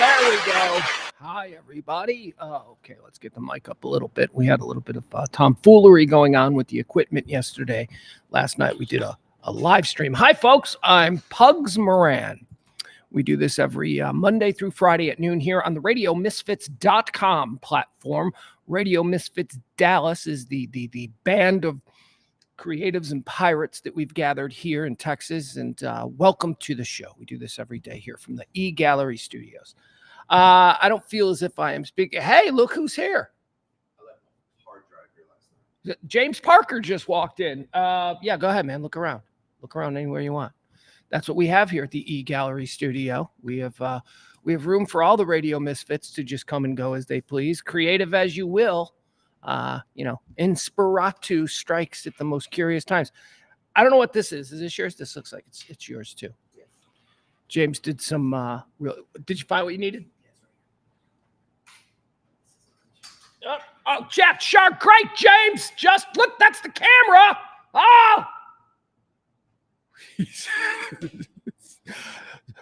There we go. Hi, everybody. Okay, let's get the mic up a little bit. We had a little bit of tomfoolery going on with the equipment yesterday. Last night we did a live stream. Hi, folks. I'm Pugs Moran. We do this every Monday through Friday at noon here on the RadioMisfits.com platform. Radio Misfits Dallas is the band of creatives and pirates that we've gathered here in Texas. And welcome to the show. We do this every day here from the E-Gallery Studios. I don't feel as if I am speaking. Hey, look who's here. I left my hard drive here last night. James Parker just walked in. Yeah, go ahead, man. Look around. Look around anywhere you want. That's what we have here at the E-Gallery Studio. We have room for all the Radio Misfits to just come and go as they please. Creative as you will. Inspiratu strikes at the most curious times. I don't know what this is. Is this yours? This looks like it's yours too. Yes. James did some did you find what you needed? Oh, Jack Shark, great, James. Just look, that's the camera. Oh.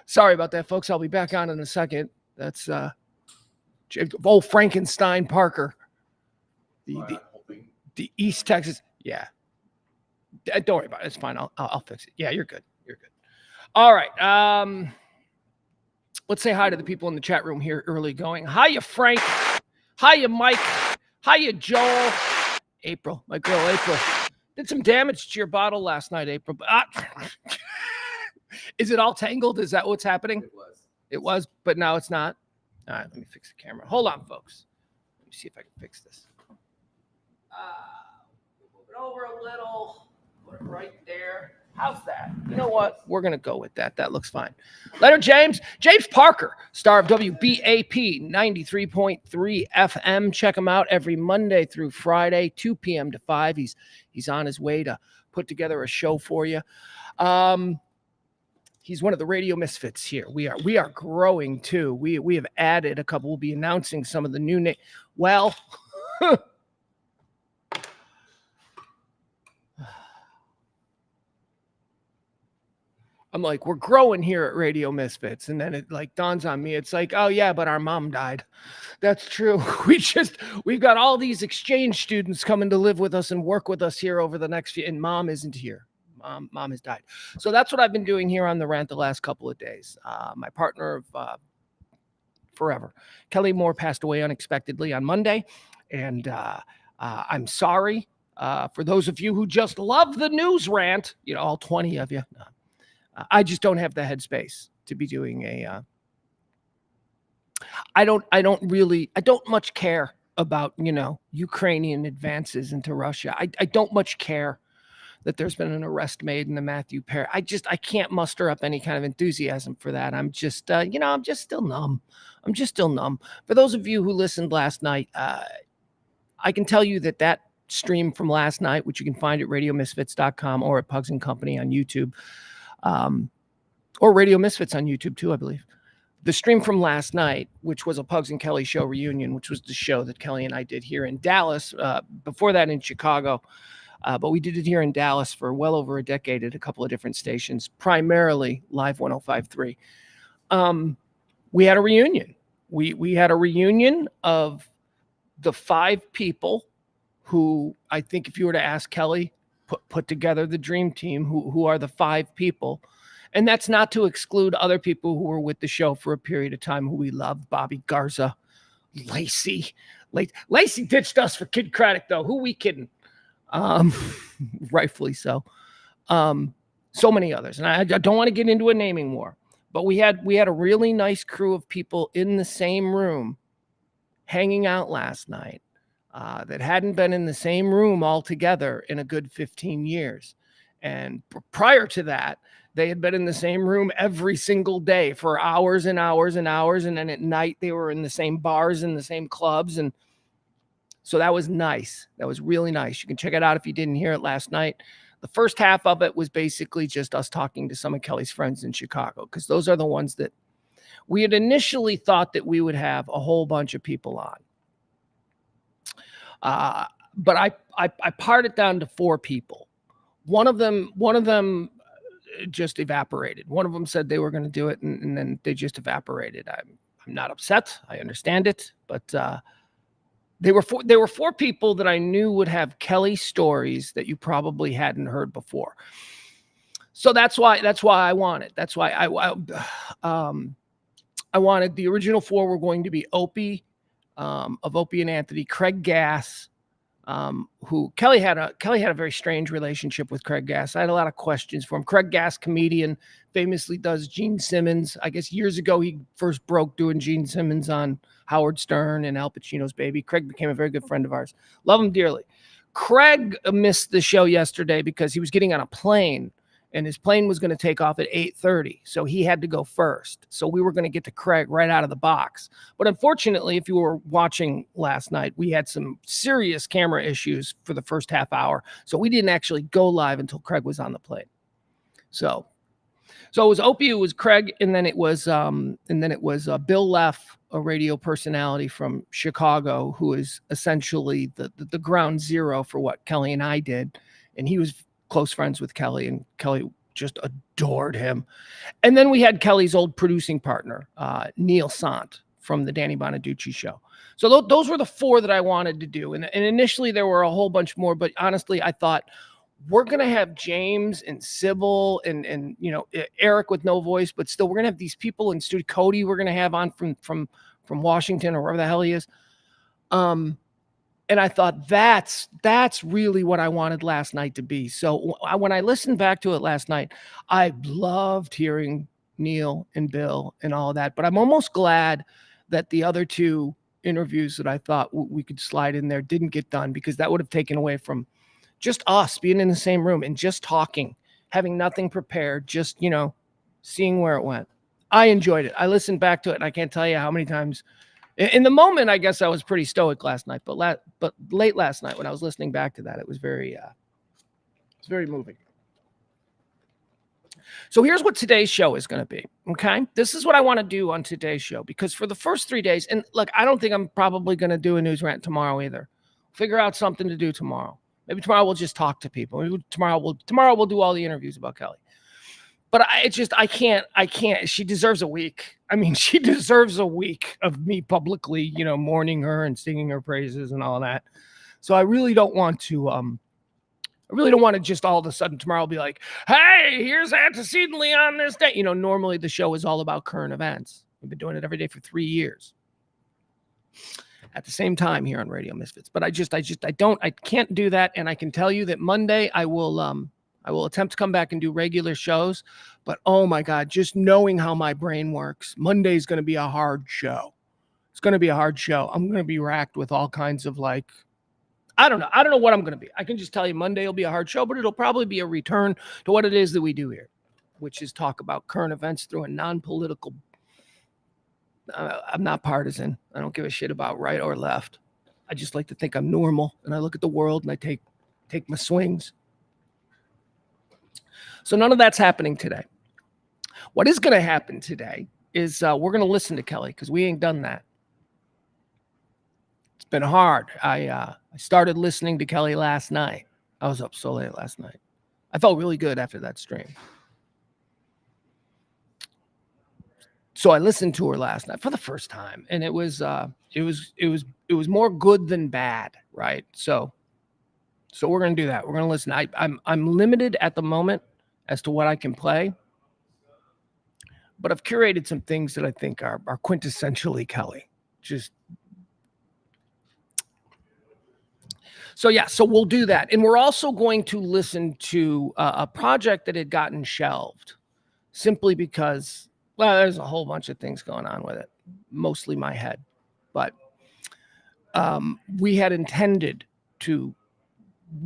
Sorry about that, folks. I'll be back on in a second. That's old Frankenstein Parker. The East Texas. Yeah. Don't worry about it. It's fine. I'll fix it. Yeah, you're good. You're good. All right. Let's say hi to the people in the chat room here early going. Hiya, Frank. Hiya, Mike. Hiya, Joel. April, my girl, April. Did some damage to your bottle last night, April. Is it all tangled? Is that what's happening? It was, but now it's not. All right, let me fix the camera. Hold on, folks. Let me see if I can fix this. Move it over a little. Put it right there. How's that? You know what? We're going to go with that. That looks fine. Letter James. James Parker, star of WBAP 93.3 FM. Check him out every Monday through Friday, 2 p.m. to 5. He's on his way to put together a show for you. He's one of the Radio Misfits here. We are growing too. We have added a couple. We'll be announcing some of the new names. Well, I'm like, we're growing here at Radio Misfits. And then it like dawns on me. It's like, oh yeah, but our mom died. That's true. We've got all these exchange students coming to live with us and work with us here over the next few, and mom isn't here. Mom has died. So that's what I've been doing here on the Rant the last couple of days. My partner of forever, Kelly Mohr, passed away unexpectedly on Monday. And I'm sorry for those of you who just love the news rant, all 20 of you. I just don't have the headspace to be doing I don't much care about, Ukrainian advances into Russia. I don't much care that there's been an arrest made in the Matthew Perry. I can't muster up any kind of enthusiasm for that. I'm just, I'm just still numb. For those of you who listened last night, I can tell you that stream from last night, which you can find at RadioMisfits.com or at Pugs and Company on YouTube, or Radio Misfits on YouTube too, I believe. The stream from last night, which was a Pugs and Kelly show reunion, which was the show that Kelly and I did here in Dallas, before that in Chicago. But we did it here in Dallas for well over a decade at a couple of different stations, primarily Live 105.3. We had a reunion. We had a reunion of the 5 people who I think if you were to ask Kelly, put together the dream team, who are the 5 people. And that's not to exclude other people who were with the show for a period of time who we love. Bobby Garza, Lacey. Lacey ditched us for Kid Craddock, though. Who we kidding? Rightfully so. So many others. And I don't want to get into a naming war. But we had a really nice crew of people in the same room hanging out last night. That hadn't been in the same room all together in a good 15 years. And prior to that, they had been in the same room every single day for hours and hours and hours. And then at night, they were in the same bars and the same clubs. And so that was nice. That was really nice. You can check it out if you didn't hear it last night. The first half of it was basically just us talking to some of Kelly's friends in Chicago, because those are the ones that we had initially thought that we would have a whole bunch of people on. But I pared it down to 4 people. One of them just evaporated. One of them said they were going to do it, and then they just evaporated. I'm I'm not upset. I understand it, but there were four people that I knew would have Kelly stories that you probably hadn't heard before. So that's why I want it. That's why I wanted the original four were going to be Opie, of Opie and Anthony, Craig Gass, who Kelly had a very strange relationship with Craig Gass. I had a lot of questions for him. Craig Gass, comedian, famously does Gene Simmons. I guess years ago he first broke doing Gene Simmons on Howard Stern and Al Pacino's Baby. Craig became a very good friend of ours. Love him dearly. Craig missed the show yesterday because he was getting on a plane, and his plane was going to take off at 8:30. So he had to go first. So we were going to get to Craig right out of the box. But unfortunately, if you were watching last night, we had some serious camera issues for the first half hour. So we didn't actually go live until Craig was on the plane. So it was Opie, it was Craig, and then it was Bill Leff, a radio personality from Chicago, who is essentially the ground zero for what Kelly and I did. And he was close friends with Kelly, and Kelly just adored him. And then we had Kelly's old producing partner, Neil Sant, from the Danny Bonaducci show. So those were the four that I wanted to do. And initially there were a whole bunch more, but honestly, I thought we're going to have James and Sybil and Eric with no voice, but still we're going to have these people in studio. Cody we're going to have on from Washington or wherever the hell he is. And I thought that's really what I wanted last night to be. So when I listened back to it last night, I loved hearing Neil and Bill and all of that. But I'm almost glad that the other two interviews that I thought we could slide in there didn't get done, because that would have taken away from just us being in the same room and just talking, having nothing prepared, just, seeing where it went. I enjoyed it. I listened back to it, and I can't tell you how many times. In the moment, I guess I was pretty stoic last night, but late last night when I was listening back to that, it was very moving. So here's what today's show is going to be. Okay, this is what I want to do on today's show, because for the first 3 days, and look, I don't think I'm probably going to do a news rant tomorrow either. Figure out something to do tomorrow. Maybe tomorrow we'll just talk to people. Maybe tomorrow we'll do all the interviews about Kelly. But I can't. She deserves a week. I mean, she deserves a week of me publicly, mourning her and singing her praises and all that. So I really don't want to. Just all of a sudden tomorrow be like, hey, here's antecedently on this day. Normally the show is all about current events. We've been doing it every day for 3 years at the same time here on Radio Misfits. But I can't do that. And I can tell you that Monday I will attempt to come back and do regular shows, but oh my God, just knowing how my brain works, Monday is going to be a hard show. It's going to be a hard show. I'm going to be racked with all kinds of I don't know what I'm going to be. I can just tell you Monday will be a hard show, but it'll probably be a return to what it is that we do here, which is talk about current events through a non-political. I'm not partisan. I don't give a shit about right or left. I just like to think I'm normal, and I look at the world and I take my swings. So none of that's happening today. What is going to happen today is we're going to listen to Kelly, because we ain't done that. It's been hard. I started listening to Kelly last night. I was up so late last night. I felt really good after that stream. So I listened to her last night for the first time, and it was more good than bad, right? So we're going to do that. We're going to listen. I'm limited at the moment as to what I can play, but I've curated some things that I think are quintessentially Kelly. So we'll do that. And we're also going to listen to a project that had gotten shelved simply because, well, there's a whole bunch of things going on with it, mostly my head. But we had intended to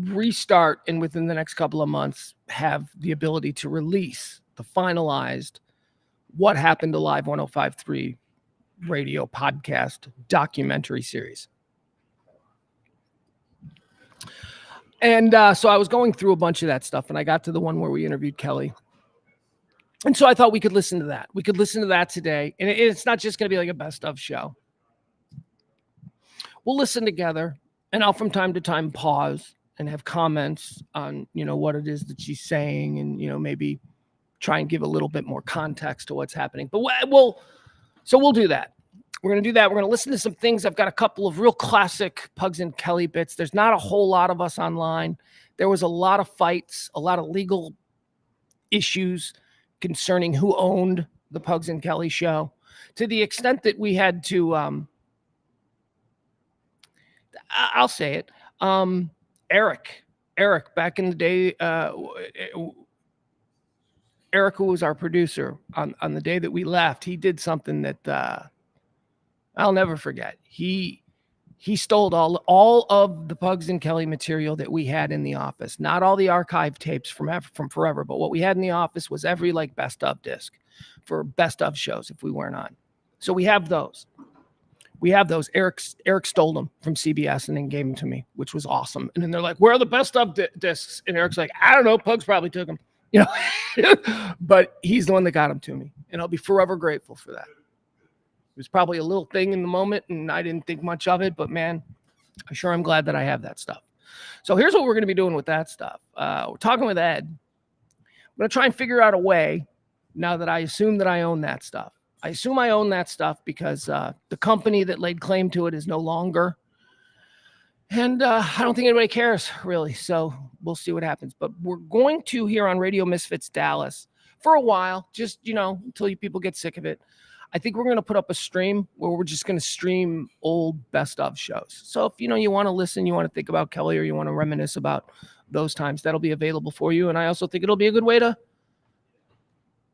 restart, and within the next couple of months have the ability to release the finalized What Happened to Live 105.3 radio podcast documentary series. And so I was going through a bunch of that stuff, and I got to the one where we interviewed Kelly. And so I thought we could listen to that. We could listen to that today. And it's not just going to be like a best of show. We'll listen together, and I'll from time to time pause and have comments on, what it is that she's saying, and, maybe try and give a little bit more context to what's happening. But we'll do that. We're going to do that. We're going to listen to some things. I've got a couple of real classic Pugs and Kelly bits. There's not a whole lot of us online. There was a lot of fights, a lot of legal issues concerning who owned the Pugs and Kelly show, to the extent that we had to, I'll say it, Eric, back in the day, Eric, who was our producer, on the day that we left, he did something that I'll never forget. He stole all of the Pugs and Kelly material that we had in the office. Not all the archive tapes from forever, but what we had in the office was every like best of disc for best of shows if we weren't on. So we have those. Eric stole them from CBS and then gave them to me, which was awesome. And then they're like, "Where are the best of discs?" And Eric's like, "I don't know. Pugs probably took them." You know, but he's the one that got them to me, and I'll be forever grateful for that. It was probably a little thing in the moment, and I didn't think much of it, but man, I sure am glad that I have that stuff. So here's what we're going to be doing with that stuff. We're talking with Ed. I'm going to try and figure out a way, now that I assume that I own that stuff. I assume I own that stuff because the company that laid claim to it is no longer. And I don't think anybody cares, really. So we'll see what happens. But we're going to, here on Radio Misfits Dallas, for a while, just, until you people get sick of it, I think we're going to put up a stream where we're just going to stream old best of shows. So if, you want to listen, you want to think about Kelly, or you want to reminisce about those times, that'll be available for you. And I also think it'll be a good way to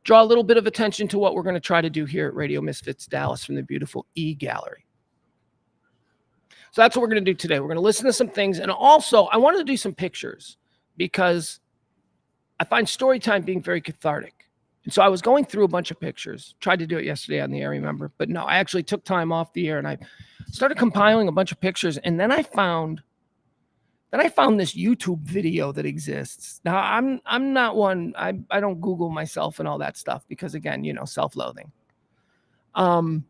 draw a little bit of attention to what we're going to try to do here at Radio Misfits Dallas from the beautiful E-Gallery. So that's what we're going to do today. We're going to listen to some things. And also, I wanted to do some pictures because I find story time being very cathartic. And so I was going through a bunch of pictures, tried to do it yesterday on the air, remember? But no, I actually took time off the air and I started compiling a bunch of pictures. And then I found this YouTube video that exists. Now, I'm not one, I don't Google myself and all that stuff because, again, self-loathing. But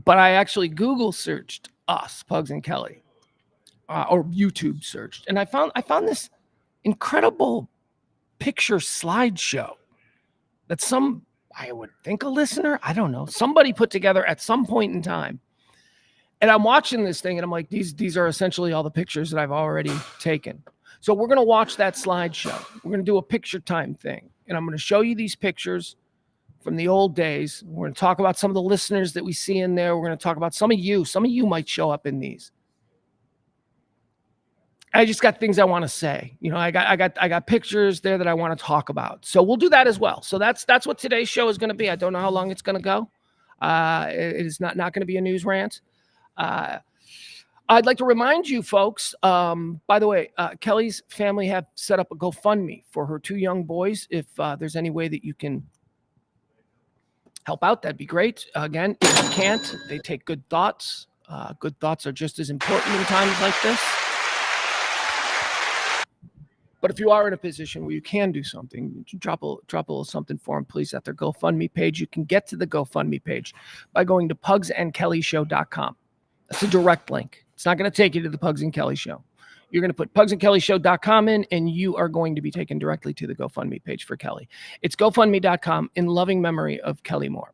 I actually Google searched us, Pugs and Kelly, or YouTube searched, and I found this incredible picture slideshow that I would think a listener, I don't know, somebody put together at some point in time. And I'm watching this thing and I'm like, these are essentially all the pictures that I've already taken. So we're going to watch that slideshow. We're going to do a picture time thing. And I'm going to show you these pictures from the old days. We're going to talk about some of the listeners that we see in there. We're going to talk about some of you. Some of you might show up in these. I just got things I want to say. I got pictures there that I want to talk about. So we'll do that as well. So that's what today's show is going to be. I don't know how long it's going to go. It is not going to be a news rant. I'd like to remind you folks, by the way, Kelly's family have set up a GoFundMe for her 2 young boys. If there's any way that you can help out, that'd be great. Again, if you can't, they take good thoughts. Good thoughts are just as important in times like this. But if you are in a position where you can do something, drop a little something for them, please, at their GoFundMe page. You can get to the GoFundMe page by going to pugsandkellyshow.com. That's a direct link. It's not going to take you to the Pugs and Kelly Show. You're going to put pugsandkellyshow.com in, and you are going to be taken directly to the GoFundMe page for Kelly. It's gofundme.com in loving memory of Kelly Mohr.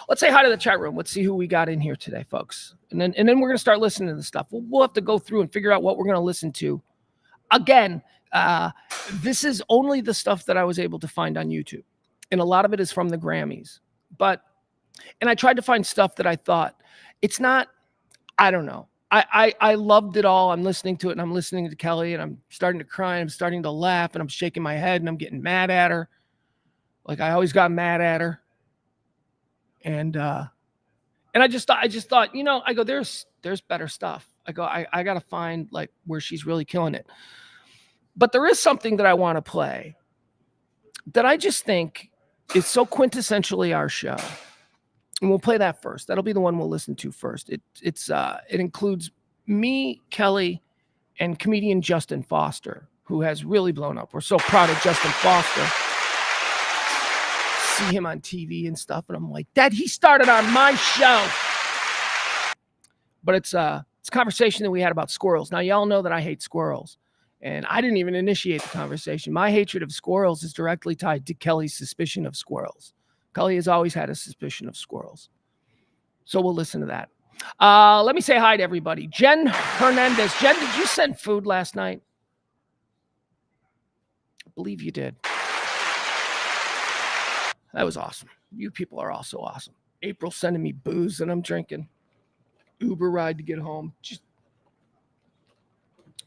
Let's say hi to the chat room. Let's see who we got in here today, folks. And then we're going to start listening to the stuff. We'll have to go through and figure out what we're going to listen to. Again, this is only the stuff that I was able to find on YouTube. And a lot of it is from the Grammys. And I tried to find stuff that I thought, it's not, I don't know. I loved it all. I'm listening to it and I'm listening to Kelly and I'm starting to cry and I'm starting to laugh and I'm shaking my head and I'm getting mad at her. Like I always got mad at her. And I just thought, I go, there's better stuff. I go, I got to find like where she's really killing it. But there is something that I want to play that I just think is so quintessentially our show. And we'll play that first. That'll be the one we'll listen to first. It includes me, Kelly, and comedian Justin Foster, who has really blown up. We're so proud of Justin Foster. See him on TV and stuff, and I'm like, Dad, he started on my show. But it's a conversation that we had about squirrels. Now, y'all know that I hate squirrels. And I didn't even initiate the conversation. My hatred of squirrels is directly tied to Kelly's suspicion of squirrels. Kelly has always had a suspicion of squirrels. So we'll listen to that. Let me say hi to everybody. Jen Hernandez. Jen, did you send food last night? I believe you did. That was awesome. You people are also awesome. April sending me booze and I'm drinking. Uber ride to get home.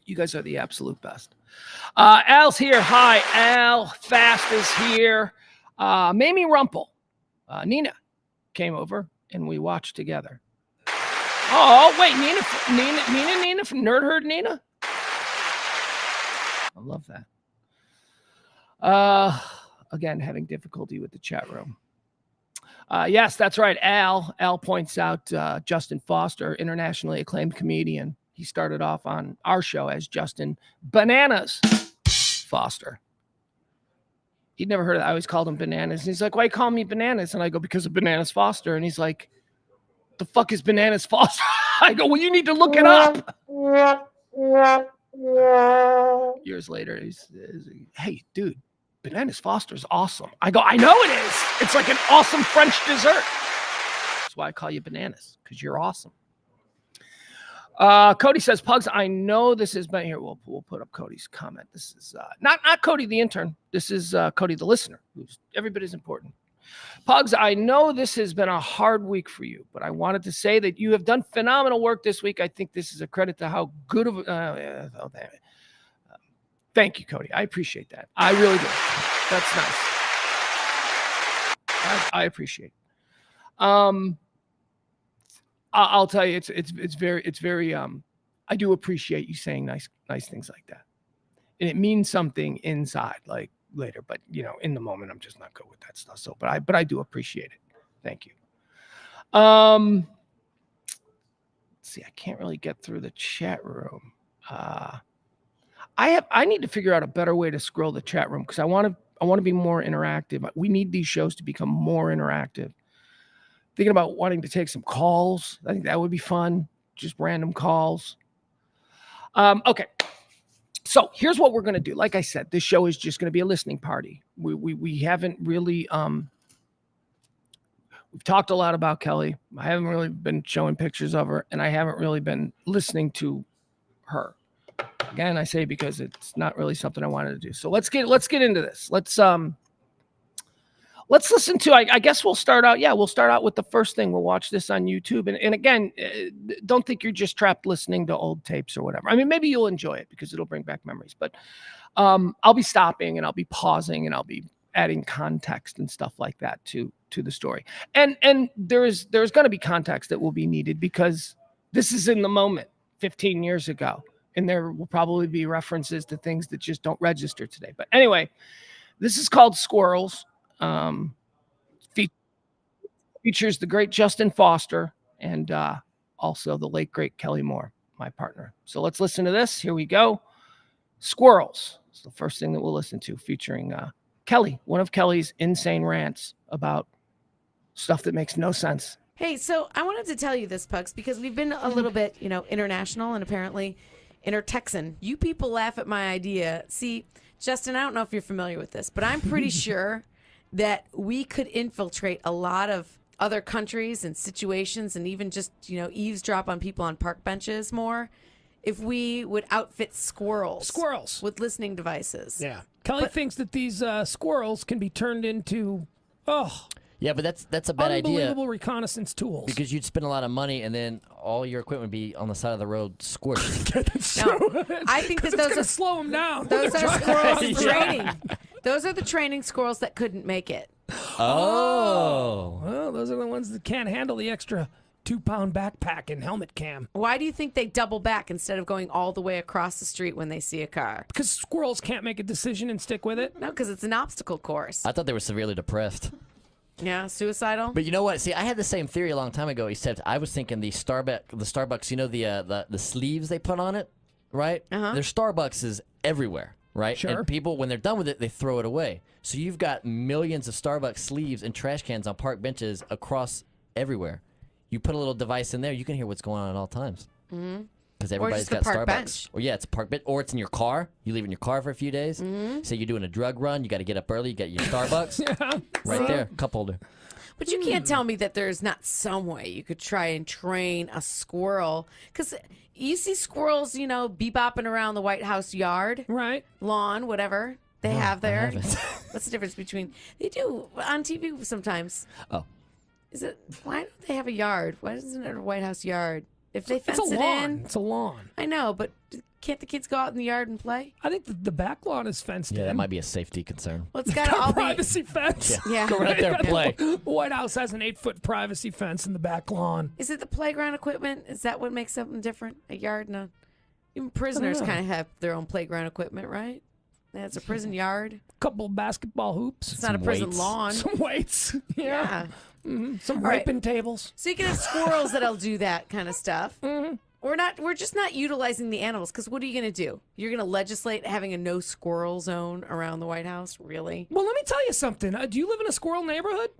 You guys are the absolute best. Al's here. Hi, Al. Fast is here. Mamie Rumpel. Nina came over and we watched together. Oh, wait, Nina from Nerd Herd Nina? I love that. Again, having difficulty with the chat room. Yes, that's right. Al points out Justin Foster, internationally acclaimed comedian. He started off on our show as Justin Bananas Foster. He'd never heard of that. I always called him Bananas. And he's like, why you call me Bananas? And I go, because of Bananas Foster. And he's like, the fuck is Bananas Foster? I go, well, you need to look it up. Years later, he's hey, dude, Bananas Foster is awesome. I go, I know it is. It's like an awesome French dessert. That's why I call you Bananas, because you're awesome. Cody says, Pugs, I know this has been here. We'll put up Cody's comment. This is not Cody the intern. This is Cody the listener, who's every bit as important. Pugs, I know this has been a hard week for you, but I wanted to say that you have done phenomenal work this week. I think this is a credit to how good of thank you, Cody. I appreciate that. I really do. That's nice. I appreciate it. I'll tell you, it's very I do appreciate you saying nice things like that. And it means something inside, like later, but in the moment I'm just not good with that stuff. So but I do appreciate it. Thank you. Let's see, I can't really get through the chat room. I need to figure out a better way to scroll the chat room because I want to be more interactive. We need these shows to become more interactive. Thinking about wanting to take some calls. I think that would be fun. Just random calls. Okay. So here's what we're going to do. Like I said, this show is just going to be a listening party. We haven't really, we've talked a lot about Kelly. I haven't really been showing pictures of her and I haven't really been listening to her. Again, I say because it's not really something I wanted to do. So let's get into this. Let's listen to, I guess we'll start out. Yeah, we'll start out with the first thing. We'll watch this on YouTube. And again, don't think you're just trapped listening to old tapes or whatever. I mean, maybe you'll enjoy it because it'll bring back memories. But I'll be stopping and I'll be pausing and I'll be adding context and stuff like that to the story. And there's going to be context that will be needed because this is in the moment 15 years ago. And there will probably be references to things that just don't register today. But anyway, this is called Squirrels. Features the great Justin Foster and also the late great Kelly Mohr, my partner. So let's listen to this. Here we go. Squirrels. It's the first thing that we'll listen to, featuring Kelly, one of Kelly's insane rants about stuff that makes no sense. Hey, so I wanted to tell you this, Pugs, because we've been a little bit, international and apparently inter-Texan. You people laugh at my idea. See, Justin, I don't know if you're familiar with this, but I'm pretty sure that we could infiltrate a lot of other countries and situations and even just, eavesdrop on people on park benches more if we would outfit squirrels with listening devices. Yeah. Kelly thinks that these squirrels can be turned into, yeah, but that's a bad idea. Unbelievable reconnaissance tools. Because you'd spend a lot of money and then all your equipment would be on the side of the road squished. That's true. I think that those are slow them down. Those are squirrels in training. Those are the training squirrels that couldn't make it. Oh. Well, those are the ones that can't handle the extra 2-pound backpack and helmet cam. Why do you think they double back instead of going all the way across the street when they see a car? Because squirrels can't make a decision and stick with it. No, because it's an obstacle course. I thought they were severely depressed. Yeah, suicidal. But you know what? See, I had the same theory a long time ago. Except I was thinking the Starbucks, the sleeves they put on it, right? Uh-huh. There's Starbucks everywhere, right? Sure. And people, when they're done with it, they throw it away. So you've got millions of Starbucks sleeves and trash cans on park benches across everywhere. You put a little device in there, you can hear what's going on at all times. Mm-hmm. because everybody's just a got park Starbucks. bench. Or yeah, it's a park bench, or it's in your car. You leave it in your car for a few days. Say you're doing a drug run, you got to get up early. You get your Starbucks right there, cup holder. But you can't tell me that there's not some way you could try and train a squirrel. Because you see squirrels, bebopping around the White House yard, Right. lawn, whatever they have there. haven't. What's the difference between... They do on TV sometimes. Oh. Why don't they have a yard? Why isn't it a White House yard? If they fence It's a it lawn. in... It's a lawn. I know, but can't the kids go out in the yard and play? I think the back lawn is fenced Yeah, in. that might be a safety concern. Well, it's got to all be... privacy fence. Yeah. Go right there and play. The White House has an 8-foot privacy fence in the back lawn. Is it the playground equipment? Is that what makes something different? A yard and a... Even prisoners know. kind of have their own playground equipment, right? That's a prison yard. Couple of basketball hoops. It's not a prison weights. lawn. Some weights. Yeah. Some All right. raping tables. So you can have squirrels that'll do that kind of stuff. We're just not utilizing the animals, because what are you going to do? You're going to legislate having a no squirrel zone around the White House? Really? Well, let me tell you something. Do you live in a squirrel neighborhood?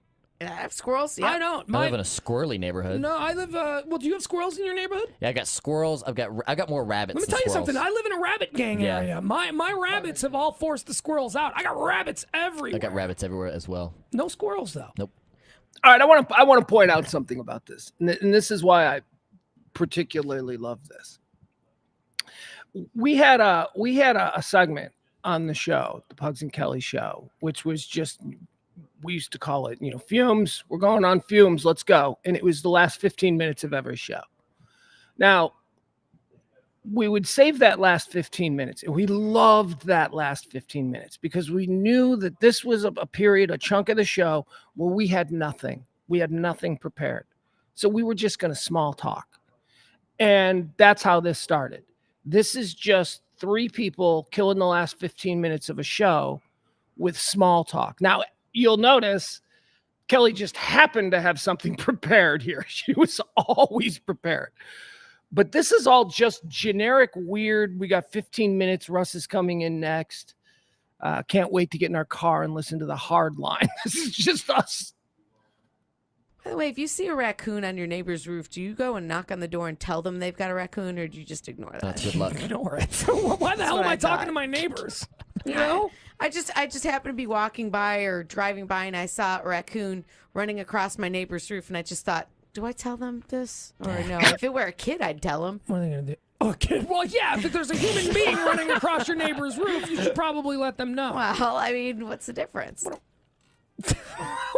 I have squirrels? Yeah. I don't. I live in a squirrely neighborhood. No, I live. Well, do you have squirrels in your neighborhood? Yeah, I got squirrels. I got more rabbits. Let me than tell you squirrels. something. I live in a rabbit gang Yeah. area. My rabbits have all forced the squirrels out. I got rabbits everywhere. I got rabbits everywhere as well. No squirrels though. Nope. All right, I want to point out something about this, and this is why I particularly love this. We had a segment on the show, the Pugs and Kelly show, which was just, we used to call it, fumes. We're going on fumes. Let's go. And it was the last 15 minutes of every show. Now, we would save that last 15 minutes, and we loved that last 15 minutes because we knew that this was a period, a chunk of the show where we had nothing. We had nothing prepared. So we were just going to small talk. And that's how this started. This is just three people killing the last 15 minutes of a show with small talk. Now, you'll notice Kelly just happened to have something prepared here. She was always prepared. But this is all just generic weird. We got 15 minutes. Russ is coming in next. Can't wait to get in our car and listen to the hard line. This is just us. By the way, if you see a raccoon on your neighbor's roof, do you go and knock on the door and tell them they've got a raccoon, or do you just ignore that? That's good luck. Ignore it. Why the hell what am I I talking thought. to my neighbors? You know? I just happened to be walking by or driving by, and I saw a raccoon running across my neighbor's roof, and I just thought, do I tell them this or no? If it were a kid, I'd tell them. What are they gonna do? Oh, kid. Well, yeah. If there's a human being running across your neighbor's roof, you should probably let them know. Well, I mean, what's the difference?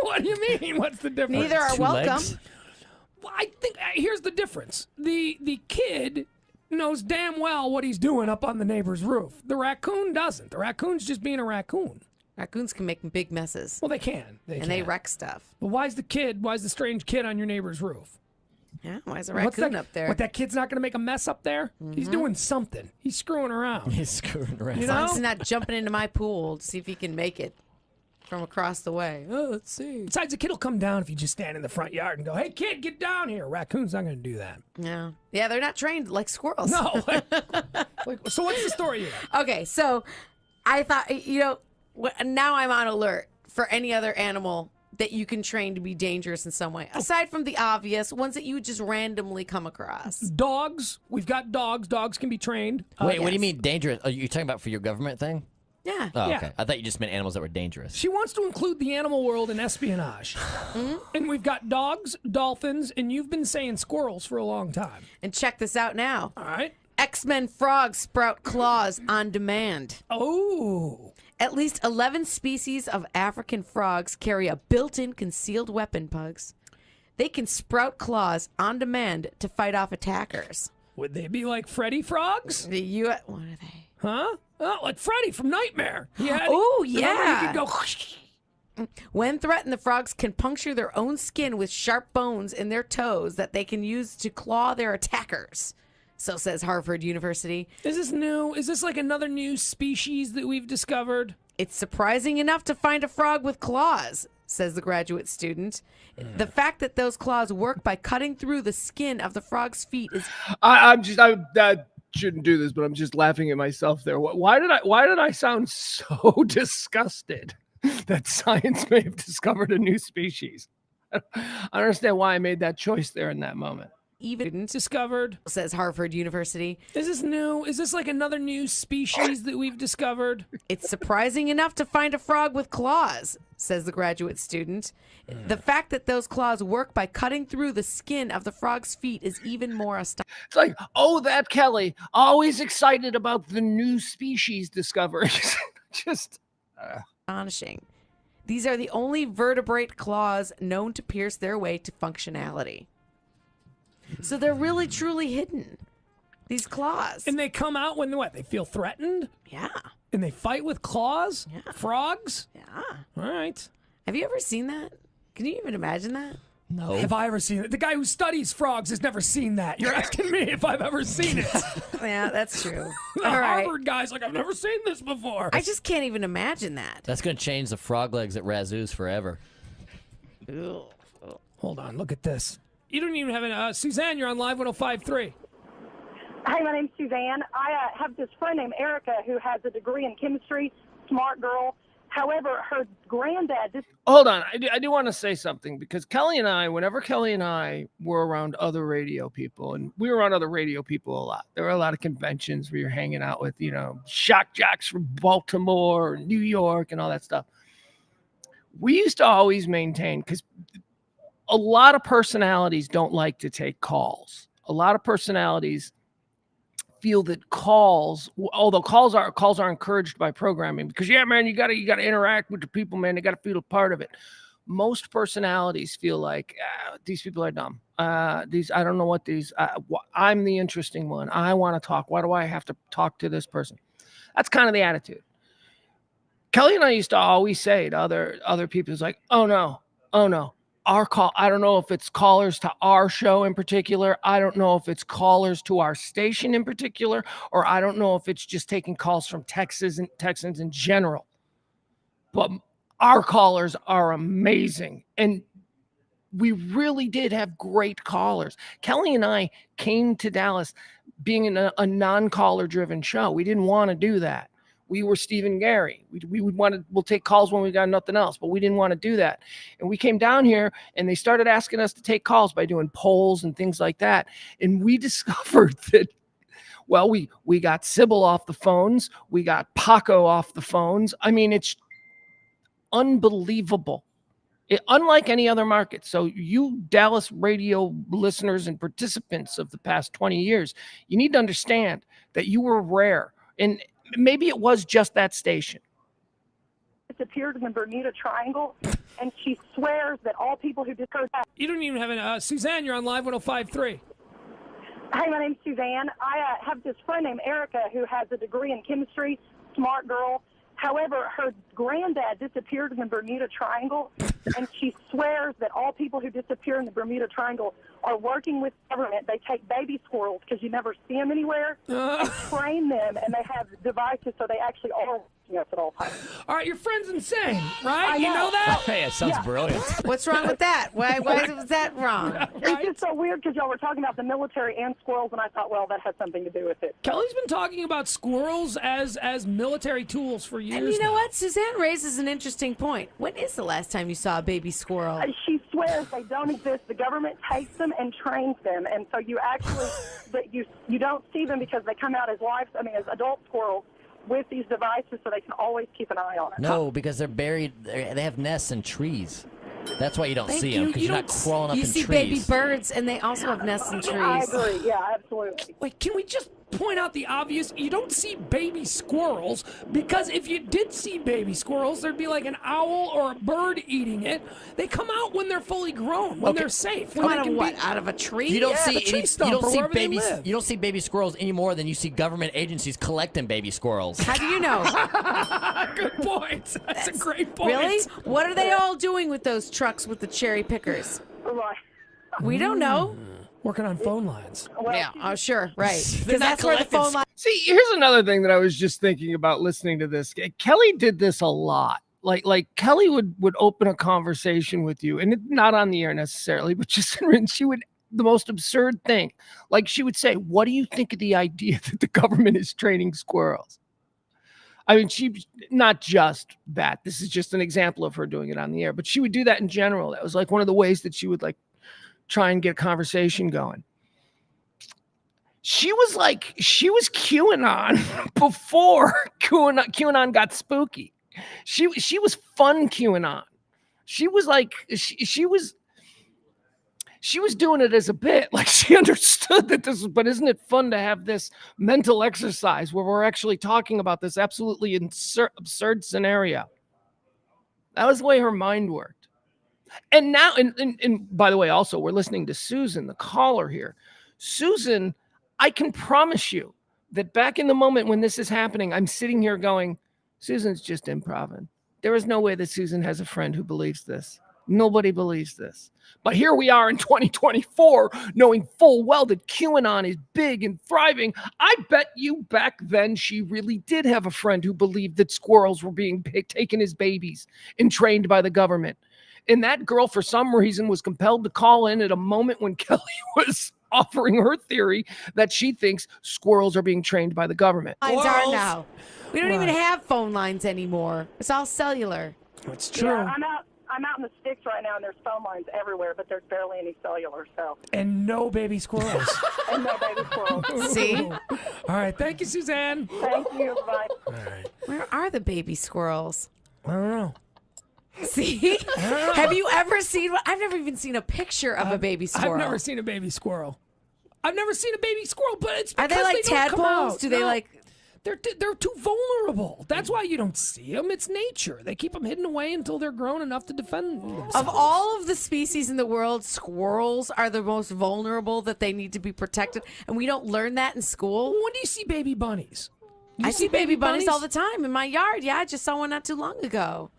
What do you mean? What's the difference? Neither are Two welcome. legs? Well, I think here's the difference. The kid knows damn well what he's doing up on the neighbor's roof. The raccoon doesn't. The raccoon's just being a raccoon. Raccoons can make big messes, Well, they can. and they wreck stuff. But why's the strange kid on your neighbor's roof? Yeah, why is a What's raccoon that, up there? What, that kid's not going to make a mess up there? He's doing something. He's screwing around. He's screwing around. You As long as know? he's not jumping into my pool to see if he can make it from across the way. Oh, let's see. Besides, the kid will come down if you just stand in the front yard and go, "Hey, kid, get down here." Raccoon's not going to do that. Yeah, yeah, they're not trained like squirrels. No. So what's the story here? Okay, so I thought, now I'm on alert for any other animal that you can train to be dangerous in some way, aside from the obvious ones that you would just randomly come across. Dogs. We've got dogs. Dogs can be trained. Wait, what do you yes. mean dangerous? Are you talking about for your government thing? Yeah. Oh, Yeah. okay. I thought you just meant animals that were dangerous. She wants to include the animal world in espionage. And we've got dogs, dolphins, and you've been saying squirrels for a long time. And check this out now. All right. X-Men frogs sprout claws on demand. Oh. At least 11 species of African frogs carry a built-in concealed weapon, Pugs. They can sprout claws on demand to fight off attackers. Would they be like Freddy frogs? What are they? Huh? Oh, like Freddy from Nightmare. Oh, Remember yeah. he could go. When threatened, the frogs can puncture their own skin with sharp bones in their toes that they can use to claw their attackers. So says Harvard University. Is this new? Is this like another new species that we've discovered? It's surprising enough to find a frog with claws, says the graduate student. The fact that those claws work by cutting through the skin of the frog's feet is... I shouldn't do this, but I'm just laughing at myself there. Why did I sound so disgusted that science may have discovered a new species? I don't understand why I made that choice there in that moment. even Discovered. says Harvard University. Is this new? Is this like another new species that we've discovered? It's surprising enough to find a frog with claws, says the graduate student. The fact that those claws work by cutting through the skin of the frog's feet is even more astonishing. It's like, oh, that Kelly, always excited about the new species discoveries. Just These are the only vertebrate claws known to pierce their way to functionality. So they're really truly hidden. These claws. And they come out when what? They feel threatened? Yeah. And they fight with claws? Yeah. Frogs? Yeah. All right. Have you ever seen that? Can you even imagine that? No. Have I ever seen it? The guy who studies frogs has never seen that. You're asking me if I've ever seen it. Yeah, that's true. The All right. Harvard guy's like, I've never seen this before. I just can't even imagine that. That's going to change the frog legs at Razoo's forever. Ugh. Hold on, look at this. You don't even have an Suzanne, you're on Live 105.3. Hi, my name's Suzanne. I have this friend named Erica who has a degree in chemistry, smart girl. However, her granddad... hold on. I do want to say something because Kelly and I, whenever Kelly and I were around other radio people, and we were around other radio people a lot. There were a lot of conventions where you're hanging out with, shock jocks from Baltimore, New York, and all that stuff. We used to always maintain, because a lot of personalities don't like to take calls. A lot of personalities feel that calls, although calls are encouraged by programming, because man, you gotta interact with the people, man. They gotta feel a part of it. Most personalities feel like these people are dumb. I don't know what these. I'm the interesting one. I want to talk. Why do I have to talk to this person? That's kind of the attitude. Kelly and I used to always say to other people, it's like, oh no. Our call, I don't know if it's callers to our show in particular. I don't know if it's callers to our station in particular, or I don't know if it's just taking calls from Texans in general. But our callers are amazing. And we really did have great callers. Kelly and I came to Dallas being in a non-caller driven show. We didn't want to do that. We were Stephen Gary. We'll take calls when we got nothing else, but we didn't want to do that. And we came down here and they started asking us to take calls by doing polls and things like that. And we discovered that, well, we got Sybil off the phones. We got Paco off the phones. I mean, it's unbelievable. Unlike any other market. So you Dallas radio listeners and participants of the past 20 years, you need to understand that you were rare. And maybe it was just that station. Disappeared in the Bermuda Triangle, and she swears that all people who discovered that... You don't even have an Suzanne, you're on Live 105.3. Hi, my name's Suzanne. I have this friend named Erica who has a degree in chemistry, smart girl. However, her granddad disappeared in the Bermuda Triangle, and she swears that all people who disappear in the Bermuda Triangle are working with government. They take baby squirrels because you never see them anywhere, and train them, and they have devices so they actually are watching us at all times. All right, your friend's insane, right? I You know that? Hey, it sounds brilliant. What's wrong with that? Why was that wrong? It's just so weird because y'all were talking about the military and squirrels, and I thought, well, that has something to do with it. Kelly's been talking about squirrels as military tools for years. And you know now. what? Suzanne raises an interesting point. When is the last time you saw a baby squirrel? She swears they don't exist. The government takes them and trains them, and so you actually, you don't see them because they come out as as adult squirrels with these devices, so they can always keep an eye on it. No, because they're buried. They have nests in trees. That's why you don't Thank see you. them, because You you're not don't- crawling up You in see trees. baby birds, and they also have nests in I trees. agree. Yeah, absolutely. Wait, can we just point out the obvious? You don't see baby squirrels, because if you did see baby squirrels, there'd be like an owl or a bird eating it. They come out when they're fully grown, when they're safe. When Come they out can of what? be... Out of a tree? You don't Yeah, see the tree any, stump you or don't see wherever they baby live. you don't see baby squirrels any more than you see government agencies collecting baby squirrels. How do you know? Good point. That's a great point. Really? What are they all doing with those trucks with the cherry pickers? Right. We don't know. Working on phone lines. Well, Yeah. Oh, sure. Right. They're Because not that's where the collecting phone line. See, here's another thing that I was just thinking about listening to this. Kelly did this a lot. Like Kelly would open a conversation with you, and not on the air necessarily, but just she would, the most absurd thing. Like she would say, "What do you think of the idea that the government is training squirrels?" I mean, she, not just that. This is just an example of her doing it on the air, but she would do that in general. That was like one of the ways that she would like try and get a conversation going. she was QAnon before QAnon got spooky. She was fun QAnon. She was like she was doing it as a bit. Like she understood that this was, but isn't it fun to have this mental exercise where we're actually talking about this absolutely absurd scenario? That was the way her mind worked. And now, and by the way, also we're listening to Susan, the caller here. Susan, I can promise you that back in the moment when this is happening, I'm sitting here going, Susan's just improv. There is no way that Susan has a friend who believes this. Nobody believes this. But here we are in 2024, knowing full well that QAnon is big and thriving. I bet you back then she really did have a friend who believed that squirrels were being taken as babies and trained by the government. And that girl, for some reason, was compelled to call in at a moment when Kelly was offering her theory that she thinks squirrels are being trained by the government. Lines are now. We don't even have phone lines anymore. It's all cellular. It's true. Yeah, I'm out in the sticks right now, and there's phone lines everywhere, but there's barely any cellular. So. And no baby squirrels. And no baby squirrels. See? All right. Thank you, Suzanne. Thank you. Bye. All right. Where are the baby squirrels? I don't know. See? Have you ever seen one? I've never even seen a picture of a baby squirrel. I've never seen a baby squirrel. But it's Are because they like don't come tadpoles? out. Do they No. like... They're too vulnerable. That's why you don't see them. It's nature. They keep them hidden away until they're grown enough to defend themselves. Of all of the species in the world, squirrels are the most vulnerable, that they need to be protected. And we don't learn that in school. When do you see baby bunnies? You I see baby bunnies all the time in my yard. Yeah, I just saw one not too long ago.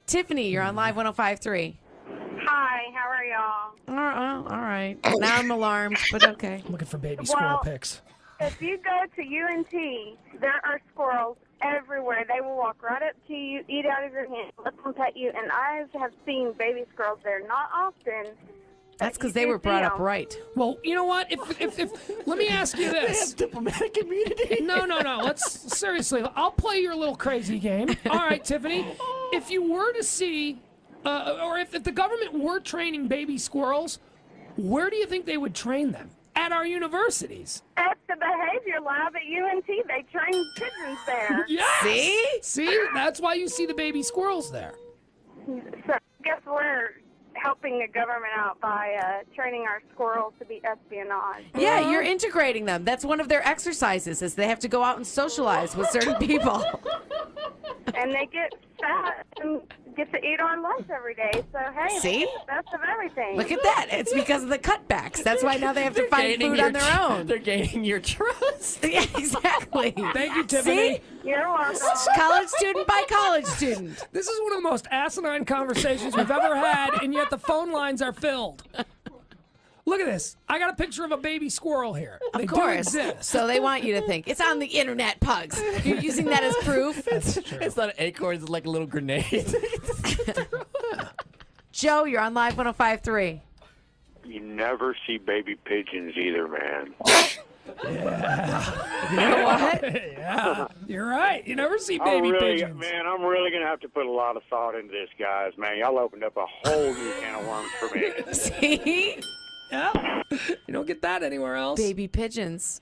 Tiffany, you're on Live 105.3. Hi, how are y'all? All right. Now I'm alarmed, but okay. I'm looking for baby squirrel Well- pics. If you go to UNT, there are squirrels everywhere. They will walk right up to you, eat out of your hand, let them pet you, and I have seen baby squirrels there. Not often. That's because they were brought up right. Well, you know what? If let me ask you this. Diplomatic immunity. No. Let's seriously. I'll play your little crazy game. All right, Tiffany. If you were to see, or if the government were training baby squirrels, where do you think they would train them? At our universities. At the behavior lab at UNT, they train pigeons there. Yes. See? That's why you see the baby squirrels there. So I guess we're helping the government out by training our squirrels to be espionage. Yeah, you're integrating them. That's one of their exercises, is they have to go out and socialize with certain people. And they get fat and get to eat our lunch every day. So, hey, See? they get the best of everything. Look at that. It's because of the cutbacks. That's why now they have to find food on their own. They're gaining your trust. Yeah, exactly. Thank you, Tiffany. See? You're welcome. College student by college student. This is one of the most asinine conversations we've ever had, and yet the phone lines are filled. Look at this. I got a picture of a baby squirrel here. They Of do course. exist. So they want you to think. It's on the internet, Pugs. You're using that as proof. It's not an acorn. It's like a little grenade. Joe, you're on Live 105.3. You never see baby pigeons either, man. You know what? Yeah, you're right. You never see baby pigeons. Man, I'm really going to have to put a lot of thought into this, guys. Man, y'all opened up a whole new can of worms for me. See? Yeah. You don't get that anywhere else. Baby pigeons.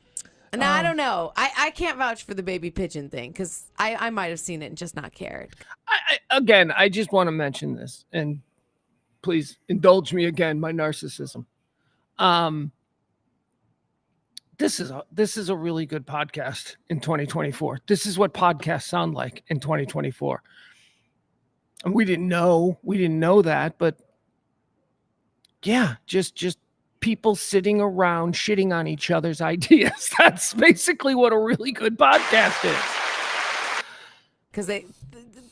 Now, I don't know. I can't vouch for the baby pigeon thing because I might have seen it and just not cared. I just want to mention this, and please indulge me again, my narcissism. This is a really good podcast in 2024. This is what podcasts sound like in 2024. And we didn't know that, but yeah, just people sitting around shitting on each other's ideas. That's basically what a really good podcast is. Because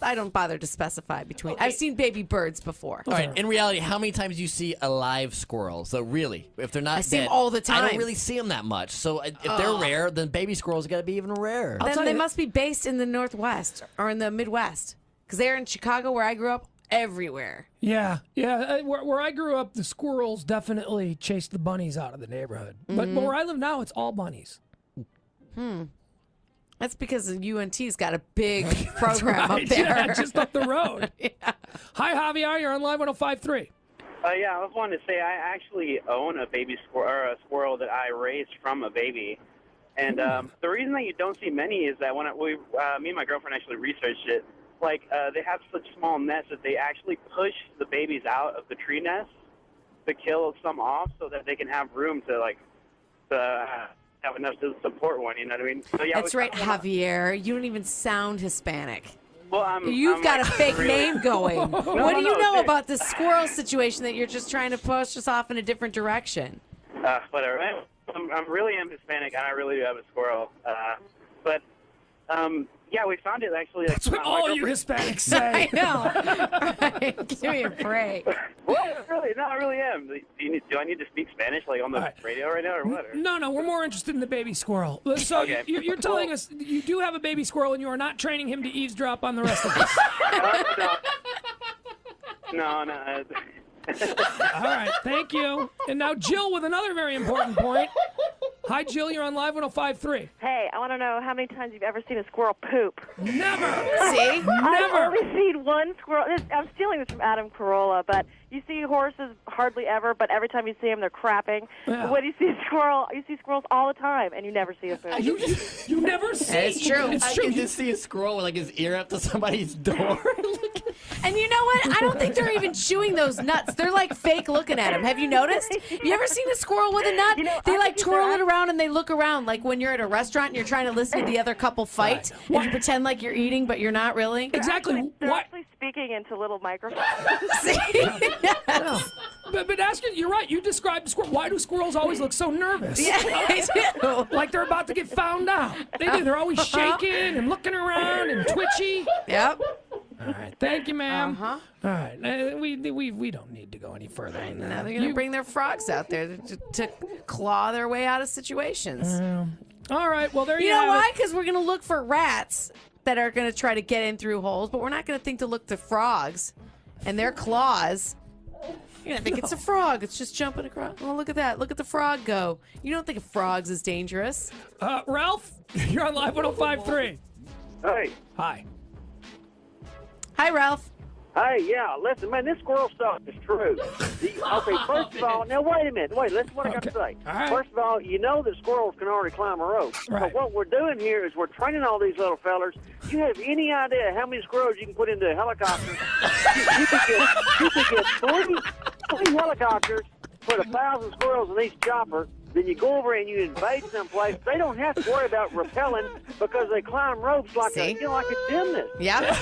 I don't bother to specify between. Okay. I've seen baby birds before. All right. In reality, how many times do you see a live squirrel? So really, if they're not I see dead, them all the time. I don't really see them that much. So if they're rare, then baby squirrels got to be even rarer. Then they must be based in the Northwest or in the Midwest. Because they're in Chicago, where I grew up, everywhere. Yeah. Where I grew up, the squirrels definitely chased the bunnies out of the neighborhood. But where I live now, it's all bunnies. That's because UNT's got a big program up there. Yeah, just up the road. Yeah. Hi, Javier. You're on Live 105.3. Yeah, I was wanting to say I actually own a baby squirrel, or a squirrel that I raised from a baby. And the reason that you don't see many is that when me and my girlfriend actually researched it, like they have such small nests that they actually push the babies out of the tree nest to kill some off so that they can have room to have enough to support one. You know what I mean? So, yeah, That's right, Javier. You don't even sound Hispanic. Well, You've got like, a fake really... name going. No, what do you know dude. about this squirrel situation that you're just trying to push us off in a different direction? Whatever. I really am Hispanic, and I really do have a squirrel. Yeah, we found it actually. That's what all you Hispanics say. I know. Right. Give me a break. Well, I really am. Do I need to speak Spanish like on the radio right now, or what? No, we're more interested in the baby squirrel. So Okay. you're telling us you do have a baby squirrel, and you are not training him to eavesdrop on the rest of us. No. All right, thank you. And now Jill with another very important point. Hi, Jill. You're on Live 105.3. Hey, I want to know how many times you've ever seen a squirrel poop. Never. See? Never. I've only seen one squirrel. I'm stealing this from Adam Carolla, but you see horses hardly ever, but every time you see them, they're crapping. Yeah. But when you see a squirrel, you see squirrels all the time, and you never see a poop. You never see. It's true. I can just see a squirrel with like his ear up to somebody's door. And you know what? I don't think they're even chewing those nuts. They're like fake looking at them. Have you noticed? You ever seen a squirrel with a nut? They like twirl it around and they look around like when you're at a restaurant and you're trying to listen to the other couple fight and you pretend like you're eating but you're not really. Exactly. They're actually speaking into little microphones. See? Yes. But ask it, you're right. You described the squirrel. Why do squirrels always look so nervous? Yeah, they do. Like they're about to get found out. They do. They're always shaking and looking around and twitchy. Yep. All right. Thank you, ma'am. Uh-huh. All right. We don't need to go any further than that. Now they're going to bring their frogs out there to claw their way out of situations. All right. Well, there you You know have why? it. Because we're going to look for rats that are going to try to get in through holes, but we're not going to think to look to frogs and their claws. You're going to think it's a frog. It's just jumping across. Oh, look at that. Look at the frog go. You don't think of frogs as dangerous. Ralph, you're on Live 105.3. Hey. Hi. Hi, Ralph. Hey, yeah, listen, man, this squirrel stuff is true. Okay, first of all, now wait a minute. Wait, listen what I got to say. All right. First of all, you know that squirrels can already climb a rope. Right. But what we're doing here is we're training all these little fellers. You have any idea how many squirrels you can put into a helicopter? you could get three helicopters, put 1,000 squirrels in each chopper. Then you go over and you invade someplace. They don't have to worry about rappelling because they climb ropes like a gymnast. Yeah.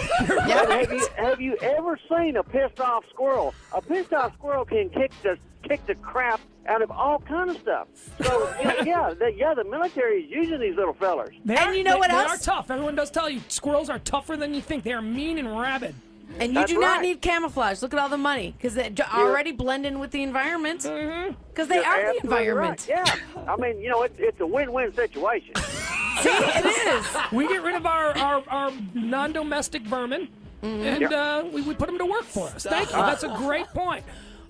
Have you ever seen a pissed off squirrel? A pissed off squirrel can kick the crap out of all kind of stuff. So the military is using these little fellers. You know what else? They are tough. Everyone does tell you squirrels are tougher than you think. They are mean and rabid. And you do not need camouflage. Look at all the money because they already blend in with the environment. Because they are the environment. Right. Yeah. I mean, it's a win-win situation. See, it is. We get rid of our non-domestic vermin, and we put them to work for us. Thank you. That's a great point.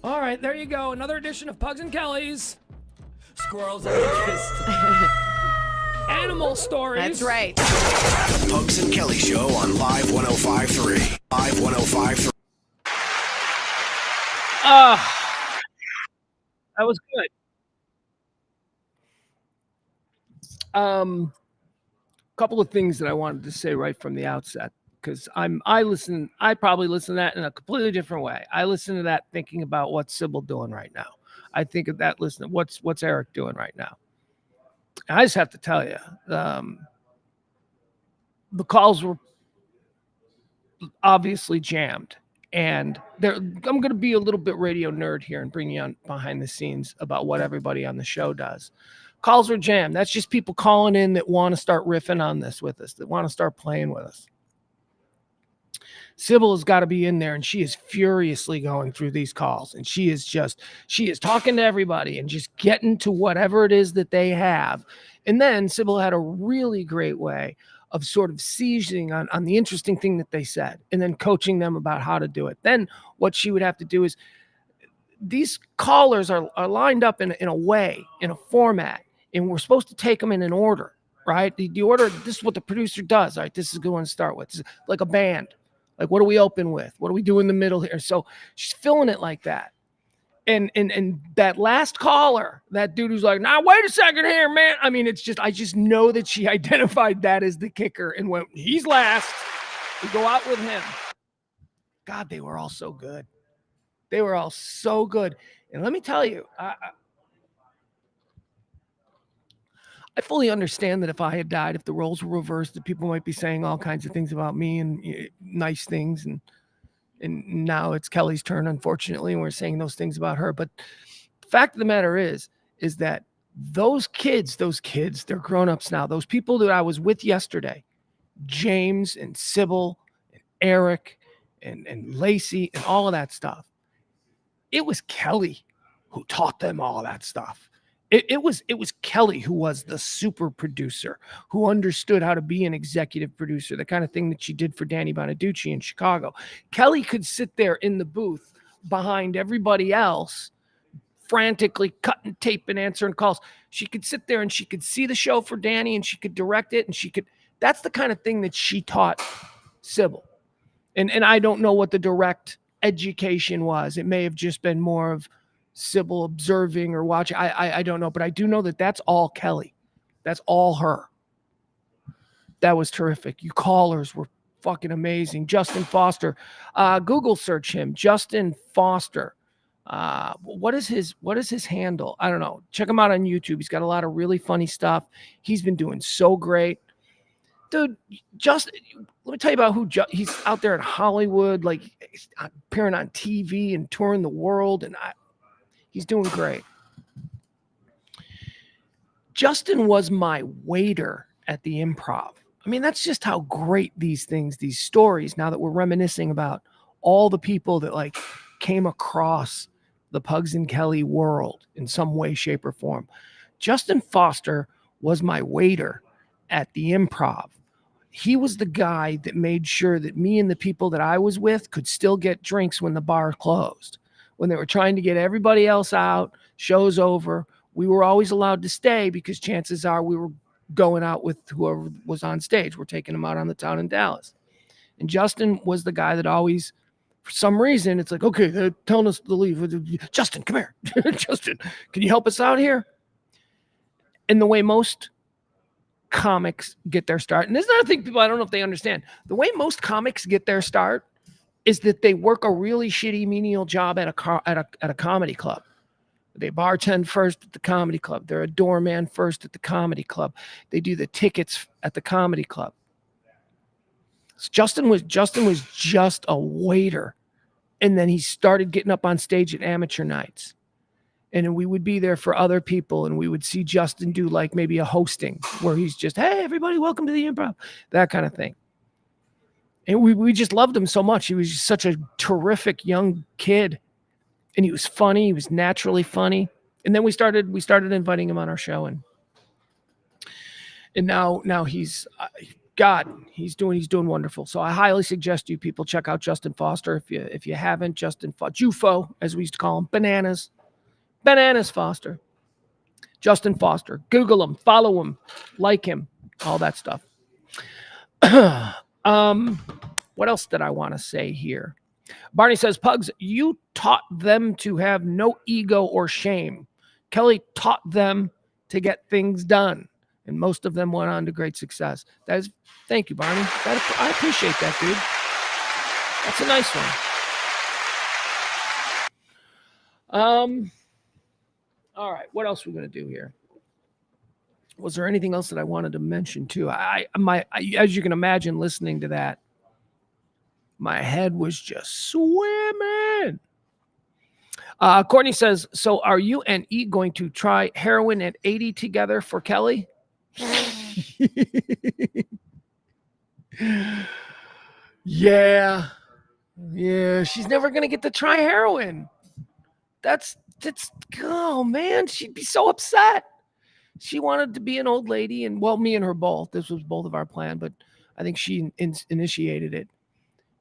All right, there you go. Another edition of Pugs and Kelly's Squirrels are Animal Stories. That's right. The Pugs and Kelly Show on Live 105.3. Live 105.3. That was good. Couple of things that I wanted to say right from the outset, because I probably listen to that in a completely different way. I listen to that thinking about what's Sybil doing right now. I think of that listening, what's Eric doing right now. And I just have to tell you, the calls were obviously jammed. And I'm going to be a little bit radio nerd here and bring you on behind the scenes about what everybody on the show does. Calls are jammed. That's just people calling in that want to start riffing on this with us, that want to start playing with us. Sybil has got to be in there, and she is furiously going through these calls, and she is talking to everybody and just getting to whatever it is that they have. And then Sybil had a really great way of sort of seizing on the interesting thing that they said and then coaching them about how to do it. Then what she would have to do is these callers are lined up in a way, in a format, and we're supposed to take them in an order, right? The order, this is what the producer does. All right, this is a good one to start with. This is like a band. Like, what do we open with? What do we do in the middle here? So she's filling it like that. And that last caller, that dude who's like, now wait a second here, man. I mean, it's just, I just know that she identified that as the kicker and went, he's last. We go out with him. God, they were all so good. They were all so good. And let me tell you, I fully understand that if I had died, if the roles were reversed, that people might be saying all kinds of things about me and nice things. And now it's Kelly's turn, unfortunately, and we're saying those things about her. But the fact of the matter is that those kids, they're grown-ups now. Those people that I was with yesterday, James and Sybil and Eric and Lacey and all of that stuff, it was Kelly who taught them all of that stuff. It was Kelly who was the super producer, who understood how to be an executive producer, the kind of thing that she did for Danny Bonaducci in Chicago. Kelly could sit there in the booth behind everybody else, frantically cutting tape and answering calls. She could sit there and she could see the show for Danny and she could direct it, and that's the kind of thing that she taught Sybil. And I don't know what the direct education was. It may have just been more of Sybil observing or watching. I don't know, but I do know that that's all Kelly. That's all her. That was terrific. You callers were fucking amazing. Justin Foster, Google search him. Justin Foster. What is his handle? I don't know. Check him out on YouTube. He's got a lot of really funny stuff. He's been doing so great. Dude, let me tell you about he's out there in Hollywood, like he's appearing on TV and touring the world, and he's doing great. Justin was my waiter at the Improv. I mean, that's just how great these stories, now that we're reminiscing about all the people that like came across the Pugs and Kelly world in some way, shape, or form. Justin Foster was my waiter at the Improv. He was the guy that made sure that me and the people that I was with could still get drinks when the bar closed. When they were trying to get everybody else out, show's over, we were always allowed to stay because chances are we were going out with whoever was on stage. We're taking them out on the town in Dallas. And Justin was the guy that always, for some reason, it's like, okay, they're telling us to leave. Justin, come here. Justin, can you help us out here? And the way most comics get their start, and this is another thing people, I don't know if they understand, the way most comics get their start is that they work a really shitty menial job at a comedy club. They bartend first at the comedy club. They're a doorman first at the comedy club. They do the tickets at the comedy club. So Justin was just a waiter, and then he started getting up on stage at amateur nights. And we would be there for other people, and we would see Justin do like maybe a hosting where he's just, hey, everybody, welcome to the Improv, that kind of thing. And we just loved him so much. He was just such a terrific young kid, and he was funny. He was naturally funny. And then we started inviting him on our show, and now he's he's doing wonderful. So I highly suggest you people check out Justin Foster if you haven't. Jufo, as we used to call him, Bananas Foster. Justin Foster. Google him, follow him, like him, all that stuff. What else did I want to say here? Barney says, Pugs, you taught them to have no ego or shame. Kelly taught them to get things done, and most of them went on to great success. Thank you, Barney. I appreciate that, dude. That's a nice one. All right, what else are we going to do here? Was there anything else that I wanted to mention too? As you can imagine, listening to that, my head was just swimming. Courtney says, so are you and E going to try heroin at 80 together for Kelly? Yeah, she's never going to get to try heroin. That's oh man, she'd be so upset. She wanted to be an old lady, and well, me and her both. This was both of our plan, but I think she initiated it.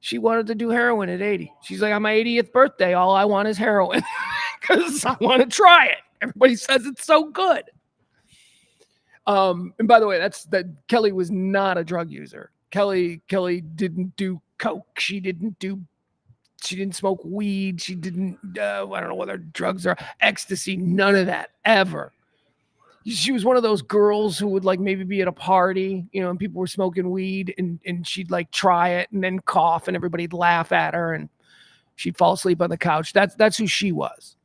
She wanted to do heroin at 80. She's like, on my 80th birthday, all I want is heroin because I want to try it. Everybody says it's so good. And by the way, Kelly was not a drug user. Kelly didn't do coke. She didn't do She didn't smoke weed. She didn't, I don't know whether drugs or ecstasy, none of that ever. She was one of those girls who would like maybe be at a party, and people were smoking weed and she'd like try it and then cough and everybody'd laugh at her and she'd fall asleep on the couch. That's who she was.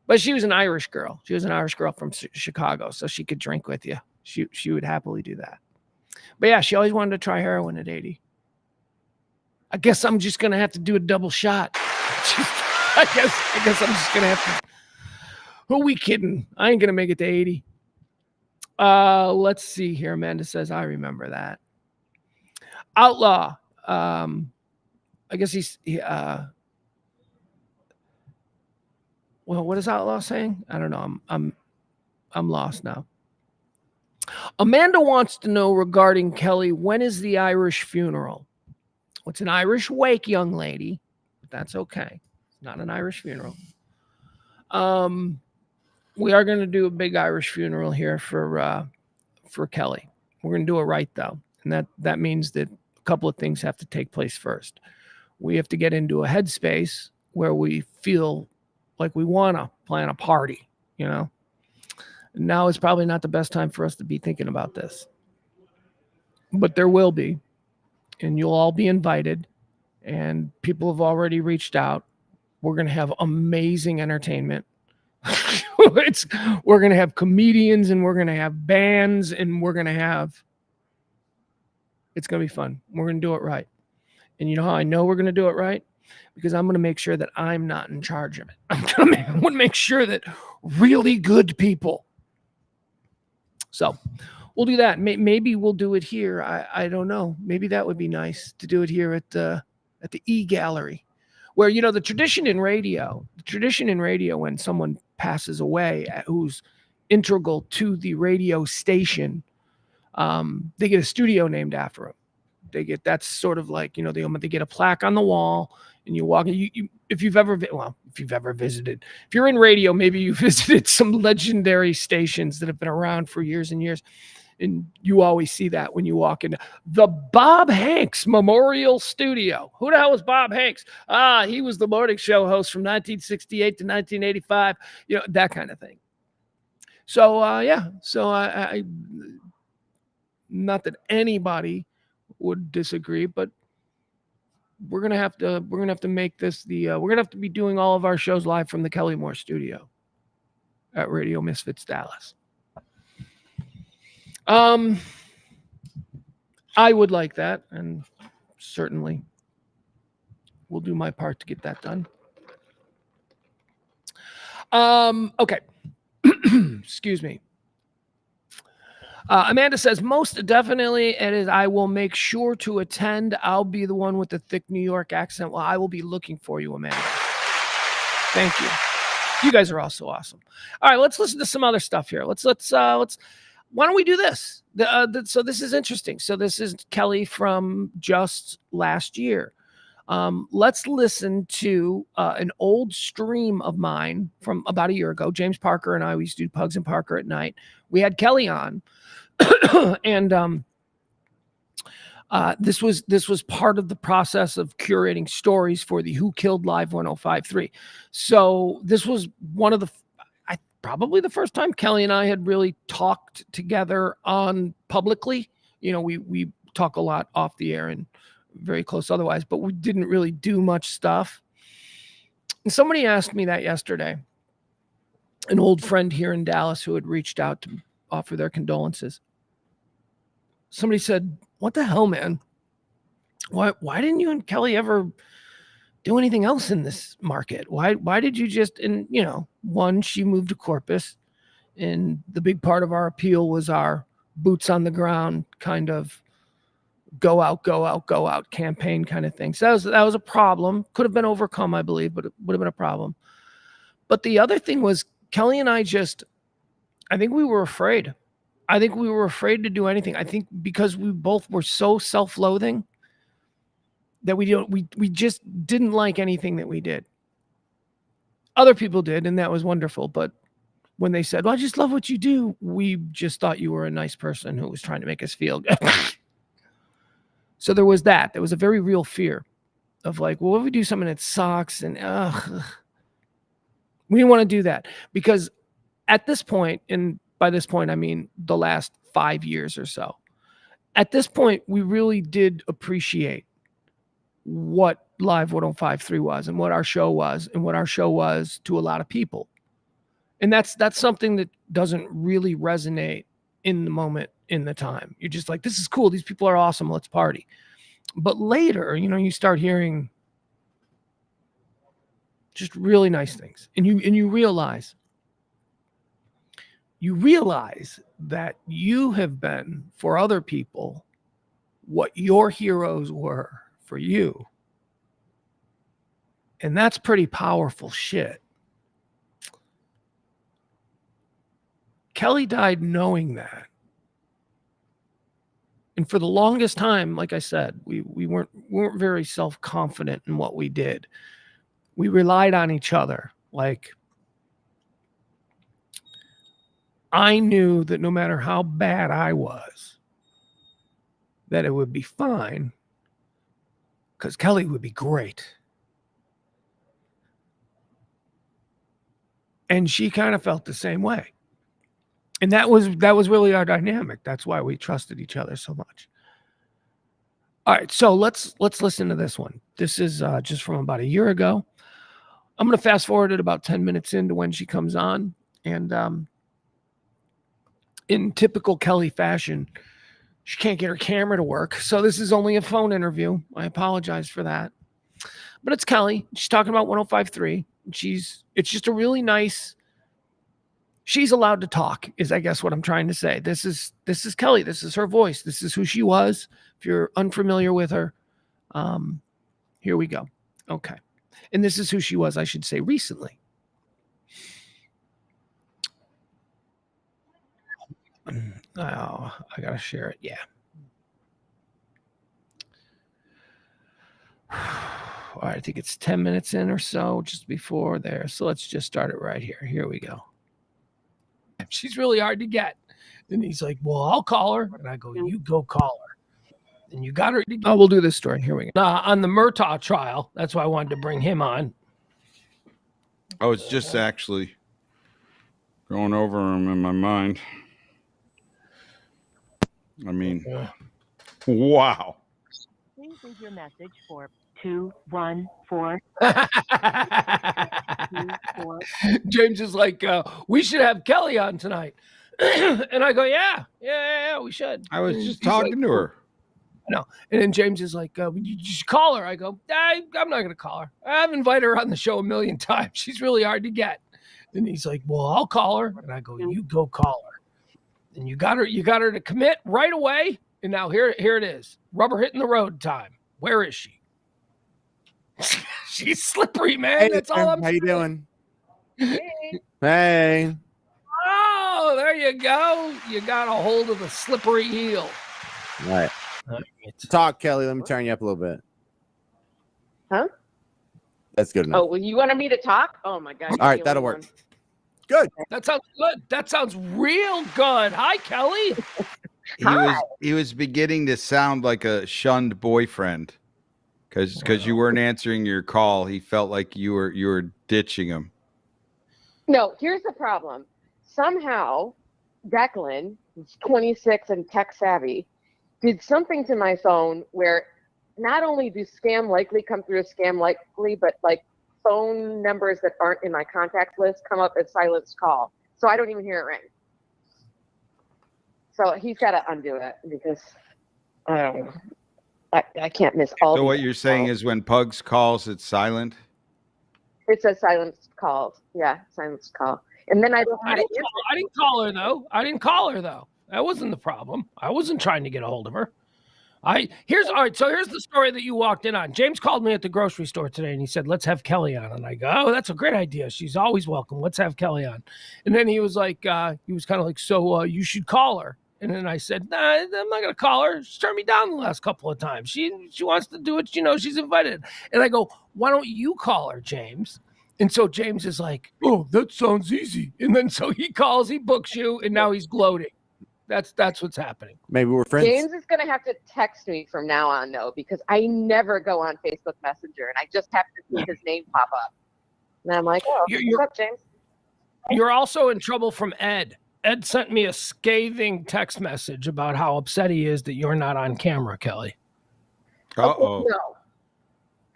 But she was an Irish girl. She was an Irish girl from Chicago, so she could drink with you. She would happily do that. But yeah, she always wanted to try heroin at 80. I guess I'm just going to have to do a double shot. I guess I'm just going to have to. Who are we kidding? I ain't going to make it to 80. Let's see here. Amanda says, I remember that. Outlaw. I guess well, what is Outlaw saying? I don't know. I'm lost now. Amanda wants to know regarding Kelly, when is the Irish funeral? Well, it's an Irish wake, young lady, but that's okay. It's not an Irish funeral. We are going to do a big Irish funeral here for Kelly. We're going to do it right, though. And that means that a couple of things have to take place first. We have to get into a headspace where we feel like we want to plan a party, Now is probably not the best time for us to be thinking about this. But there will be. And you'll all be invited. And people have already reached out. We're going to have amazing entertainment. We're going to have comedians and we're going to have bands and we're going to have. It's going to be fun. We're going to do it right. And you know how I know we're going to do it right? Because I'm going to make sure that I'm not in charge of it. I'm going to make sure that really good people. So we'll do that. Maybe we'll do it here. I don't know. Maybe that would be nice to do it here at the E-Gallery, where, the tradition in radio, when someone passes away who's integral to the radio station, they get a studio named after them. That's sort of like, they get a plaque on the wall and you walk, if you've ever visited, if you're in radio, maybe you visited some legendary stations that have been around for years and years. And you always see that when you walk into the Bob Hanks Memorial Studio. Who the hell was Bob Hanks? He was the morning show host from 1968 to 1985, that kind of thing. So, yeah. So I not that anybody would disagree, but we're going to have to make this we're going to have to be doing all of our shows live from the Kelly Mohr studio at Radio Misfits Dallas. I would like that, and certainly will do my part to get that done. Okay. Excuse me. Amanda says, most definitely it is. I will make sure to attend. I'll be the one with the thick New York accent. Well, I will be looking for you, Amanda. Thank you. You guys are also awesome. All right, let's listen to some other stuff here. Let's why don't we do this? So this is interesting. So this is Kelly from just last year. Let's listen to an old stream of mine from about a year ago. James Parker and I, we used to do Pugs and Parker at night. We had Kelly on, and this was part of the process of curating stories for the Who Killed Live 1053. So this was one of the probably the first time Kelly and I had really talked together on publicly. We talk a lot off the air and very close otherwise, but we didn't really do much stuff. And somebody asked me that yesterday, an old friend here in Dallas who had reached out to offer their condolences. Somebody said, what the hell, man? Why didn't you and Kelly ever do anything else in this market? Why did you just, and one, she moved to Corpus, and the big part of our appeal was our boots on the ground kind of go out campaign kind of thing. So that was a problem. Could have been overcome, I believe, but it would have been a problem. But the other thing was Kelly and I I think we were afraid. I think we were afraid to do anything. I think because we both were so self-loathing that we just didn't like anything that we did. Other people did, and that was wonderful. But when they said, well, I just love what you do, we just thought you were a nice person who was trying to make us feel good. So there was that. There was a very real fear of like, well, what if we do something that sucks? And we didn't want to do that because at this point, and by this point, I mean the last 5 years or so, at this point, we really did appreciate what Live 105.3 was and what our show was and what our show was to a lot of people. And that's something that doesn't really resonate in the moment, in the time. You're just like, this is cool. These people are awesome. Let's party. But later, you start hearing just really nice things. And you realize that you have been for other people what your heroes were for you. And that's pretty powerful shit. Kelly died knowing that. And for the longest time, like I said, we weren't very self-confident in what we did. We relied on each other. Like, I knew that no matter how bad I was, that it would be fine because Kelly would be great. And she kind of felt the same way. And that was really our dynamic. That's why we trusted each other so much. All right, so let's listen to this one. This is just from about a year ago. I'm going to fast forward it about 10 minutes into when she comes on. And in typical Kelly fashion, she can't get her camera to work. So this is only a phone interview. I apologize for that. But it's Kelly. She's talking about 105.3. It's just a really nice... She's allowed to talk, is I guess what I'm trying to say. This is Kelly. This is her voice. This is who she was. If you're unfamiliar with her, here we go. Okay. And this is who she was, I should say, recently. Oh, I got to share it. Yeah. All right. I think it's 10 minutes in or so, just before there. So let's just start it right here. Here we go. She's really hard to get. And he's like, well, I'll call her. And I go, you go call her. And you got her. Oh, we'll do this story. Here we go. On the Murtaugh trial, that's why I wanted to bring him on. I was just actually going over him in my mind. I mean, wow. Please leave your message for 214. James is like, we should have Kelly on tonight. And I go, yeah, we should. I was and just talking to her. No. And then James is like, you should call her. I go, I'm not going to call her. I've invited her on the show a million times. She's really hard to get. And he's like, well, I'll call her. And I go, you go call her. And you got her to commit right away. And now here it is. Rubber hitting the road time. Where is she? She's slippery, man. Hey, that's all I'm How saying. you doing? Hey. Oh, there you go. You got a hold of the slippery heel. All right. Talk, Kelly. Let me turn you up a little bit. Huh? That's good enough. Oh, well, you wanted me to talk? Oh my God. All right, that'll work. Good. That sounds good. That sounds real good. Hi, Kelly. He was beginning to sound like a shunned boyfriend because you weren't answering your call. He felt like you were ditching him. No, here's the problem. Somehow, Declan, who's 26 and tech savvy, did something to my phone where not only do scam likely come through as scam likely, but like phone numbers that aren't in my contact list come up as silenced call. So I don't even hear it ring. So he's got to undo it because I can't miss all. So what you're saying is when Pugs calls, it's silent? It says silenced calls. Yeah, silenced call. And then I don't have to answer. I didn't call her though. That wasn't the problem. I wasn't trying to get a hold of her. Here's the story that you walked in on. James called me at the grocery store today and he said, let's have Kelly on. And I go, oh, that's a great idea. She's always welcome. Let's have Kelly on. And then he was like, so you should call her. And then I said, nah, I'm not going to call her. She's turned me down the last couple of times. She wants to do it. She's invited. And I go, why don't you call her, James? And so James is like, oh, that sounds easy. And then so he calls, he books you, and now he's gloating. That's what's happening. Maybe we're friends. James is going to have to text me from now on, though, because I never go on Facebook Messenger, and I just have to see his name pop up. And I'm like, oh, what's up, James? You're also in trouble from Ed. Ed sent me a scathing text message about how upset he is that you're not on camera, Kelly. Uh-oh.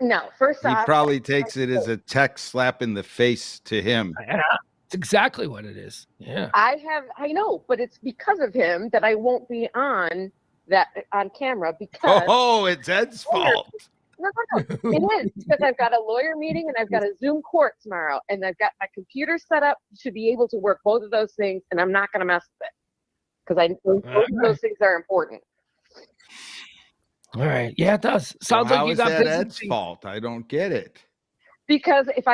No, first He off, probably takes it as a text slap in the face to him. Yeah, it's exactly what it is. Yeah. I know, but it's because of him that I won't be on camera because It's Ed's fault. No. It is because I've got a lawyer meeting and I've got a Zoom court tomorrow, and I've got my computer set up to be able to work both of those things, and I'm not going to mess with it because both of those things are important. All right. Yeah, it does. Sounds So like you got how is that busy. Ed's fault? I don't get it. Because if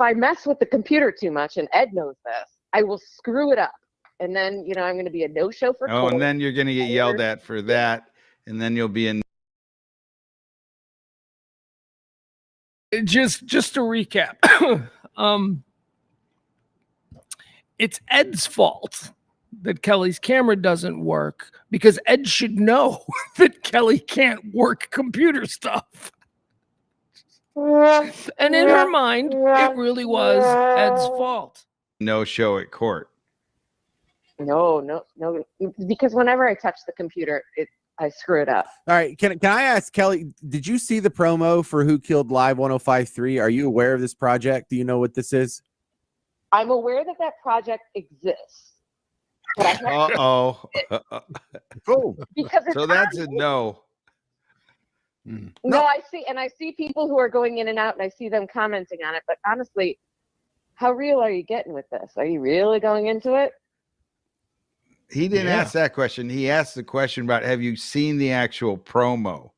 I mess with the computer too much, and Ed knows this, I will screw it up, and then I'm going to be a no-show for court. And then you're going to get yelled at for that, and then you'll be in. Just to recap, it's Ed's fault that Kelly's camera doesn't work because Ed should know that Kelly can't work computer stuff. And in her mind, it really was Ed's fault. No show at court. No, because whenever I touch the computer, I screw it up. All right, can I ask Kelly? Did you see the promo for Who Killed Live 105.3? Are you aware of this project? Do you know what this is? I'm aware that project exists. But Cool. Because So that's a no. No, I see people who are going in and out, and I see them commenting on it. But honestly, how real are you getting with this? Are you really going into it? He didn't ask that question. He asked the question about, have you seen the actual promo?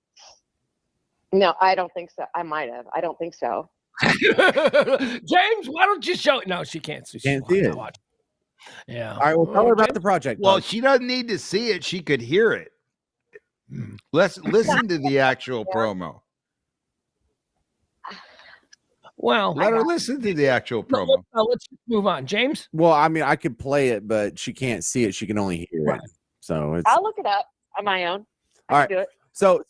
No, I don't think so. I might have. I don't think so. James, why don't you show it? No, she can't. She can't see it. Watch. Yeah. All right, well, tell her about the project. Well, she doesn't need to see it. She could hear it. Let's listen to the actual promo. Well, let her listen to the actual promo. Let's move on. James? Well, I mean, I could play it, but she can't see it. She can only hear it. So I'll look it up on my own. All right. Do it. So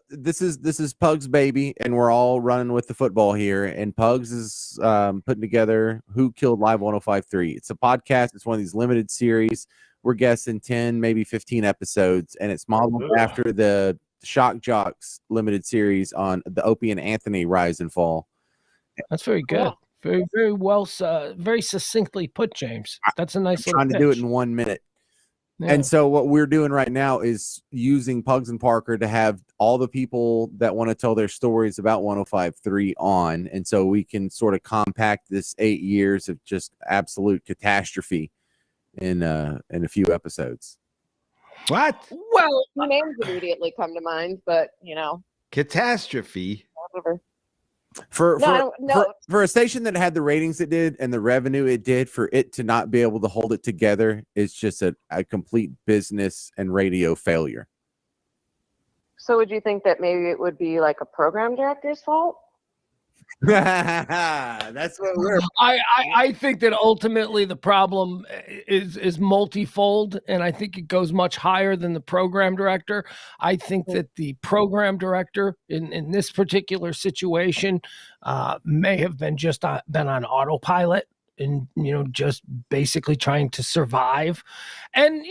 this is Pugs baby, and we're all running with the football here. And Pugs is putting together Who Killed Live 105.3. It's a podcast. It's one of these limited series. We're guessing 10, maybe 15 episodes, and it's modeled after the Shock Jocks limited series on the Opie and Anthony rise and fall. That's very good. Yeah. Very, very well, very succinctly put, James. That's a nice little trying to do it in 1 minute. Yeah. And so what we're doing right now is using Pugs and Parker to have all the people that want to tell their stories about 105.3 on. And so we can sort of compact this 8 years of just absolute catastrophe in a few episodes. What? Well, names immediately come to mind, but catastrophe. Whatever. For a station that had the ratings it did and the revenue it did, for it to not be able to hold it together is just a complete business and radio failure. So would you think that maybe it would be like a program director's fault? That's what we're. I think that ultimately the problem is multifold, and I think it goes much higher than the program director. I think that the program director in this particular situation may have been been on autopilot and just basically trying to survive. And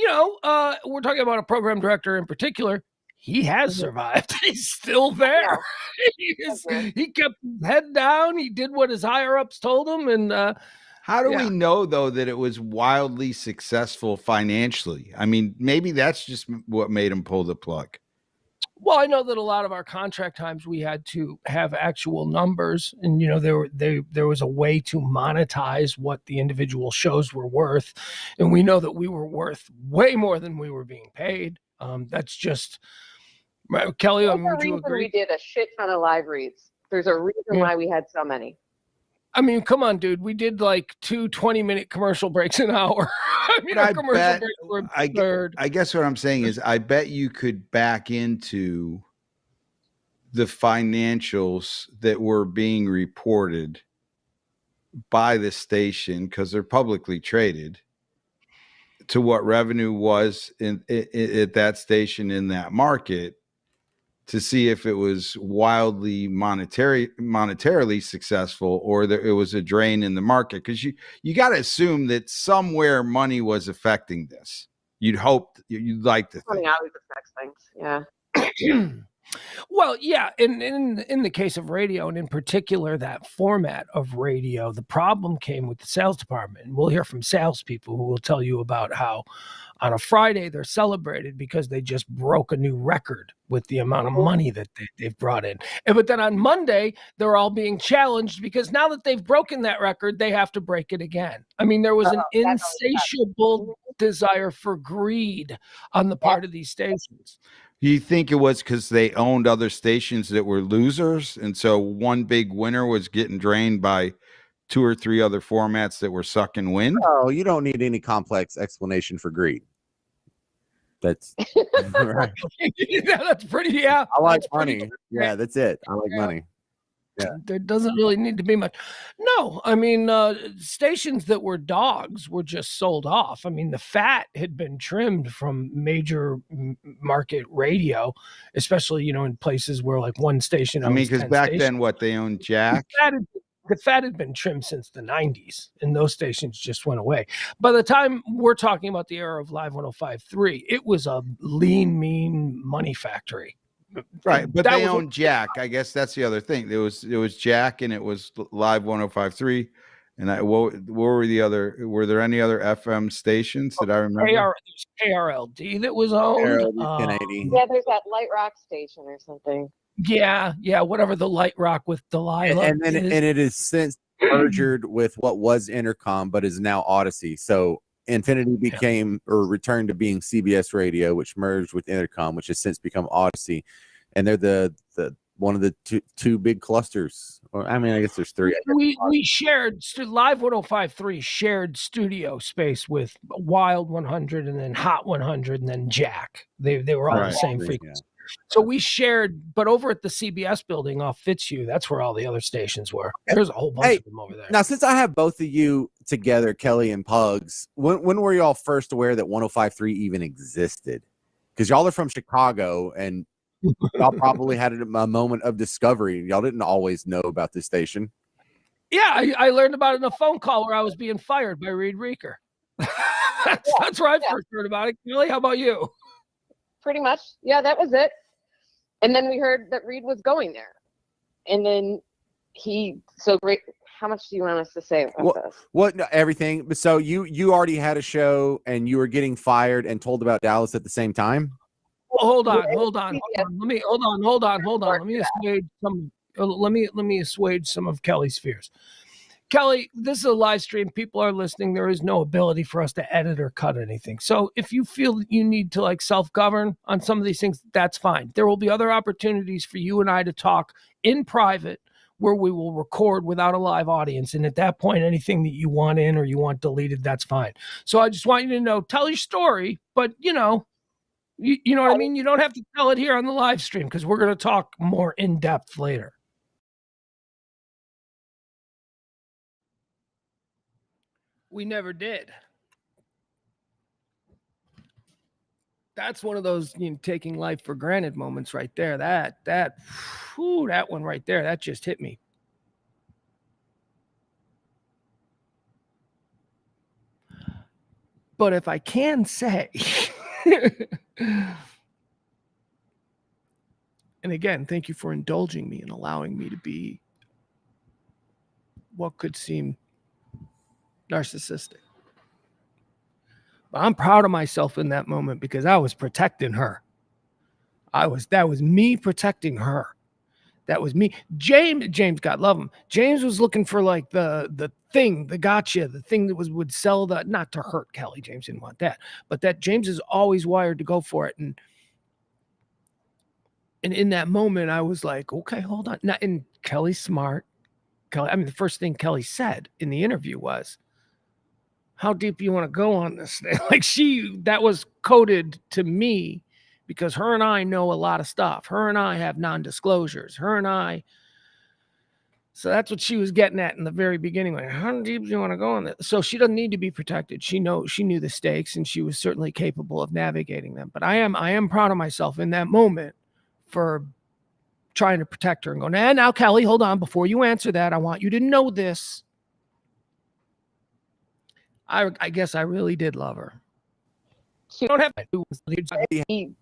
we're talking about a program director in particular. He has survived. He's still there. He kept his head down. He did what his higher ups told him. And how do we know, though, that it was wildly successful financially? I mean, maybe that's just what made him pull the plug. Well, I know that a lot of our contract times we had to have actual numbers, and there was a way to monetize what the individual shows were worth, and we know that we were worth way more than we were being paid. That's just. Kelly, would you agree? We did a shit ton of live reads. There's a reason why we had so many. I mean, come on, dude. We did like 2 20-minute commercial breaks an hour. I mean, our commercial breaks were absurd. I guess what I'm saying is I bet you could back into the financials that were being reported by the station, because they're publicly traded, to what revenue was at that station in that market to see if it was wildly monetarily successful or it was a drain in the market. Because you got to assume that somewhere money was affecting this. You'd like to think. Money always affects things. Yeah. Well, yeah, in the case of radio, and in particular that format of radio, the problem came with the sales department. And we'll hear from salespeople who will tell you about how on a Friday they're celebrated because they just broke a new record with the amount of money that they've brought in. But then on Monday, they're all being challenged because now that they've broken that record, they have to break it again. I mean, there was an insatiable desire for greed on the part of these stations. You think it was because they owned other stations that were losers, and so one big winner was getting drained by 2 or 3 other formats that were sucking wind? Oh, you don't need any complex explanation for greed. That's right. That's pretty. Yeah, I like money. Yeah, that's it. I like money. Yeah. There doesn't really need to be much. No, I mean, stations that were dogs were just sold off. I mean, the fat had been trimmed from major market radio, especially, in places where like one station. I mean, because back then, they owned Jack? The fat had been trimmed since the 90s, and those stations just went away. By the time we're talking about the era of Live 105.3, it was a lean, mean money factory. Right, but they owned Jack. I guess that's the other thing. It was Jack, and it was Live 105.3. And what were the other? Were there any other FM stations that I remember? KRLD that was owned. KRLD 1080. Yeah, there's that Light Rock station or something. Yeah, whatever the Light Rock with Delilah. And it is since merged with what was Intercom, but is now Odyssey. So Infinity became or returned to being CBS Radio, which merged with Intercom, which has since become Odyssey, and they're the one of the two big clusters. Or I mean, I guess there's 3. We shared Live 105.3 shared studio space with Wild 100 and then Hot 100 and then Jack. They were all the same frequency. So we shared, but over at the CBS building off Fitzhugh, that's where all the other stations were. There's a whole bunch of them over there. Now, since I have both of you together, Kelly and Pugs, when were y'all first aware that 105.3 even existed? Because y'all are from Chicago, and y'all probably had a moment of discovery. Y'all didn't always know about this station. Yeah, I learned about it in a phone call where I was being fired by Reed Reeker. That's where I first heard about it. Kelly, how about you? Pretty much. Yeah, that was it. And then we heard that Reed was going there. And then great. How much do you want us to say about this? What? No, everything. So you already had a show and you were getting fired and told about Dallas at the same time? Well, hold on. Let me assuage some of Kelly's fears. Kelly, this is a live stream. People are listening. There is no ability for us to edit or cut anything. So if you feel that you need to self-govern on some of these things, that's fine. There will be other opportunities for you and I to talk in private where we will record without a live audience. And at that point, anything that you want in or you want deleted, that's fine. So I just want you to know, tell your story, but you know what I mean? You don't have to tell it here on the live stream because we're going to talk more in depth later. We never did. That's one of those taking life for granted moments right there. That one right there, that just hit me. But if I can say, and again, thank you for indulging me and allowing me to be what could seem narcissistic. But I'm proud of myself in that moment because I was protecting her. That was me protecting her. That was me. James, God love him. James was looking for the thing, the gotcha, the thing that would sell the, not to hurt Kelly. James didn't want that, but that James is always wired to go for it. And in that moment, I was like, okay, hold on. Now, and Kelly's smart. The first thing Kelly said in the interview was, how deep you want to go on this thing? That was coded to me because her and I know a lot of stuff. Her and I have non-disclosures. Her and I So that's what she was getting at in the very beginning. Like, how deep do you want to go on this? So she doesn't need to be protected. She knew the stakes, and she was certainly capable of navigating them. But I am proud of myself in that moment for trying to protect her and go, now, Kelly, hold on. Before you answer that, I want you to know this. I guess I really did love her. You don't have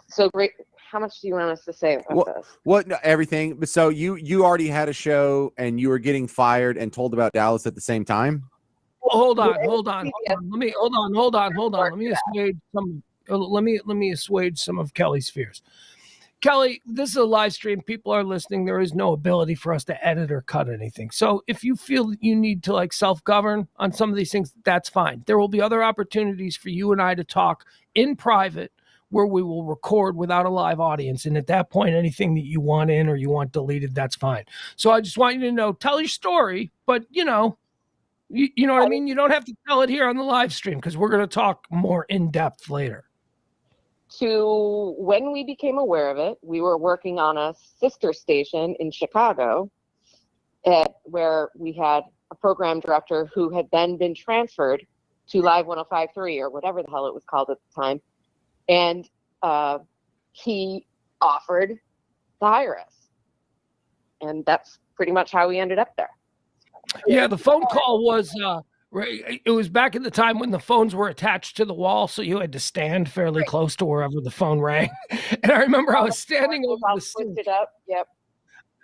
so great. How much do you want us to say about this? What? No, everything. But so you already had a show and you were getting fired and told about Dallas at the same time. Well, hold on. Let me assuage some of Kelly's fears. Kelly, this is a live stream. People are listening. There is no ability for us to edit or cut anything. So if you feel that you need to self-govern on some of these things, that's fine. There will be other opportunities for you and I to talk in private where we will record without a live audience. And at that point, anything that you want in or you want deleted, that's fine. So I just want you to know, tell your story, but you know what I mean? You don't have to tell it here on the live stream because we're going to talk more in depth later. To when we became aware of it, we were working on a sister station in Chicago where we had a program director who had then been transferred to Live 105.3 or whatever the hell it was called at the time. And he offered to hire us. And that's pretty much how we ended up there. Yeah, the phone call was... it was back in the time when the phones were attached to the wall, so you had to stand fairly close to wherever the phone rang. And I remember I was standing over the sink. Yep.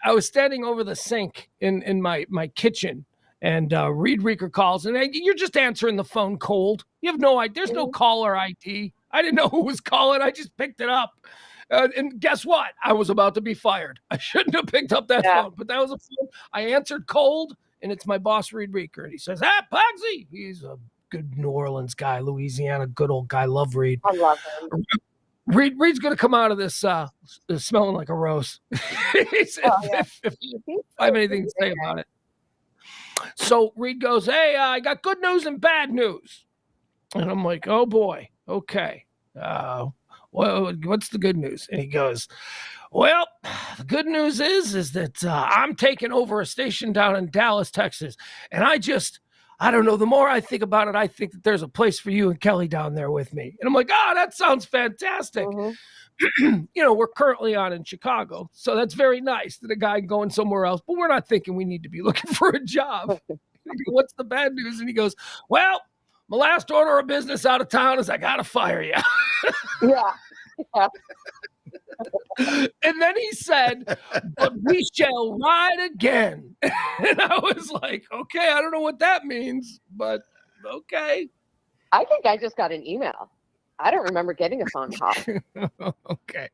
I was standing over the sink in my kitchen, and Reed Reeker calls, and you're just answering the phone cold. You have no idea. There's no caller ID. I didn't know who was calling. I just picked it up. And guess what? I was about to be fired. I shouldn't have picked up that phone, but that was a phone. I answered cold. And it's my boss, Reed Reeker. And he says, Pugsy. He's a good New Orleans guy, Louisiana, good old guy. Love Reed. I love him. Reed's going to come out of this smelling like a rose. If I have anything to say about it. So Reed goes, hey, I got good news and bad news. And I'm like, oh, boy. Okay. Well, what's the good news? And he goes, well, the good news is that I'm taking over a station down in Dallas, Texas. And I don't know, the more I think about it, I think that there's a place for you and Kelly down there with me. And I'm like, that sounds fantastic. We're currently on in Chicago. So that's very nice that a guy going somewhere else, but we're not thinking we need to be looking for a job. What's the bad news? And he goes, well, my last order of business out of town is I got to fire you. Yeah. And then he said, but we shall ride again. And I was like, okay, I don't know what that means, but okay. I think I just got an email. I don't remember getting a phone call. Okay.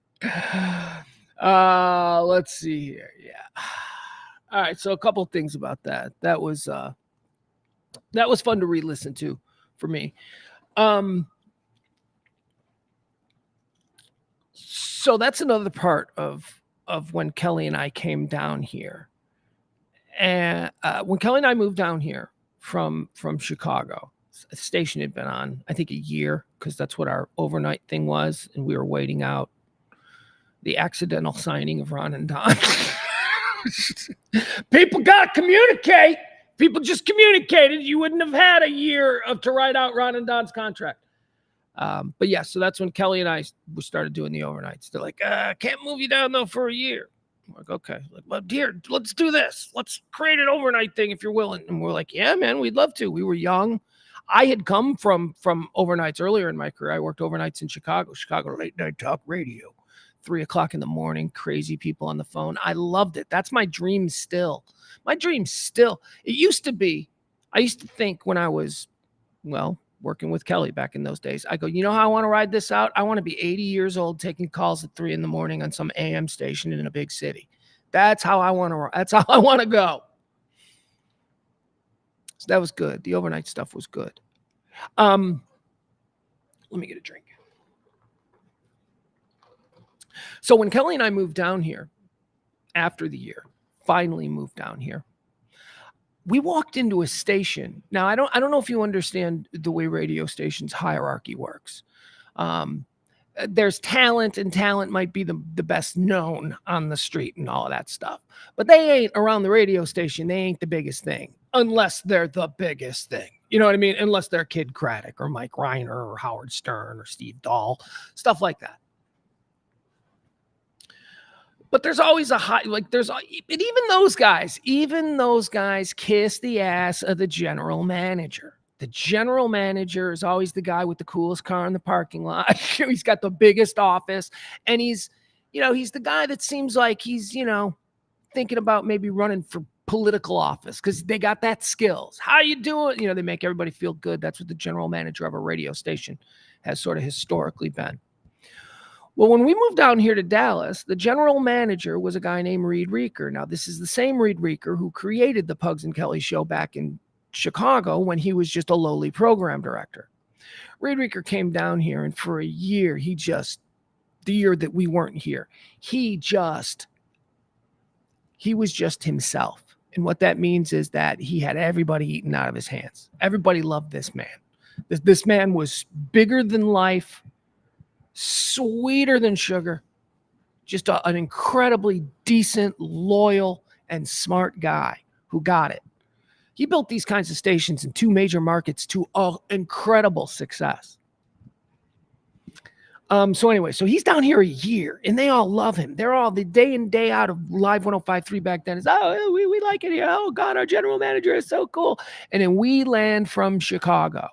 Let's see here. Yeah. All right. So a couple of things about that. That was fun to re-listen to for me. So that's another part of when Kelly and I came down here. And when Kelly and I moved down here from Chicago, the station had been on, I think, a year, because that's what our overnight thing was. And we were waiting out the accidental signing of Ron and Don. People got to communicate. People just communicated. You wouldn't have had a year to write out Ron and Don's contract. But yeah, so that's when Kelly and I started doing the overnights. They're like, can't move you down though for a year. I'm like, okay. Like, well, dear, let's do this. Let's create an overnight thing if you're willing. And we're like, yeah, man, we'd love to. We were young. I had come from overnights earlier in my career. I worked overnights in Chicago late night talk radio, 3:00 in the morning, crazy people on the phone. I loved it. That's my dream still. It used to be, I used to think when I was, working with Kelly back in those days, I go, you know how I want to ride this out? I want to be 80 years old taking calls at 3 a.m. on some AM station in a big city. That's how I want to go. So that was good. The overnight stuff was good. Let me get a drink. So when Kelly and I moved down here after the year, finally moved down here, we walked into a station. Now, I don't know if you understand the way radio stations hierarchy works. there's talent, and talent might be the best known on the street and all of that stuff. But they ain't around the radio station. They ain't the biggest thing unless they're the biggest thing. You know what I mean? Unless they're Kid Craddock or Mike Reiner or Howard Stern or Steve Dahl, stuff like that. But there's always a high, like there's, and even those guys kiss the ass of the general manager. The general manager is always the guy with the coolest car in the parking lot. He's got the biggest office, and he's the guy that seems like he's, thinking about maybe running for political office because they got that skills. How you doing? They make everybody feel good. That's what the general manager of a radio station has sort of historically been. Well, when we moved down here to Dallas, the general manager was a guy named Reed Reeker. Now, this is the same Reed Reeker who created the Pugs and Kelly show back in Chicago when he was just a lowly program director. Reed Reeker came down here, and for a year, the year that we weren't here, he was just himself. And what that means is that he had everybody eating out of his hands. Everybody loved this man. This man was bigger than life, sweeter than sugar, just an incredibly decent, loyal, and smart guy who got it. He built these kinds of stations in 2 major markets to incredible success. So he's down here a year, and they all love him. They're all the day in, day out of Live 105.3 back then. We like it here. Oh, God, our general manager is so cool. And then we land from Chicago.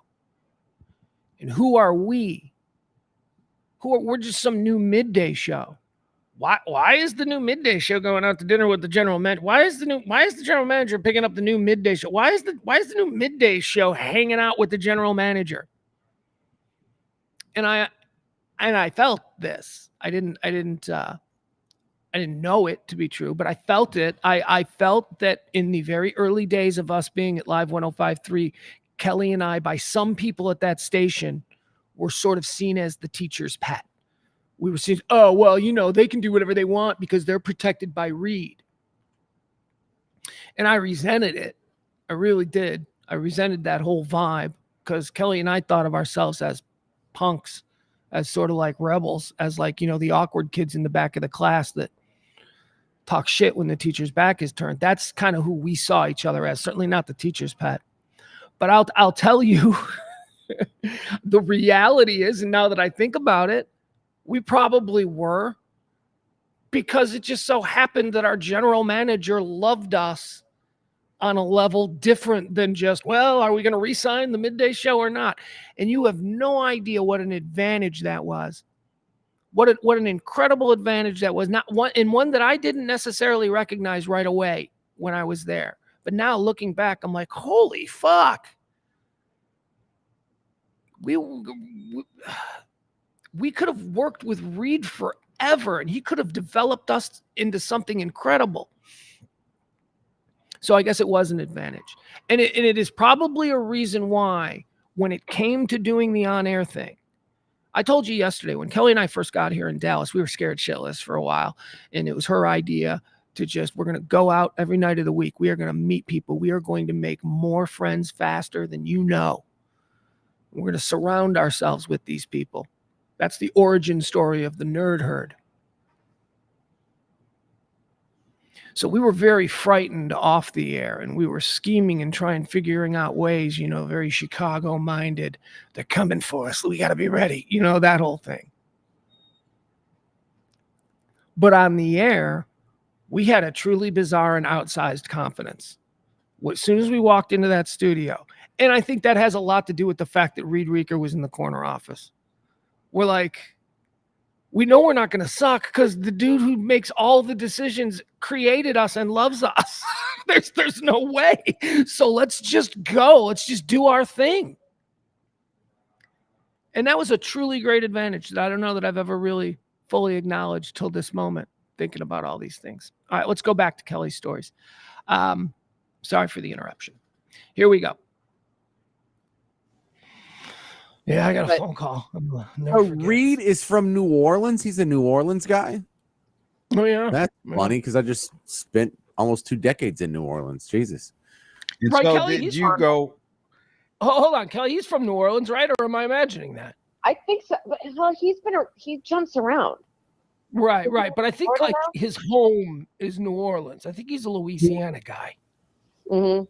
And who are we? We're just some new midday show. Why is the new midday show going out to dinner with the general manager? Why is the general manager picking up the new midday show? Why is the new midday show hanging out with the general manager? And I felt this. I didn't know it to be true, but I felt it. I felt that in the very early days of us being at Live 105.3, Kelly and I, by some people at that station, were sort of seen as the teacher's pet. We were seen, oh, well, they can do whatever they want because they're protected by Reed. And I resented it. I really did. I resented that whole vibe because Kelly and I thought of ourselves as punks, as sort of like rebels, as like, the awkward kids in the back of the class that talk shit when the teacher's back is turned. That's kind of who we saw each other as, certainly not the teacher's pet. But I'll tell you, the reality is, and now that I think about it, we probably were, because it just so happened that our general manager loved us on a level different than just, well, are we going to re-sign the midday show or not? And you have no idea what an advantage that was. What an incredible advantage that was. Not one that I didn't necessarily recognize right away when I was there. But now looking back, I'm like, holy fuck. We could have worked with Reed forever, and he could have developed us into something incredible. So I guess it was an advantage. And it is probably a reason why, when it came to doing the on-air thing, I told you yesterday, when Kelly and I first got here in Dallas, we were scared shitless for a while. And it was her idea to we're going to go out every night of the week. We are going to meet people. We are going to make more friends faster than you know. We're going to surround ourselves with these people. That's the origin story of the Nerd Herd. So we were very frightened off the air, and we were scheming and figuring out ways, very Chicago-minded. They're coming for us. We got to be ready. That whole thing. But on the air, we had a truly bizarre and outsized confidence. As soon as we walked into that studio, and I think that has a lot to do with the fact that Reed Reeker was in the corner office. We're like, we know we're not going to suck because the dude who makes all the decisions created us and loves us. There's no way. So let's just go. Let's just do our thing. And that was a truly great advantage that I don't know that I've ever really fully acknowledged till this moment, thinking about all these things. All right, let's go back to Kelly's stories. Sorry for the interruption. Here we go. Yeah, I got a phone call. Reed is from New Orleans. He's a New Orleans guy. Oh, yeah. That's funny because I just spent almost 2 decades in New Orleans. Jesus. Right, so Kelly, hold on, Kelly. He's from New Orleans, right? Or am I imagining that? I think so. But well, he jumps around. Right. But I think Florida like now? his home is New Orleans. I think he's a Louisiana guy. Mm-hmm.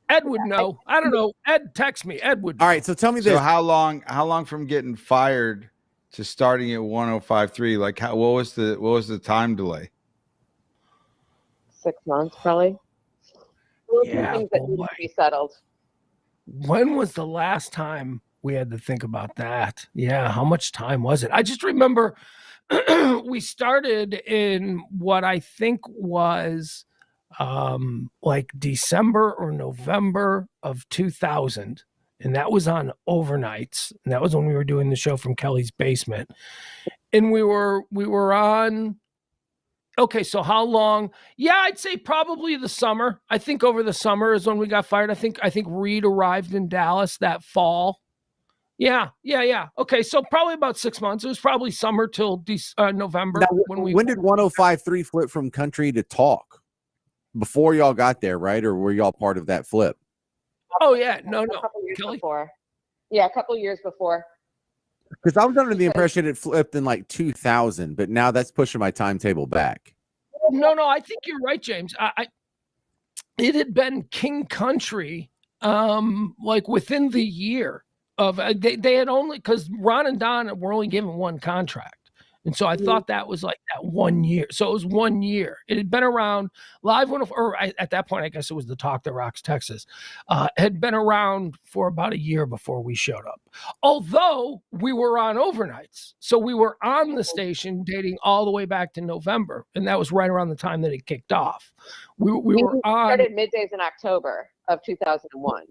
Ed would know. I don't know. Ed, text me. Ed would know. All right, so tell me So this. how long from getting fired to starting at 105.3? Like what was the time delay? 6 months, probably. Those are Yeah, things that need boy. to be settled. When was the last time we had to think about that? Yeah, how much time was it? I just remember we started in what I think was like December or November of 2000, and that was on overnights, and that was when we were doing the show from Kelly's basement, and we were on. Okay, so how long? Yeah, I'd say probably the summer. I think over the summer is when we got fired. I think Reed arrived in Dallas that fall. Yeah. Okay, so probably about 6 months. It was probably summer till November Now, when did 105.3 flip from country to talk? Before y'all got there, right? Or were y'all part of that flip? Oh yeah, no. A couple years before. Yeah, a couple years before. Because I was under the impression it flipped in like 2000, but now that's pushing my timetable back. No, I think you're right, James. It had been King Country, like within the year of they had only because Ron and Don were only given one contract, and so I thought that was like that 1 year. So it was 1 year. It had been around live at that point, I guess it was the Talk That Rocks Texas, had been around for about a year before we showed up. Although we were on overnights, so we were on the station dating all the way back to November, and that was right around the time that it kicked off. We were on. Started middays in October of 2001.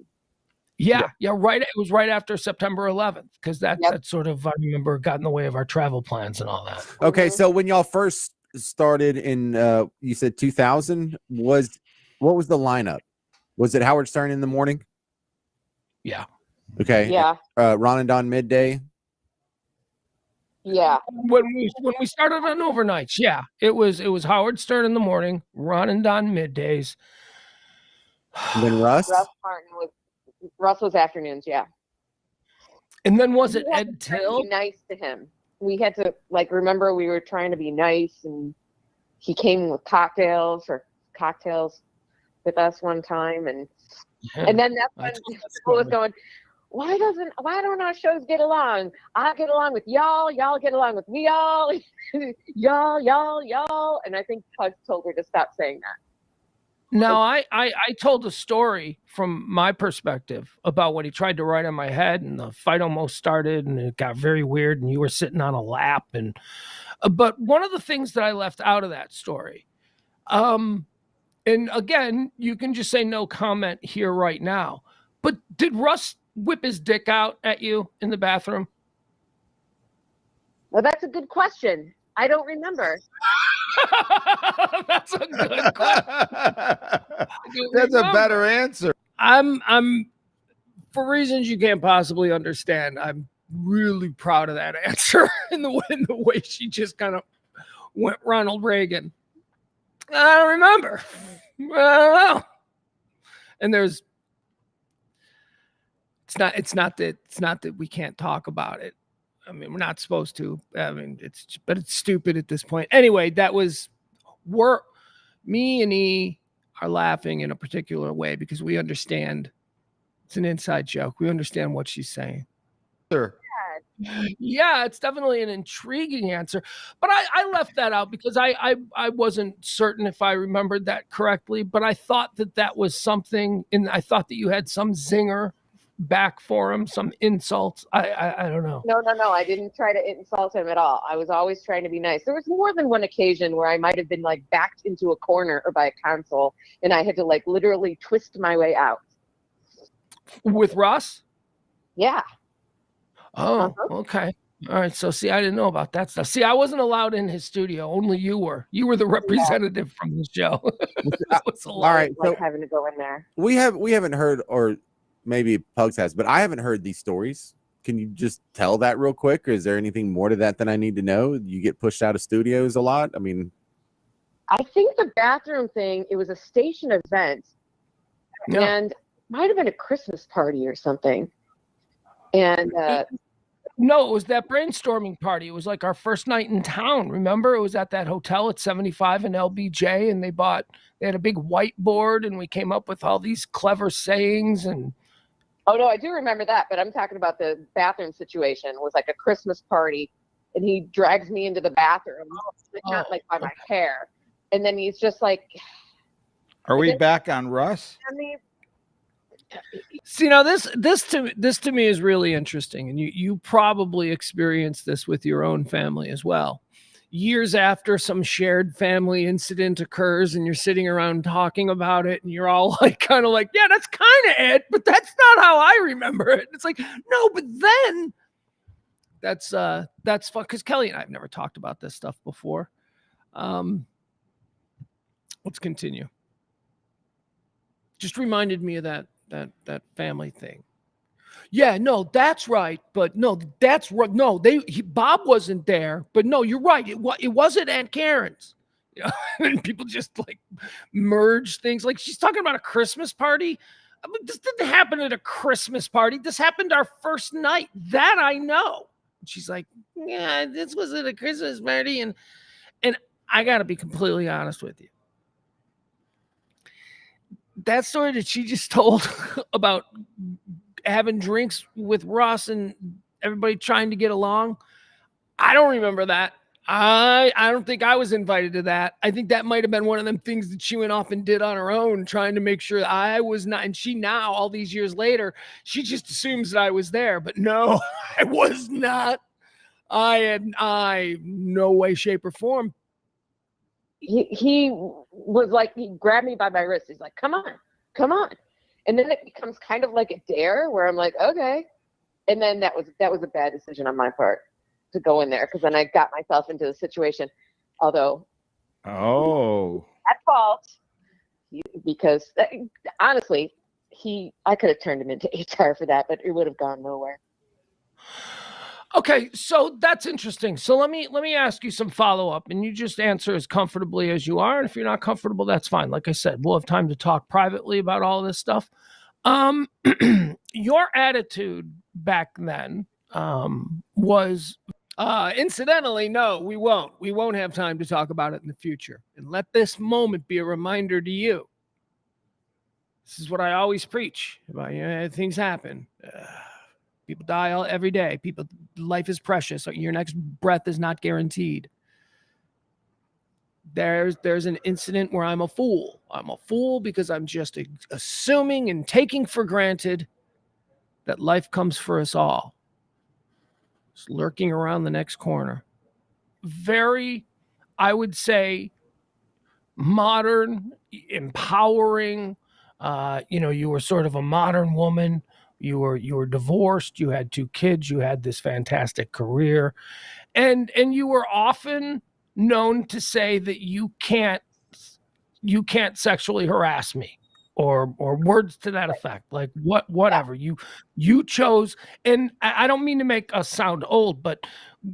Yeah, right. It was right after September 11th because that sort of I remember got in the way of our travel plans and all that. Okay, so when y'all first started in, you said 2000, what was the lineup? Was it Howard Stern in the morning? Yeah. Okay. Yeah. Ron and Don midday. Yeah. When we started on overnights, yeah, it was Howard Stern in the morning, Ron and Don middays. And then Russ was afternoons, yeah. And then was it Ed Till? Be nice to him. We had to remember we were trying to be nice, and he came with cocktails with us one time, and then that's when people was going, why don't our shows get along? I get along with y'all get along with me all, y'all, and I think Pugs told her to stop saying that. No, I told a story from my perspective about what he tried to write on my head, and the fight almost started, and it got very weird, and you were sitting on a lap, and but one of the things that I left out of that story, and again, you can just say no comment here right now, but did Russ whip his dick out at you in the bathroom? Well, that's a good question. I don't remember. That's a good question. That's a better answer. I'm for reasons you can't possibly understand. I'm really proud of that answer in the way she just kind of went Ronald Reagan. I don't remember. I don't know. And it's not that we can't talk about it. I mean, we're not supposed to. I mean, it's stupid at this point. Anyway, me and E are laughing in a particular way because we understand it's an inside joke. We understand what she's saying. Sure. Yeah, it's definitely an intriguing answer. But I left that out because I wasn't certain if I remembered that correctly. But I thought that was something, and I thought that you had some zinger back for him, some insults. I don't know. No, I didn't try to insult him at all. I was always trying to be nice. There was more than one occasion where I might have been backed into a corner or by a console, and I had to literally twist my way out. With Russ? Yeah. Oh, okay. All right. So see, I didn't know about that stuff. See, I wasn't allowed in his studio. Only you were. You were the representative from the show. All right. So having to go in there. We haven't heard, or maybe Pugs has, but I haven't heard these stories. Can you just tell that real quick? Or is there anything more to that I need to know? You get pushed out of studios a lot? I mean, I think the bathroom thing, it was a station event, and might have been a Christmas party or something. And No, it was that brainstorming party. It was like our first night in town. Remember, it was at that hotel at 75 and LBJ, and they had a big whiteboard, and we came up with all these clever sayings. And Oh no, I do remember that, but I'm talking about the bathroom situation. It was like a Christmas party, and he drags me into the bathroom, not like by my hair, and then he's just like, Are we back on Russ? see, now this to me is really interesting, and you probably experienced this with your own family as well. Years after some shared family incident occurs, and you're sitting around talking about it, and you're all like, kind of like, yeah, that's kind of it, but that's not how I remember it. It's like, no, but then that's fun, because Kelly and I have never talked about this stuff before. Let's continue. Just reminded me of that family thing. Yeah, no, that's right. But no, that's right. No, Bob wasn't there. But no, you're right. It wasn't Aunt Karen's. You know, and people just like merge things. Like she's talking about a Christmas party. I mean, this didn't happen at a Christmas party. This happened our first night. That I know. And she's like, yeah, this was at a Christmas party. And I got to be completely honest with you. That story that she just told about having drinks with Russ and everybody trying to get along, I don't remember that. I don't think I was invited to that. I think that might have been one of them things that she went off and did on her own, trying to make sure I was not. And she now, all these years later, she just assumes that I was there. But no, I was not. I no way, shape, or form. He was like, he grabbed me by my wrist. He's like, come on. And then it becomes kind of like a dare where I'm like, okay. And then that was a bad decision on my part to go in there, because then I got myself into the situation. Although, at fault, because honestly, I could have turned him into HR for that, but it would have gone nowhere. Okay, so that's interesting. So let me ask you some follow-up, and you just answer as comfortably as you are. And if you're not comfortable, that's fine. Like I said, we'll have time to talk privately about all this stuff. Your attitude back then was, incidentally, no, we won't. We won't have time to talk about it in the future. And let this moment be a reminder to you. This is what I always preach about. Things happen. People die every day. Life is precious. Your next breath is not guaranteed. There's an incident where I'm a fool. I'm a fool because I'm just assuming and taking for granted that life comes for us all. It's lurking around the next corner. Very, I would say, modern, empowering. You were sort of a modern woman. You were divorced. You had 2 kids. You had this fantastic career, and you were often known to say that you can't sexually harass me, or words to that effect. Like whatever you chose. And I don't mean to make us sound old, but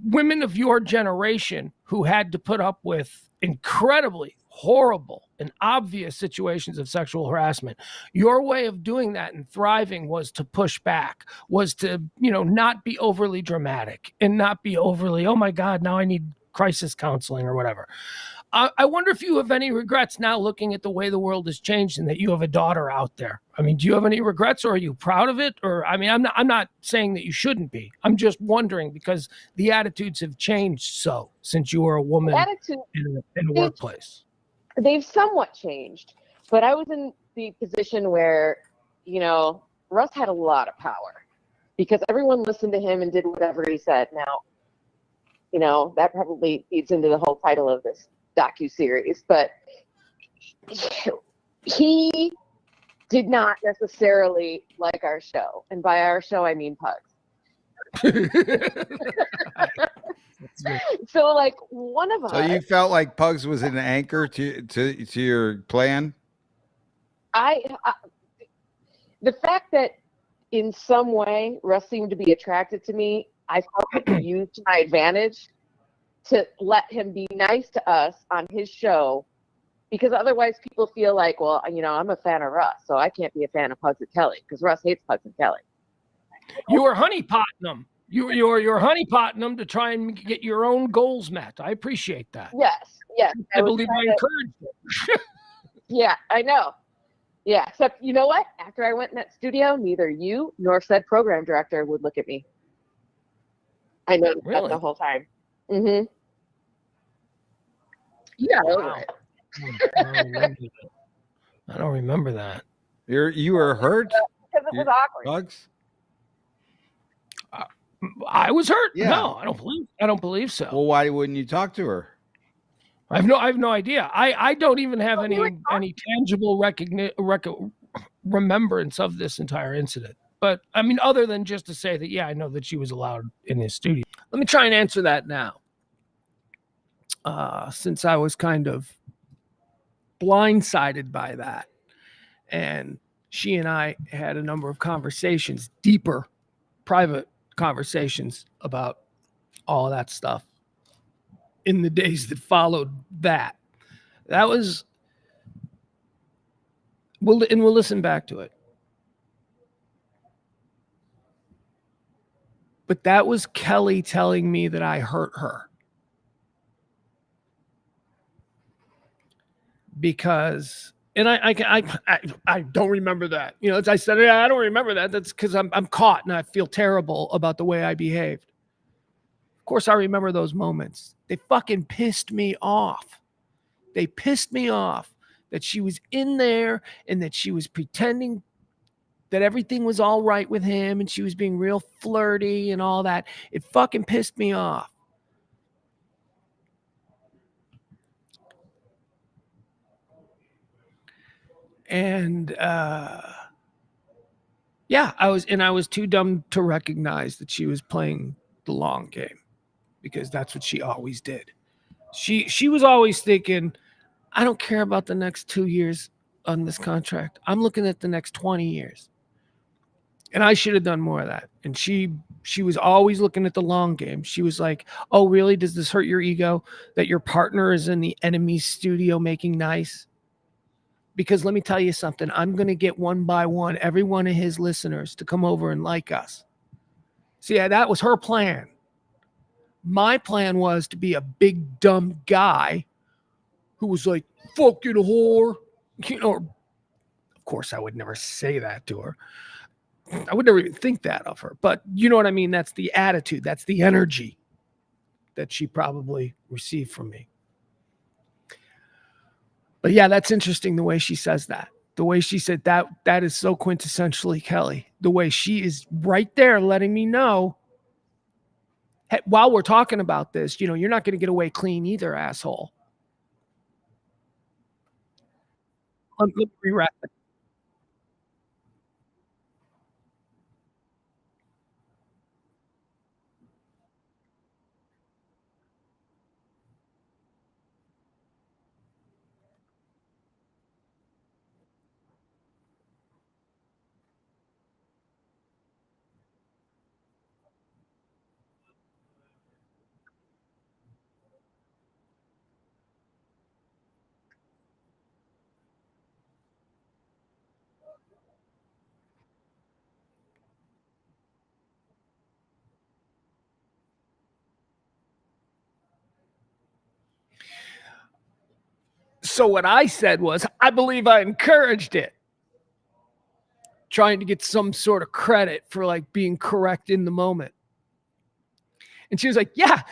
women of your generation who had to put up with incredibly horrible and obvious situations of sexual harassment, your way of doing that and thriving was to push back, was to, not be overly dramatic and not be overly, oh my God, now I need crisis counseling or whatever. I wonder if you have any regrets now, looking at the way the world has changed and that you have a daughter out there. I mean, do you have any regrets, or are you proud of it? Or, I mean, I'm not saying that you shouldn't be. I'm just wondering, because the attitudes have changed since you were a woman in the workplace. They've somewhat changed, but I was in the position where, Russ had a lot of power because everyone listened to him and did whatever he said. Now, that probably feeds into the whole title of this docuseries, but he did not necessarily like our show. And by our show, I mean Pugs. So, like, one of us. So you felt like Pugs was an anchor to your plan? The fact that in some way Russ seemed to be attracted to me, I felt like he used my advantage to let him be nice to us on his show, because otherwise people feel like, well, I'm a fan of Russ, so I can't be a fan of Pugs and Kelly because Russ hates Pugs and Kelly. You were honeypotting them. You're honeypotting them to try and get your own goals met. I appreciate that. Yes. I was believe I trying to- encouraged it. Yeah, I know. Yeah, except you know what? After I went in that studio, neither you nor said program director would look at me. I noticed that the whole time. Mm-hmm. Yeah, over it. I don't remember that. You were hurt? Because it was awkward. Bugs? I was hurt. Yeah. No, I don't believe so. Well, why wouldn't you talk to her? I have no idea. I don't even have any tangible remembrance of this entire incident. But I mean, other than just to say that, yeah, I know that she was allowed in his studio. Let me try and answer that now. Since I was kind of blindsided by that, and she and I had a number of conversations, deeper, private conversations about all of that stuff in the days that followed that. That was, we'll listen back to it. But that was Kelly telling me that I hurt her. Because, and I don't remember that. You know, as I said, I don't remember that. That's because I'm caught and I feel terrible about the way I behaved. Of course, I remember those moments. They fucking pissed me off. They pissed me off that she was in there and that she was pretending that everything was all right with him and she was being real flirty and all that. It fucking pissed me off. And yeah, I was too dumb to recognize that she was playing the long game, because that's what she always did. She was always thinking, I don't care about the next 2 years on this contract. I'm looking at the next 20 years. And I should have done more of that. And she was always looking at the long game. She was like, oh, really? Does this hurt your ego that your partner is in the enemy's studio making nice? Because let me tell you something. I'm going to get one by one every one of his listeners to come over and like us. See, that was her plan. My plan was to be a big, dumb guy who was like, fucking whore. You know, of course, I would never say that to her. I would never even think that of her. But you know what I mean? That's the attitude. That's the energy that she probably received from me. But yeah, that's interesting the way she says that. The way she said that is so quintessentially Kelly. The way she is right there letting me know, hey, while we're talking about this, you know, you're not going to get away clean either, asshole. Let me rewrap it. So what I said was, I believe I encouraged it, trying to get some sort of credit for like being correct in the moment. And she was like, yeah,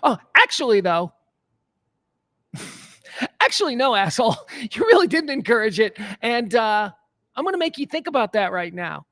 oh, actually though, actually no, asshole, you really didn't encourage it. And I'm going to make you think about that right now.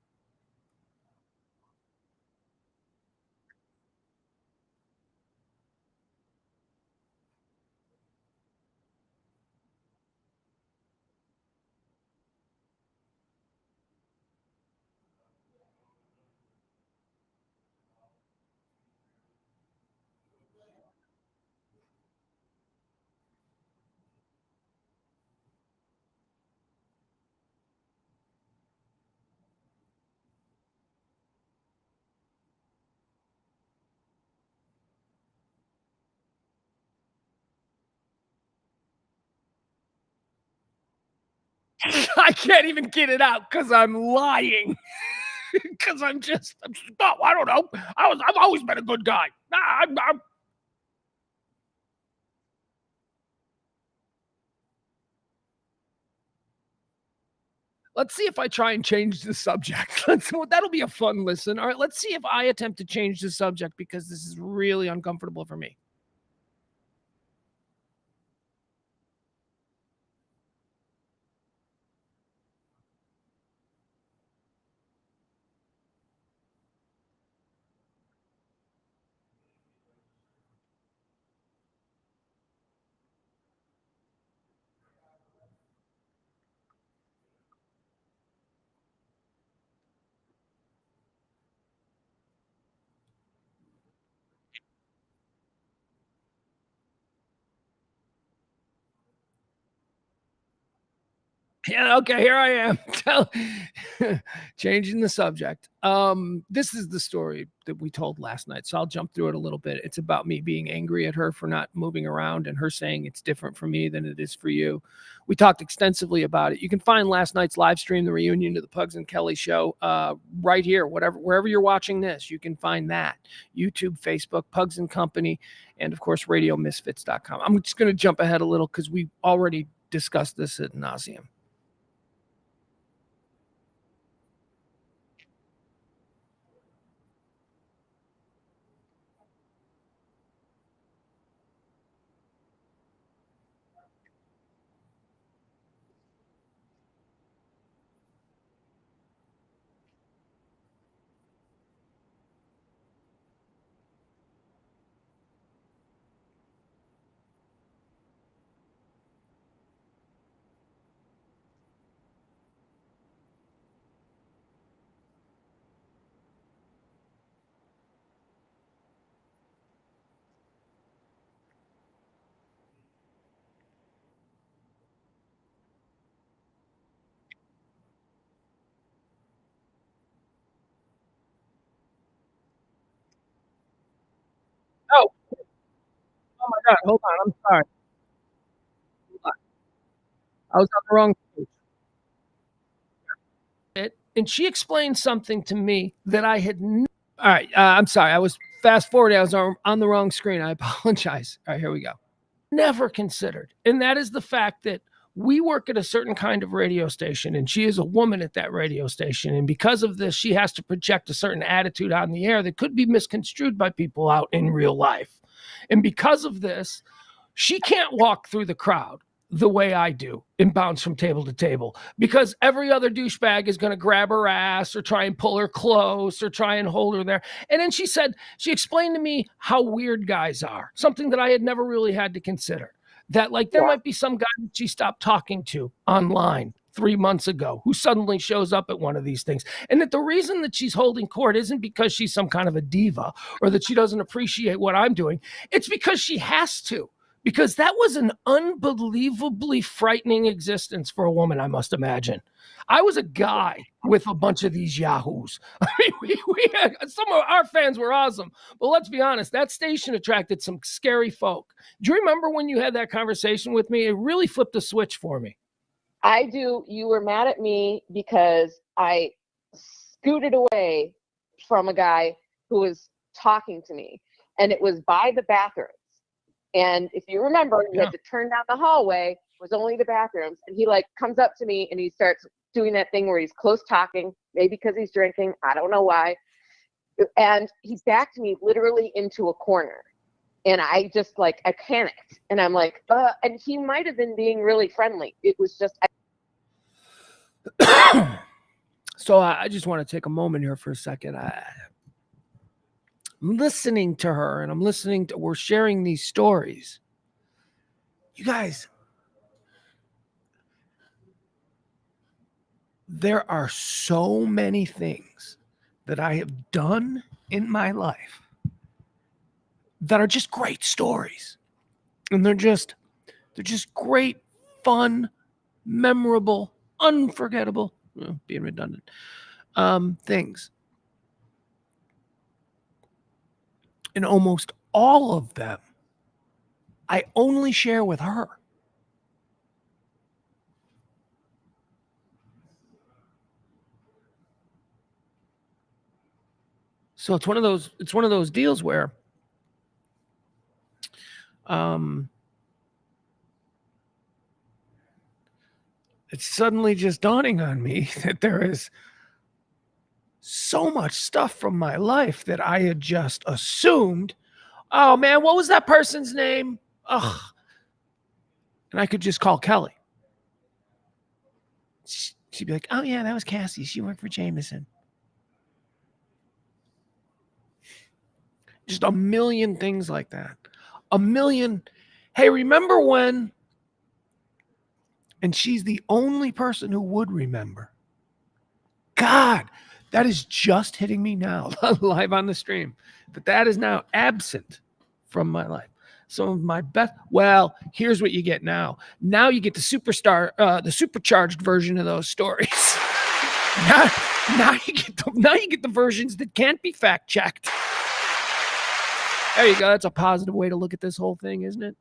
I can't even get it out because I'm lying. Because I don't know. I've always been a good guy. Let's see if I try and change the subject. That'll be a fun listen. All right, let's see if I attempt to change the subject because this is really uncomfortable for me. Yeah, okay, here I am. Changing the subject. This is the story that we told last night, so I'll jump through it a little bit. It's about me being angry at her for not moving around and her saying it's different for me than it is for you. We talked extensively about it. You can find last night's live stream, the reunion to the Pugs and Kelly show, right here, wherever you're watching this, you can find that. YouTube, Facebook, Pugs and Company, and of course, RadioMisfits.com. I'm just going to jump ahead a little because we already discussed this ad nauseum. Oh, oh my God! Hold on, I'm sorry. I was on the wrong page. And she explained something to me that I had. All right, I'm sorry. I was fast forwarding. I was on the wrong screen. I apologize. All right, here we go. Never considered, and that is the fact that we work at a certain kind of radio station, and she is a woman at that radio station, and because of this, she has to project a certain attitude on the air that could be misconstrued by people out in real life. And because of this, she can't walk through the crowd the way I do and bounce from table to table because every other douchebag is going to grab her ass or try and pull her close or try and hold her there. And then she explained to me how weird guys are, something that I had never really had to consider. That like there might be some guy that she stopped talking to online 3 months ago who suddenly shows up at one of these things. And that the reason that she's holding court isn't because she's some kind of a diva or that she doesn't appreciate what I'm doing. It's because she has to. Because that was an unbelievably frightening existence for a woman, I must imagine. I was a guy with a bunch of these yahoos. I mean, we had, some of our fans were awesome, but let's be honest, that station attracted some scary folk. Do you remember when you had that conversation with me? It really flipped a switch for me. I do. You were mad at me because I scooted away from a guy who was talking to me, and it was by the bathroom. And if you remember, you had to turn down the hallway, was only the bathrooms. And he like comes up to me and he starts doing that thing where he's close talking, maybe because he's drinking. I don't know why. And he backed me literally into a corner. And I just like, I panicked. And I'm like, and he might have been being really friendly. It was just. So I just want to take a moment here for a second. I'm listening to her and we're sharing these stories. You guys, there are so many things that I have done in my life that are just great stories. And they're just great, fun, memorable, unforgettable, being redundant, things. And almost all of them, I only share with her. So it's one of those deals where it's suddenly just dawning on me that there is so much stuff from my life that I had just assumed, oh man, what was that person's name? Ugh. And I could just call Kelly. She'd be like, oh yeah, that was Cassie. She worked for Jameson. Just a million things like that. A million. Hey, remember when? And she's the only person who would remember. God, that is just hitting me now, live on the stream. But that is now absent from my life. Some of my best. Well, here's what you get now. Now you get the the supercharged version of those stories. now you get the versions that can't be fact checked. There you go. That's a positive way to look at this whole thing, isn't it?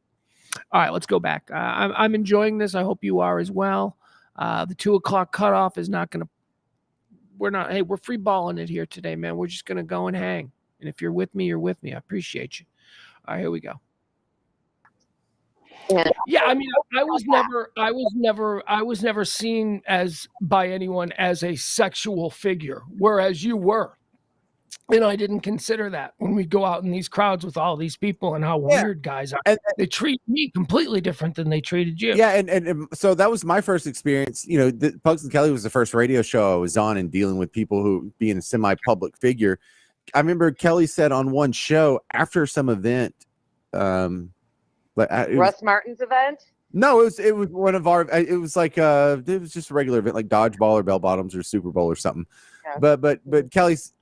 All right, let's go back. I'm enjoying this. I hope you are as well. The 2:00 cutoff is not going to. We're free balling it here today, man. We're just going to go and hang. And if you're with me, you're with me. I appreciate you. All right, here we go. Yeah, I mean, I was never seen as by anyone as a sexual figure, whereas you were. And I didn't consider that when we go out in these crowds with all these people and how weird guys are. They treat me completely different than they treated you. Yeah, and so that was my first experience. You know, Pugs and Kelly was the first radio show I was on and dealing with people who being a semi-public figure. I remember Kelly said on one show after some event, Russ Martin's event? No, it was one of our. It was like it was just a regular event like dodgeball or bell bottoms or Super Bowl or something. Yeah. But Kelly's.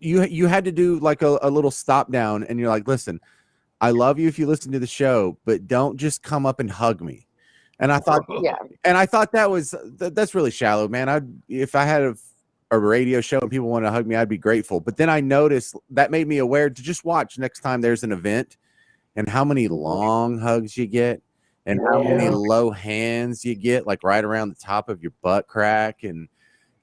You had to do like a little stop down, and you're like, listen, I love you if you listen to the show, but don't just come up and hug me. And I thought, that's really shallow, man. If I had a radio show and people wanted to hug me, I'd be grateful. But then I noticed that made me aware to just watch next time there's an event and how many long hugs you get and how many low hands you get, like right around the top of your butt crack, and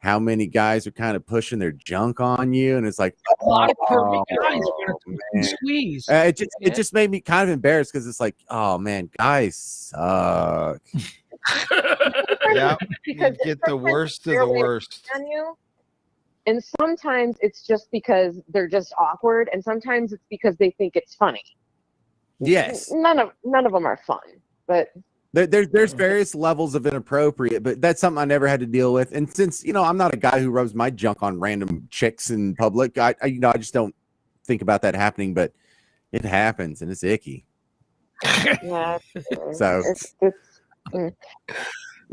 how many guys are kind of pushing their junk on you, and it's like a lot of perfect guys want to squeeze. It just made me kind of embarrassed because it's like, oh man, guys suck. Yeah, you get the worst of the worst. On you. And sometimes it's just because they're just awkward, and sometimes it's because they think it's funny. Yes, none of them are fun, but. There's various levels of inappropriate, but that's something I never had to deal with. And since, you know, I'm not a guy who rubs my junk on random chicks in public, I just don't think about that happening, but it happens and it's icky. Yeah. So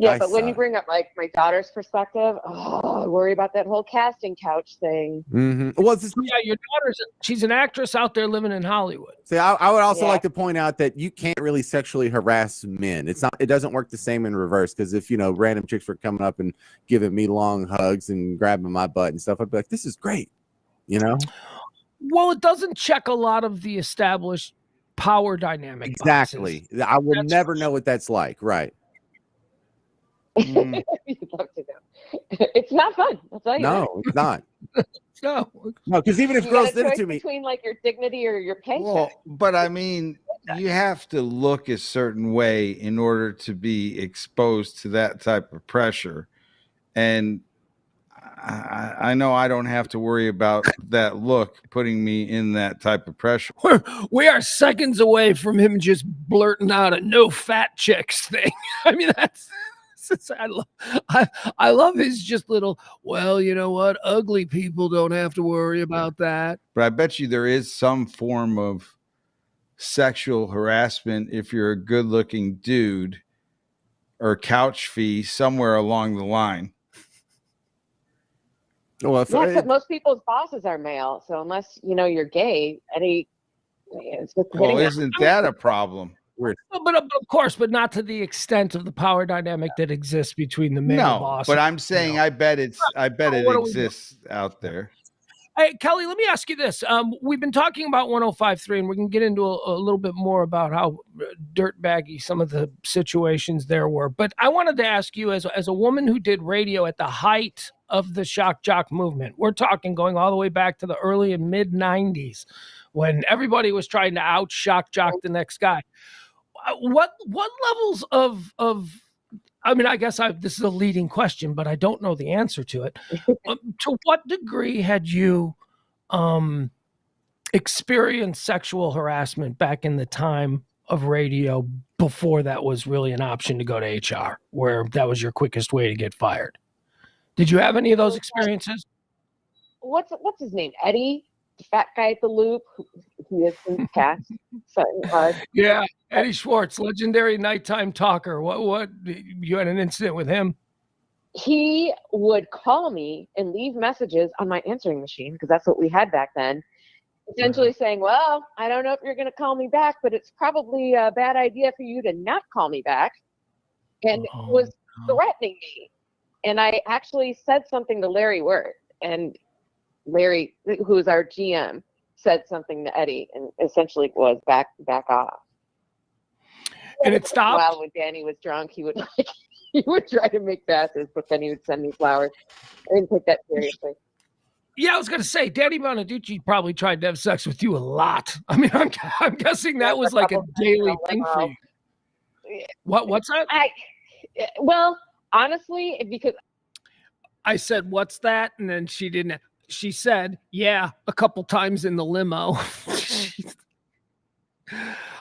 but when you bring up like my daughter's perspective, I worry about that whole casting couch thing. Mm-hmm. Well, your she's an actress out there living in Hollywood. See, I would also like to point out that you can't really sexually harass men. It doesn't work the same in reverse, because if, you know, random chicks were coming up and giving me long hugs and grabbing my butt and stuff, I'd be like, this is great, you know? Well, it doesn't check a lot of the established power dynamic. Exactly. Boxes. I would never know what that's like. Right. You'd love to know. It's not fun. I'll tell you. No, it's not. No, because even if you girls got a did it choice to me, between like your dignity or your paycheck. Well, but I mean, you have to look a certain way in order to be exposed to that type of pressure, and I know I don't have to worry about that look putting me in that type of pressure. We are seconds away from him just blurting out a no fat chicks thing. I mean, I love his just little, well, you know what? Ugly people don't have to worry about that. But I bet you there is some form of sexual harassment if you're a good looking dude or couch fee somewhere along the line. Well, but most people's bosses are male, so unless you know you're gay, it's just isn't that a problem? But of course, but not to the extent of the power dynamic that exists between the male boss. But I'm saying, you know, I bet it exists out there. Hey, Kelly, let me ask you this. We've been talking about 105.3, and we can get into a little bit more about how dirtbaggy some of the situations there were. But I wanted to ask you, as a woman who did radio at the height of the shock jock movement. We're talking going all the way back to the early and mid 90s when everybody was trying to out shock jock the next guy. What levels of I mean, I guess this is a leading question, but I don't know the answer to it. To what degree had you experienced sexual harassment back in the time of radio before that was really an option to go to HR, where that was your quickest way to get fired? Did you have any of those experiences? What's his name? Eddie, the fat guy at the Loop. He is in the cast. So, Yeah, Eddie Schwartz, legendary nighttime talker. What you had an incident with him? He would call me and leave messages on my answering machine, because that's what we had back then, essentially saying, well, I don't know if you're going to call me back, but it's probably a bad idea for you to not call me back, and was threatening me. And I actually said something to Larry Wirth, and Larry, who's our GM, said something to Eddie, and essentially was back off. And it stopped? Well, when Danny was drunk, he would try to make passes, but then he would send me flowers. I didn't take that seriously. Yeah, I was going to say, Danny Bonaducci probably tried to have sex with you a lot. I mean, I'm guessing that was like a daily thing for you. What's that? Well, honestly, because I said, what's that? And then she didn't. She said, yeah, a couple times in the limo.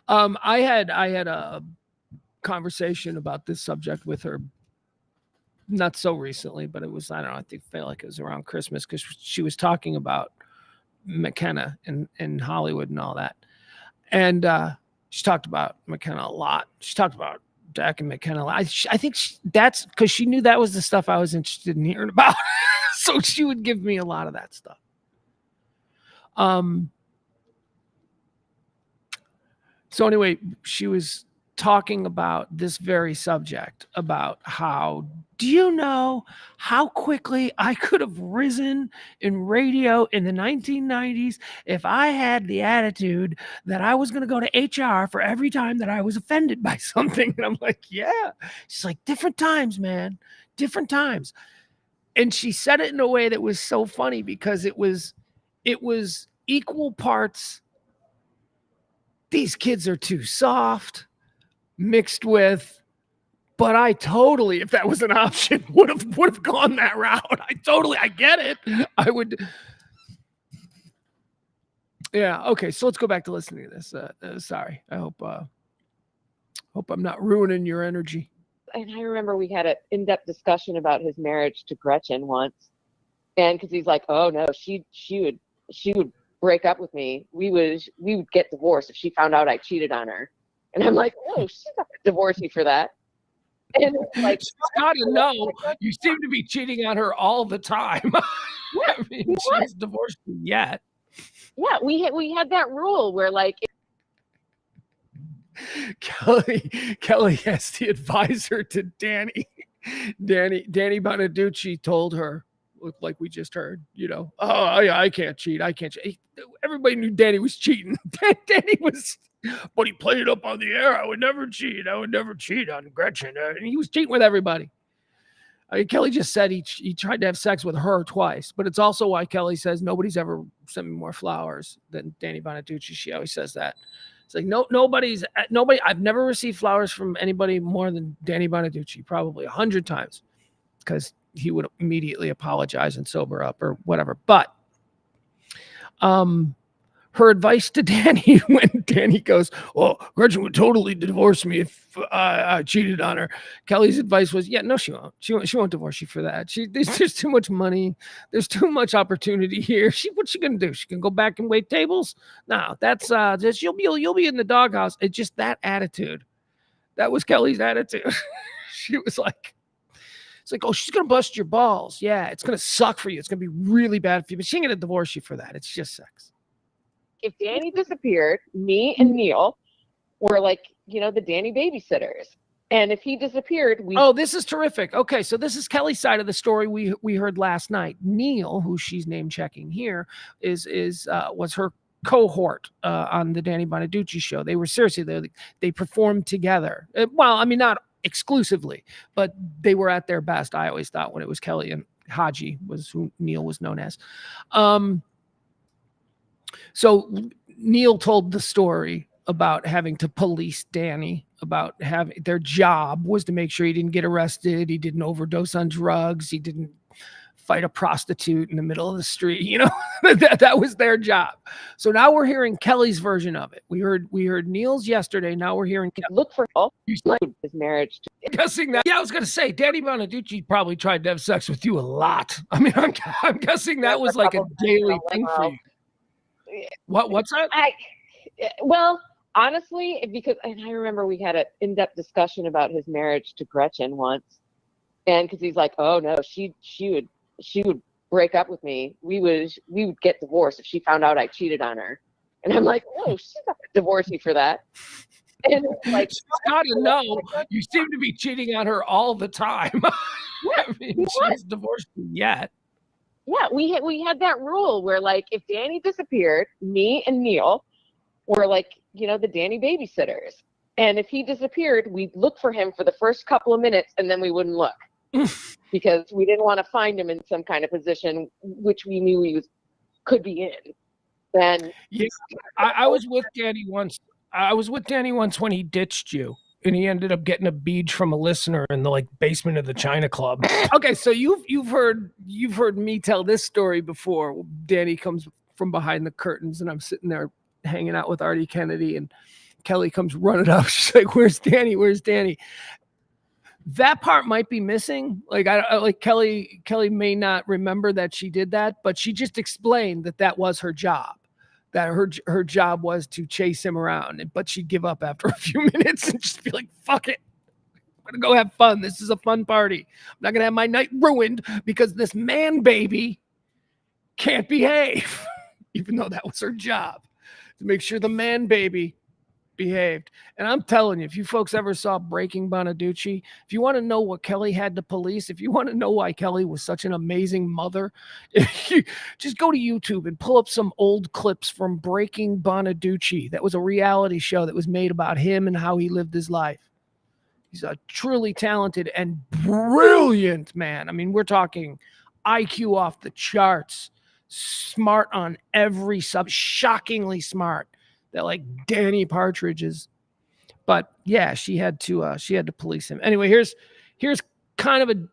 I had a conversation about this subject with her not so recently, but it was, I don't know, I felt like it was around Christmas, because she was talking about McKenna in Hollywood and all that. And she talked about McKenna a lot. She talked about Dak and McKenna a lot. I think that's because she knew that was the stuff I was interested in hearing about. So she would give me a lot of that stuff. So anyway, she was talking about this very subject, about how, do you know how quickly I could have risen in radio in the 1990s if I had the attitude that I was going to go to HR for every time that I was offended by something? And I'm like, yeah. She's like, different times, man, different times. And she said it in a way that was so funny, because it was equal parts, these kids are too soft, mixed with, but I totally, if that was an option, would have gone that route. I get it. I would. Yeah. Okay. So let's go back to listening to this. Sorry. I hope I'm not ruining your energy. And I remember we had an in-depth discussion about his marriage to Gretchen once, and because he's like, oh no, she would break up with me. We would get divorced if she found out I cheated on her. And I'm like, oh, she's not gonna divorce me for that. And it's like, she's got to know you seem to be cheating on her all the time. Yeah, I mean, she hasn't divorced you yet. Yeah, we had that rule where, like, Kelly as the advisor to Danny Bonaducci told her, like we just heard, oh yeah, I can't cheat. Everybody knew Danny was cheating. Danny was, but he played it up on the air. I would never cheat on Gretchen. And he was cheating with everybody. Kelly just said he tried to have sex with her twice, but it's also why Kelly says nobody's ever sent me more flowers than Danny Bonaducci. She always says that. It's like nobody. I've never received flowers from anybody more than Danny Bonaducci, probably 100 times, because he would immediately apologize and sober up or whatever. But her advice to Danny, when Danny goes, "Oh, Gretchen would totally divorce me if I cheated on her," Kelly's advice was, "Yeah, no, she won't. She won't divorce you for that. There's too much money. There's too much opportunity here. What's she gonna do? She can go back and wait tables? No, that's just you'll be in the doghouse." It's just that attitude. That was Kelly's attitude. She was like, it's like, oh, she's going to bust your balls. Yeah, it's going to suck for you. It's going to be really bad for you, but she ain't going to divorce you for that. It's just sex. If Danny disappeared, me and Neil were like, the Danny babysitters. And if he disappeared, Oh, this is terrific. Okay, so this is Kelly's side of the story we heard last night. Neil, who she's name checking here, was her cohort on the Danny Bonaducci show. They were seriously, they performed together. Well, I mean, not exclusively, but they were at their best, I always thought, when it was Kelly Haji was who Neil was known as. So Neil told the story about having to police Danny, about having their job was to make sure he didn't get arrested, he didn't overdose on drugs, he didn't fight a prostitute in the middle of the street. You know, that was their job. So now we're hearing Kelly's version of it. We heard Neil's yesterday. Now we're hearing look for his marriage. Guessing that. Yeah, I was going to say, Danny Bonaducci probably tried to have sex with you a lot. I mean, I'm guessing that was like a daily thing for you. What's that? Well, honestly, and I remember we had an in-depth discussion about his marriage to Gretchen once, and because he's like, oh no, she would break up with me. We would get divorced if she found out I cheated on her, and I'm like, oh, she's not gonna divorce me for that. And it's like, got to know, you seem to be cheating on her all the time. I mean, she's divorced you yet. Yeah, we had that rule where, like, if Danny disappeared, me and Neil were like, the Danny babysitters. And if he disappeared, we'd look for him for the first couple of minutes and then we wouldn't look because we didn't want to find him in some kind of position which we knew he could be in. Then I was with Danny once. I was with Danny once when he ditched you. And he ended up getting a beach from a listener in the basement of the China Club. Okay, so you've heard me tell this story before. Danny comes from behind the curtains, and I'm sitting there hanging out with Artie Kennedy, and Kelly comes running up. She's like, "Where's Danny? Where's Danny?" That part might be missing. Kelly may not remember that she did that, but she just explained that was her job. That her job was to chase him around, but she'd give up after a few minutes and just be like, fuck it. I'm going to go have fun. This is a fun party. I'm not going to have my night ruined because this man baby can't behave, even though that was her job, to make sure the man baby behaved. And I'm telling you, if you folks ever saw Breaking Bonaducci, if you want to know what Kelly had to police, if you want to know why Kelly was such an amazing mother, just go to YouTube and pull up some old clips from Breaking Bonaducci. That was a reality show that was made about him and how he lived his life. He's a truly talented and brilliant man. I mean, we're talking IQ off the charts, smart on every shockingly smart. That like Danny Partridge is, but yeah, she had to police him. Anyway, here's kind of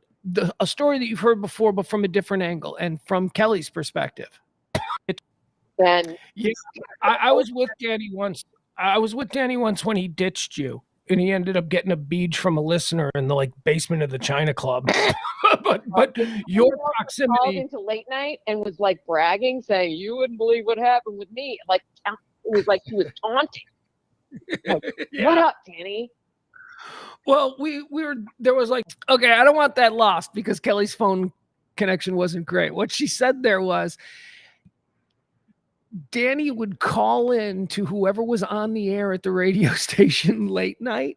a story that you've heard before, but from a different angle and from Kelly's perspective. I was with Danny once. I was with Danny once when he ditched you, and he ended up getting a beach from a listener in the basement of the China Club. but your proximity called into late night and was bragging, saying, "You wouldn't believe what happened with me." It was like he was taunting. What up, Danny? Well, there was okay, I don't want that lost because Kelly's phone connection wasn't great. What she said there was Danny would call in to whoever was on the air at the radio station late night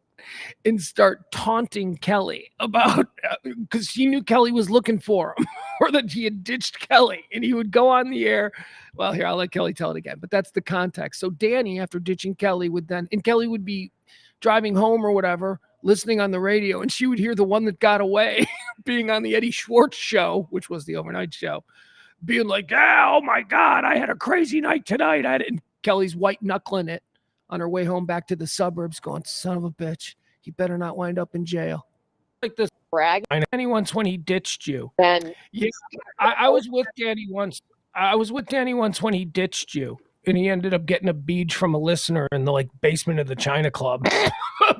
and start taunting Kelly about because he knew Kelly was looking for him or that he had ditched Kelly, and he would go on the air. Well, here, I'll let Kelly tell it again, but that's the context. So Danny, after ditching Kelly, Kelly would be driving home or whatever, listening on the radio, and she would hear the one that got away being on the Eddie Schwartz show, which was the overnight show, being like, oh my God, I had a crazy night tonight. And Kelly's white knuckling it on her way home back to the suburbs going, son of a bitch, he better not wind up in jail. Like this brag. Danny once when he ditched you. Then I was with Danny once. I was with Danny once when he ditched you, and he ended up getting a beach from a listener in the basement of the China Club.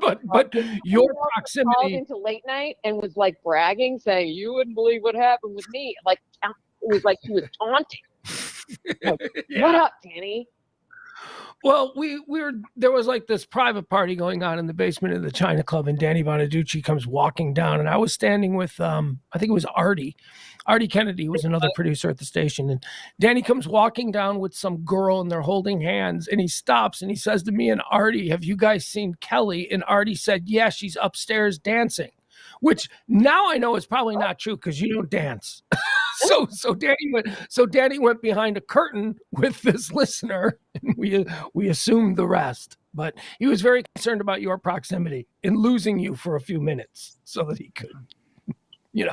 but your proximity called into late night and was bragging, saying, "You wouldn't believe what happened with me." It was like he was taunting. What up, Danny? Well, there was this private party going on in the basement of the China Club, and Danny Bonaducci comes walking down, and I was standing with I think it was Artie Kennedy was another producer at the station, and Danny comes walking down with some girl, and they're holding hands, and he stops and he says to me and Artie, "Have you guys seen Kelly?" And Artie said, "Yeah, she's upstairs dancing," which now I know is probably not true because you don't dance. So Danny went behind a curtain with this listener, and we assumed the rest. But he was very concerned about your proximity and losing you for a few minutes so that he could,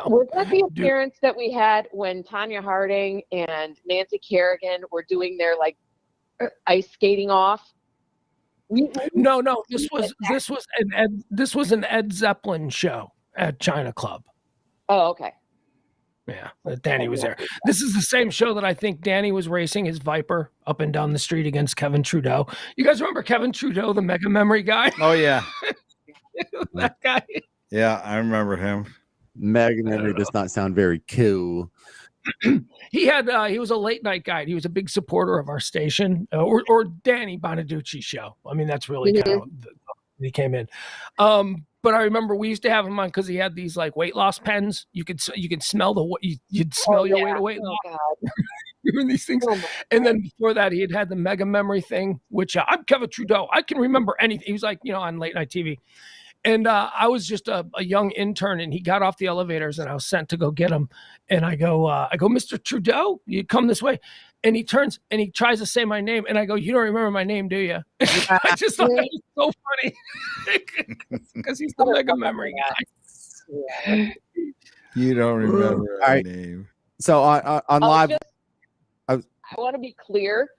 Was that the appearance that we had when Tanya Harding and Nancy Kerrigan were doing their like ice skating off? No, this was an Ed Zeppelin show at China Club. Oh, okay. Yeah, Danny was there. This is the same show that I think Danny was racing his Viper up and down the street against Kevin Trudeau. You guys remember Kevin Trudeau, the Mega Memory guy? Oh yeah, that guy. Yeah, I remember him. Mega Memory does not sound very cool. He was a late night guy. He was a big supporter of our station, or Danny Bonaducci's show. I mean, that's really kind of he came in. But I remember we used to have him on because he had these like weight loss pens. You could smell you'd smell your way to weight loss. Doing these things. And then before that, he had the Mega Memory thing, which I'm Kevin Trudeau. I can remember anything. He was like, on late night TV. And I was just a young intern, and he got off the elevators, and I was sent to go get him. And I go, Mr. Trudeau, you come this way. And he turns and he tries to say my name, and I go, you don't remember my name, do you? I just thought that was so funny because he's the Mega Memory guy. You don't remember my name. So on live, I want to be clear.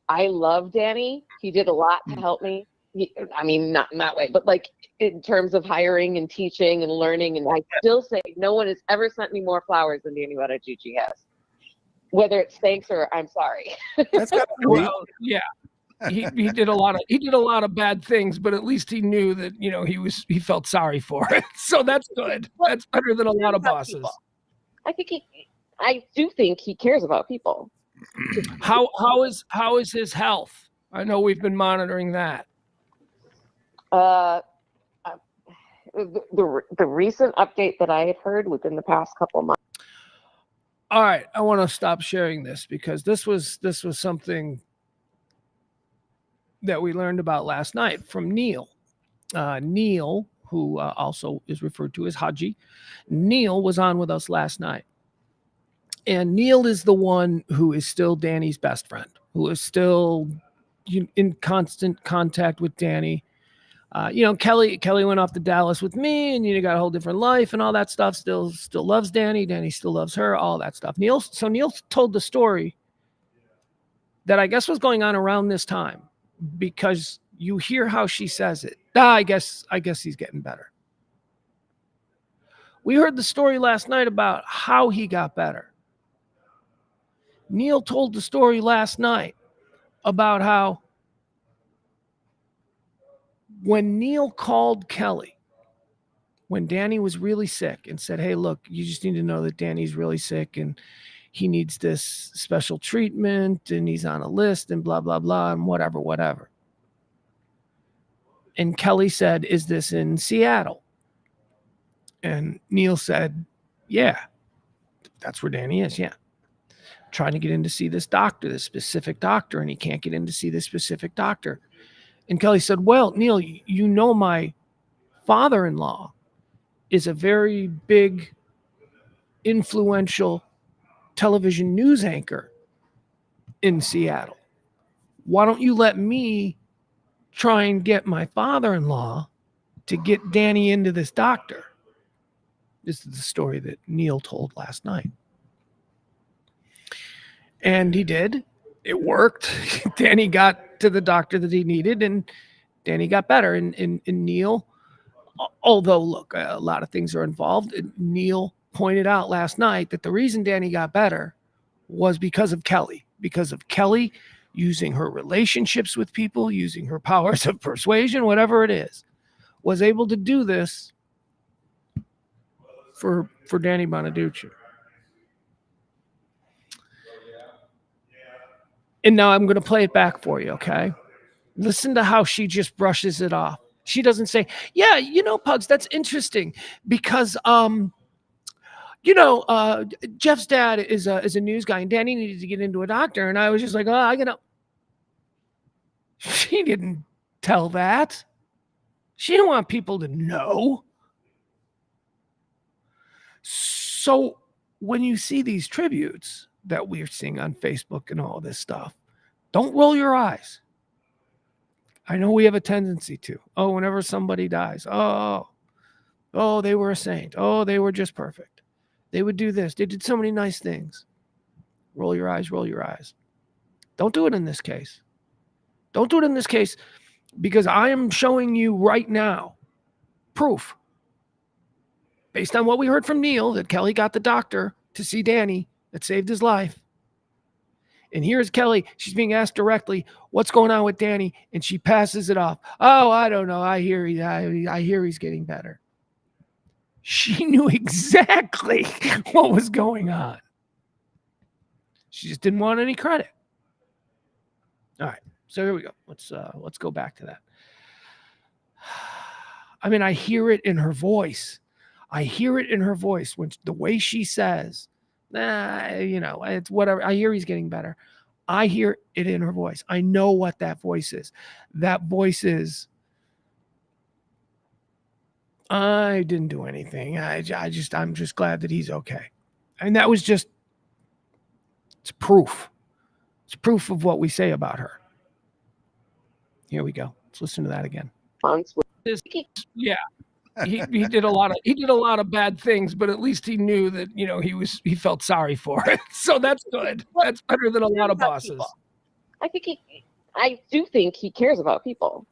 I love Danny. He did a lot to help me. Not in that way, but like in terms of hiring and teaching and learning. And I still say no one has ever sent me more flowers than Danny Bonaducci has. Whether it's thanks or I'm sorry. That's kind of well, yeah. He did a lot of bad things, but at least he knew that he felt sorry for it. So that's good. That's better than a lot of bosses. I do think he cares about people. How is his health? I know we've been monitoring that. The recent update that I had heard within the past couple of months. All right, I want to stop sharing this because this was something that we learned about last night from Neil. Neil, who also is referred to as Haji, Neil was on with us last night. And Neil is the one who is still Danny's best friend, who is still in constant contact with Danny. Kelly went off to Dallas with me, and got a whole different life and all that stuff. Still loves Danny. Danny still loves her. All that stuff. Neil told the story that I guess was going on around this time, because you hear how she says it. I guess he's getting better. We heard the story last night about how he got better. Neil told the story last night about how when Neil called Kelly, when Danny was really sick, and said, hey, look, you just need to know that Danny's really sick and he needs this special treatment and he's on a list and blah, blah, blah, and whatever. And Kelly said, is this in Seattle? And Neil said, yeah, that's where Danny is. Yeah. Trying to get in to see this doctor, this specific doctor, and he can't get in to see this specific doctor. And Kelly said, well, Neil, my father-in-law is a very big, influential television news anchor in Seattle. Why don't you let me try and get my father-in-law to get Danny into this doctor? This is the story that Neil told last night. And he did. It worked. Danny got to the doctor that he needed, and Danny got better. And Neil, although, look, a lot of things are involved, Neil pointed out last night that the reason Danny got better was because of Kelly. Because of Kelly using her relationships with people, using her powers of persuasion, whatever it is, was able to do this for Danny Bonaducci. And now I'm going to play it back for you, okay? Listen to how she just brushes it off. She doesn't say, yeah, Pugs, that's interesting because, Jeff's dad is a news guy and Danny needed to get into a doctor. And I was just like, she didn't tell that. She didn't want people to know. So when you see these tributes that we're seeing on Facebook and all this stuff, don't roll your eyes. I know we have a tendency to. Whenever somebody dies, they were a saint. They were just perfect. They would do this. They did so many nice things. Roll your eyes, roll your eyes. Don't do it in this case. Don't do it in this case because I am showing you right now proof based on what we heard from Neil that Kelly got the doctor to see Danny that saved his life. And here's Kelly. She's being asked directly, what's going on with Danny? And she passes it off. Oh, I don't know. I hear he's getting better. She knew exactly what was going on. She just didn't want any credit. All right. So here we go. Let's go back to that. I mean, I hear it in her voice. I hear it in her voice when the way she says, it's whatever. I hear he's getting better. I hear it in her voice. I know what that voice is. That voice is, I didn't do anything. I'm just glad that he's okay. And that was just, it's proof. It's proof of what we say about her. Here we go. Let's listen to that again. Yeah. He did a lot of bad things, but at least he knew that, he felt sorry for it. So that's good. That's better than a lot of bosses. I do think he cares about people.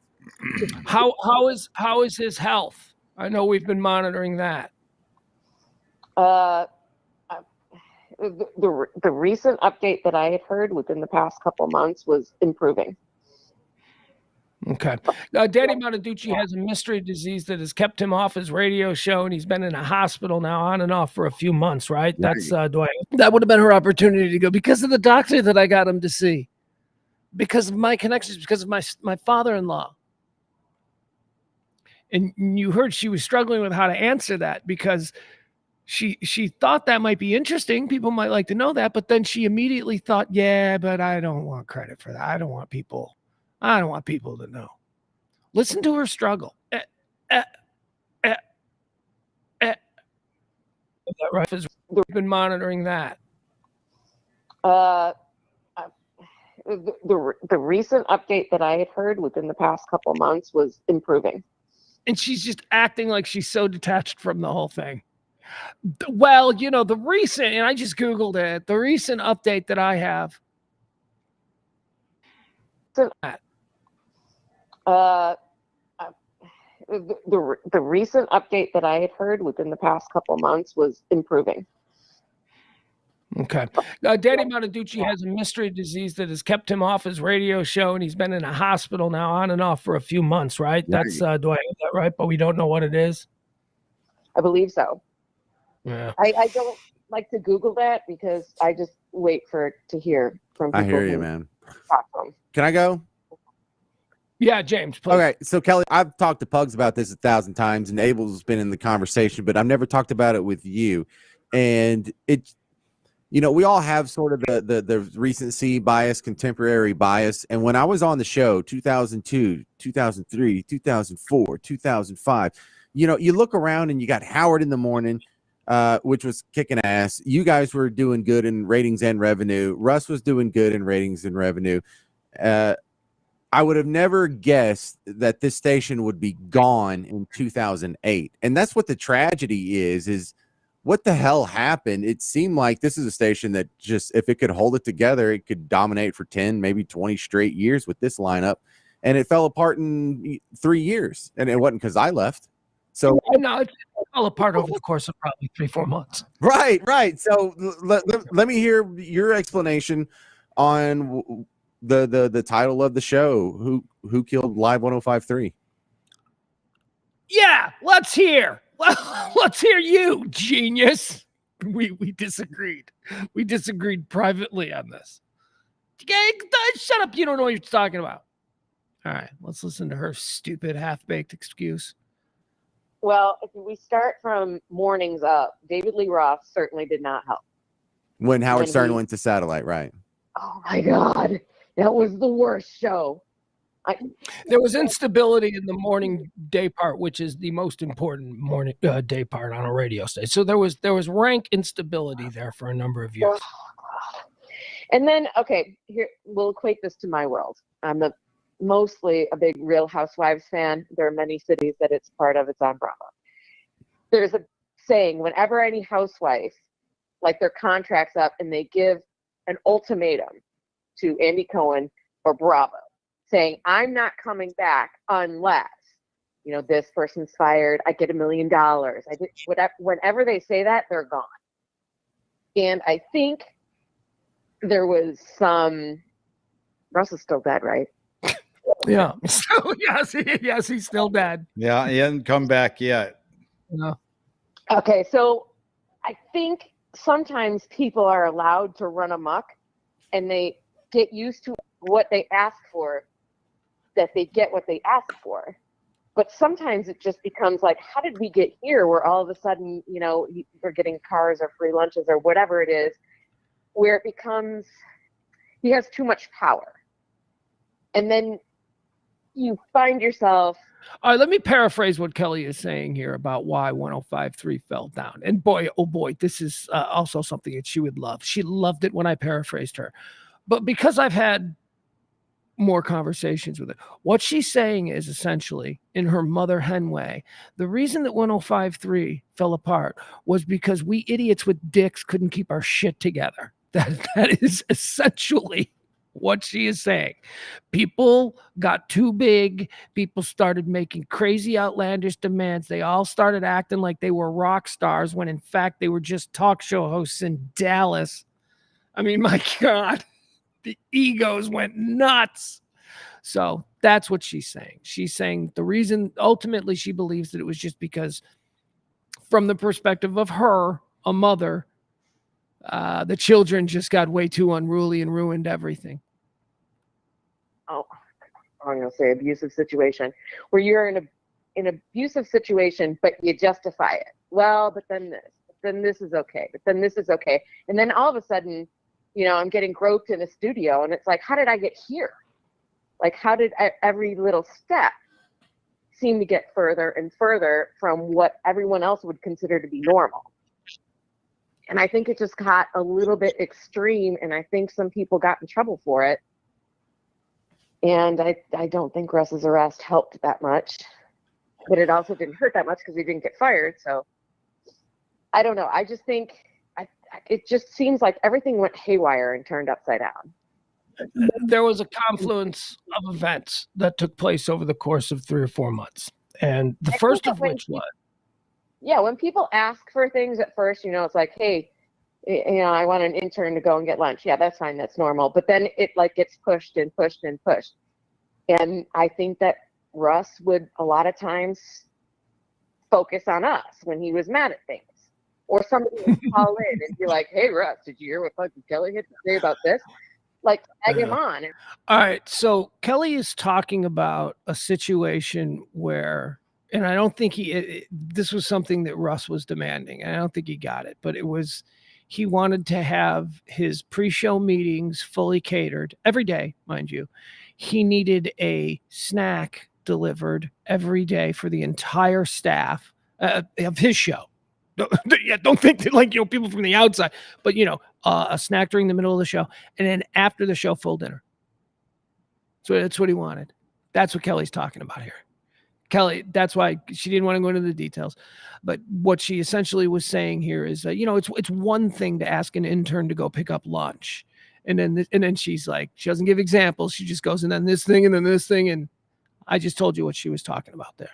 How is his health? I know we've been monitoring that. The recent update that I had heard within the past couple months was improving. Okay. Danny Monteducci has a mystery disease that has kept him off his radio show, and he's been in a hospital now on and off for a few months, right? That's that would have been her opportunity to go because of the doctor that I got him to see, because of my connections, because of my father-in-law. And you heard she was struggling with how to answer that because she thought that might be interesting. People might like to know that, but then she immediately thought, yeah, but I don't want credit for that. I don't want people to know. Listen to her struggle. Right? We've been monitoring that. The recent update that I had heard within the past couple months was improving. And she's just acting like she's so detached from the whole thing. Well, the recent, and I just Googled it, the recent update that I have. The recent update that I had heard within the past couple months was improving. Okay. Danny Monteducci has a mystery disease that has kept him off his radio show, and he's been in a hospital now on and off for a few months, right? That's do I have that right? But we don't know what it is. I believe so. Yeah. I don't like to Google that because I just wait to hear from people. I hear you, man. Talk to them. Can I go? Yeah, James, please. Okay, so Kelly, I've talked to Pugs about this 1,000 times, and Abel's been in the conversation, but I've never talked about it with you. And it's, we all have sort of the recency bias, contemporary bias. And when I was on the show, 2002, 2003, 2004, 2005, you look around and you got Howard in the Morning, which was kicking ass. You guys were doing good in ratings and revenue. Russ was doing good in ratings and revenue. I would have never guessed that this station would be gone in 2008. And that's what the tragedy is what the hell happened? It seemed like this is a station that just, if it could hold it together, it could dominate for 10, maybe 20 straight years with this lineup. And it fell apart in 3 years. And it wasn't because I left. So no, it fell apart over the course of probably 3-4 months. Right. So let me hear your explanation on the title of the show, who killed Live 105.3. Yeah, let's hear you, genius. We disagreed. We disagreed privately on this. Okay, shut up. You don't know what you're talking about. All right, let's listen to her stupid half-baked excuse. Well, if we start from mornings up, David Lee Roth certainly did not help. When Howard Stern went to satellite, right? Oh my God, that was the worst show. There was instability in the morning day part, which is the most important morning day part on a radio station. So there was rank instability there for a number of years. And then, okay, here we'll equate this to my world. I'm mostly a big Real Housewives fan. There are many cities that it's part of. It's on Bravo. There's a saying: whenever any housewife like their contract's up, and they give an ultimatum to Andy Cohen or Bravo saying, I'm not coming back unless, you know, this person's fired, I get $1 million. I did whatever. Whenever they say that, they're gone. And I think there was some, Russ is still dead, right? Yeah. So, yes, he's still dead. Yeah, he hasn't come back yet. No. Okay, so I think sometimes people are allowed to run amok and they get used to what they ask for, that they get what they ask for. But sometimes it just becomes like, how did we get here where all of a sudden, you know, we're getting cars or free lunches or whatever it is, where it becomes, he has too much power. And then you find yourself. All right, let me paraphrase what Kelly is saying here about why 105.3 fell down. And boy, oh boy, this is also something that she would love. She loved it when I paraphrased her. But because I've had more conversations with her, what she's saying is essentially, in her mother hen way, the reason that 105.3 fell apart was because we idiots with dicks couldn't keep our shit together. That is essentially what she is saying. People got too big. People started making crazy, outlandish demands. They all started acting like they were rock stars when in fact they were just talk show hosts in Dallas. I mean, my God, the egos went nuts. So that's what she's saying. She's saying the reason, ultimately, she believes that it was just because, from the perspective of her, a mother, the children just got way too unruly and ruined everything. Oh, I'm going to say abusive situation, where you're in an abusive situation, but you justify it. Well, but then this is okay, but then this is okay. And then all of a sudden, you know, I'm getting groped in a studio and it's like, how did I get here? Like, how did every little step seem to get further and further from what everyone else would consider to be normal? And I think it just got a little bit extreme, and I think some people got in trouble for it. And I don't think Russ's arrest helped that much, but it also didn't hurt that much because he didn't get fired. So I don't know. I just think it just seems like everything went haywire and turned upside down. There was a confluence of events that took place over the course of 3 or 4 months. And the first of which was, yeah, when people ask for things at first, you know, it's like, hey, you know, I want an intern to go and get lunch. Yeah, that's fine. That's normal. But then it like gets pushed and pushed and pushed. And I think that Russ would a lot of times focus on us when he was mad at things. Or somebody would call in and be like, hey, Russ, did you hear what fucking Kelly had to say about this? Like, egg him on. All right. So Kelly is talking about a situation where, and I don't think this was something that Russ was demanding. And I don't think he got it, but it was, he wanted to have his pre-show meetings fully catered every day, mind you. He needed a snack delivered every day for the entire staff of his show. Don't think that, like, you know, people from the outside, but, you know, a snack during the middle of the show, and then after the show, full dinner. So that's what he wanted. That's what Kelly's talking about here. Kelly, that's why she didn't want to go into the details. But what she essentially was saying here is, you know, it's one thing to ask an intern to go pick up lunch. And then she's like, she doesn't give examples. She just goes, and then this thing, and then this thing. And I just told you what she was talking about there.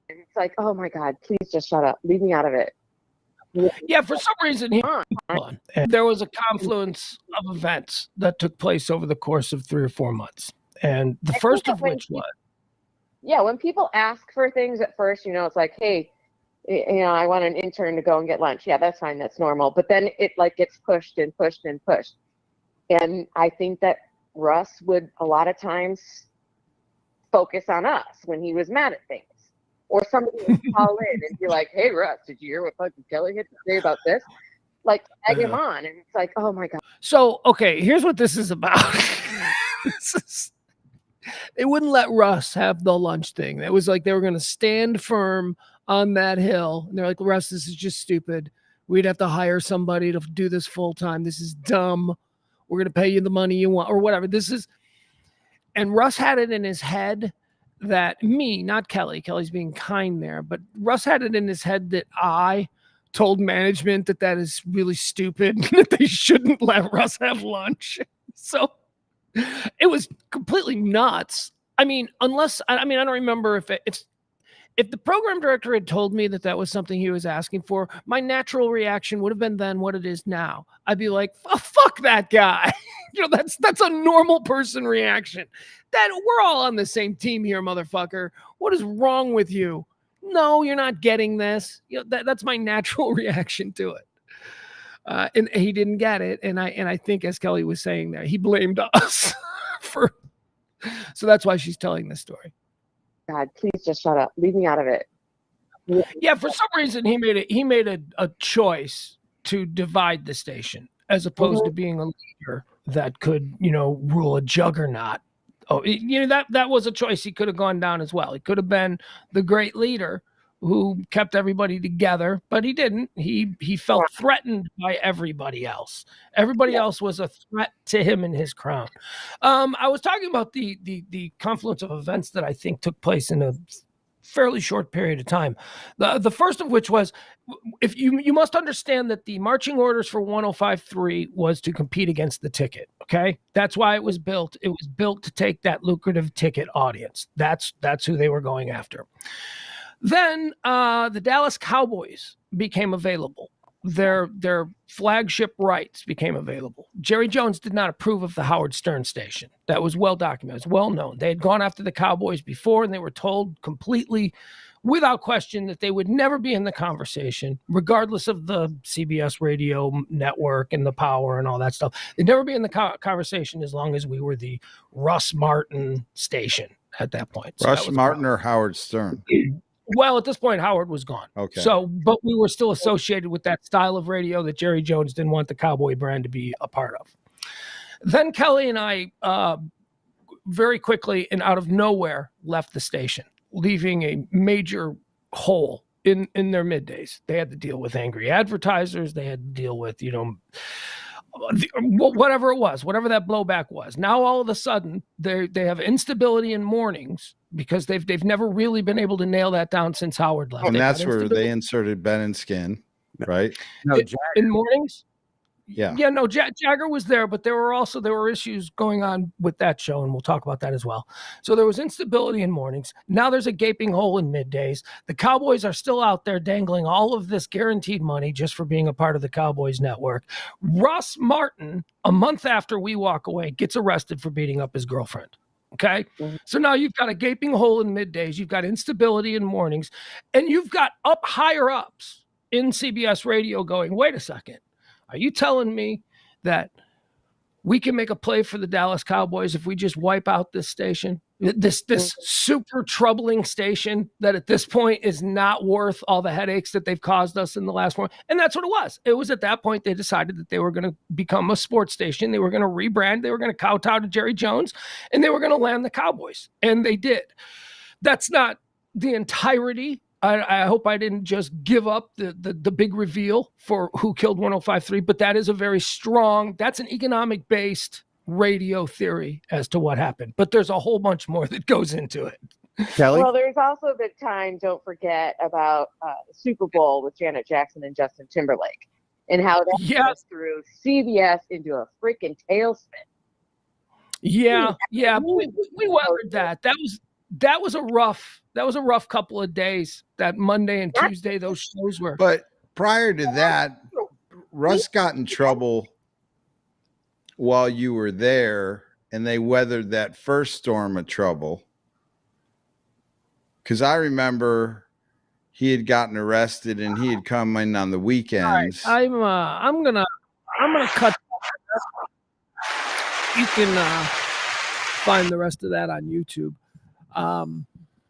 It's like, oh my God, please just shut up. Leave me out of it. Yeah, for some reason, and there was a confluence of events that took place over the course of 3 or 4 months. And the first of which was, yeah, when people ask for things at first, you know, it's like, hey, you know, I want an intern to go and get lunch. Yeah, that's fine. That's normal. But then it like gets pushed and pushed and pushed. And I think that Russ would a lot of times focus on us when he was mad at things. Or somebody would call in and be like, hey, Russ, did you hear what fucking Kelly had to say about this? Like, egg him on. And it's like, oh my God. So, okay, here's what this is about. They wouldn't let Russ have the lunch thing. It was like they were going to stand firm on that hill. And they're like, Russ, this is just stupid. We'd have to hire somebody to do this full time. This is dumb. We're going to pay you the money you want or whatever. And Russ had it in his head that not Kelly. Kelly's being kind there. But Russ had it in his head that I told management that is really stupid, that they shouldn't let Russ have lunch. So it was completely nuts. I mean, I don't remember if the program director had told me that was something he was asking for, my natural reaction would have been then what it is now. I'd be like, fuck that guy. That's a normal person reaction. That we're all on the same team here, motherfucker. What is wrong with you? No, you're not getting this. That's my natural reaction to it. And he didn't get it. And I think, as Kelly was saying there, he blamed us so that's why she's telling this story. God, please just shut up. Leave me out of it. Yeah, for some reason he made a choice to divide the station as opposed to being a leader that could, rule a juggernaut. Oh, that was a choice he could have gone down as well. He could have been the great leader who kept everybody together, but he didn't. He felt threatened by everybody else. Everybody else was a threat to him and his crown. I was talking about the confluence of events that I think took place in a fairly short period of time. The first of which was, if you must understand that the marching orders for 105.3 was to compete against the ticket. Okay, that's why it was built. It was built to take that lucrative ticket audience. That's who they were going after. Then the Dallas Cowboys became available. Their flagship rights became available. Jerry Jones did not approve of the Howard Stern station. That was well documented. It was well known. They had gone after the Cowboys before, and they were told completely, without question, that they would never be in the conversation, regardless of the CBS radio network and the power and all that stuff. They'd never be in the conversation as long as we were the Russ Martin station at that point. So Russ Martin or Howard Stern? Well, at this point, Howard was gone. Okay. So, but we were still associated with that style of radio that Jerry Jones didn't want the Cowboy brand to be a part of. Then Kelly and I very quickly and out of nowhere left the station, leaving a major hole in their middays. They had to deal with angry advertisers. They had to deal with, whatever it was, whatever that blowback was. Now all of a sudden they have instability in mornings because they've never really been able to nail that down since Howard left. And that's where they inserted Ben and Skin, right? No, in mornings. Yeah. Yeah, no, Jagger was there, but there were issues going on with that show, and we'll talk about that as well. So there was instability in mornings. Now there's a gaping hole in middays. The Cowboys are still out there dangling all of this guaranteed money just for being a part of the Cowboys network. Russ Martin, a month after we walk away, gets arrested for beating up his girlfriend. Okay. So now you've got a gaping hole in middays. You've got instability in mornings, and you've got higher ups in CBS radio going, wait a second. Are you telling me that we can make a play for the Dallas Cowboys if we just wipe out this station, this super troubling station that at this point is not worth all the headaches that they've caused us in the last one? And that's what it was. It was at that point they decided that they were going to become a sports station. They were going to rebrand. They were going to kowtow to Jerry Jones, and they were going to land the Cowboys. And they did. That's not the entirety. I hope I didn't just give up the big reveal for who killed 105.3, but that is a very strong, that's an economic-based radio theory as to what happened. But there's a whole bunch more that goes into it. Kelly? Well, there's also the time, don't forget, about the Super Bowl with Janet Jackson and Justin Timberlake and how that threw CBS into a freaking tailspin. Yeah. We weathered that. That was a rough couple of days. That Monday and Tuesday, those shows were. But prior to that, Russ got in trouble while you were there, and they weathered that first storm of trouble. Because I remember he had gotten arrested, and he had come in on the weekends. Right, I'm gonna cut. You can find the rest of that on YouTube.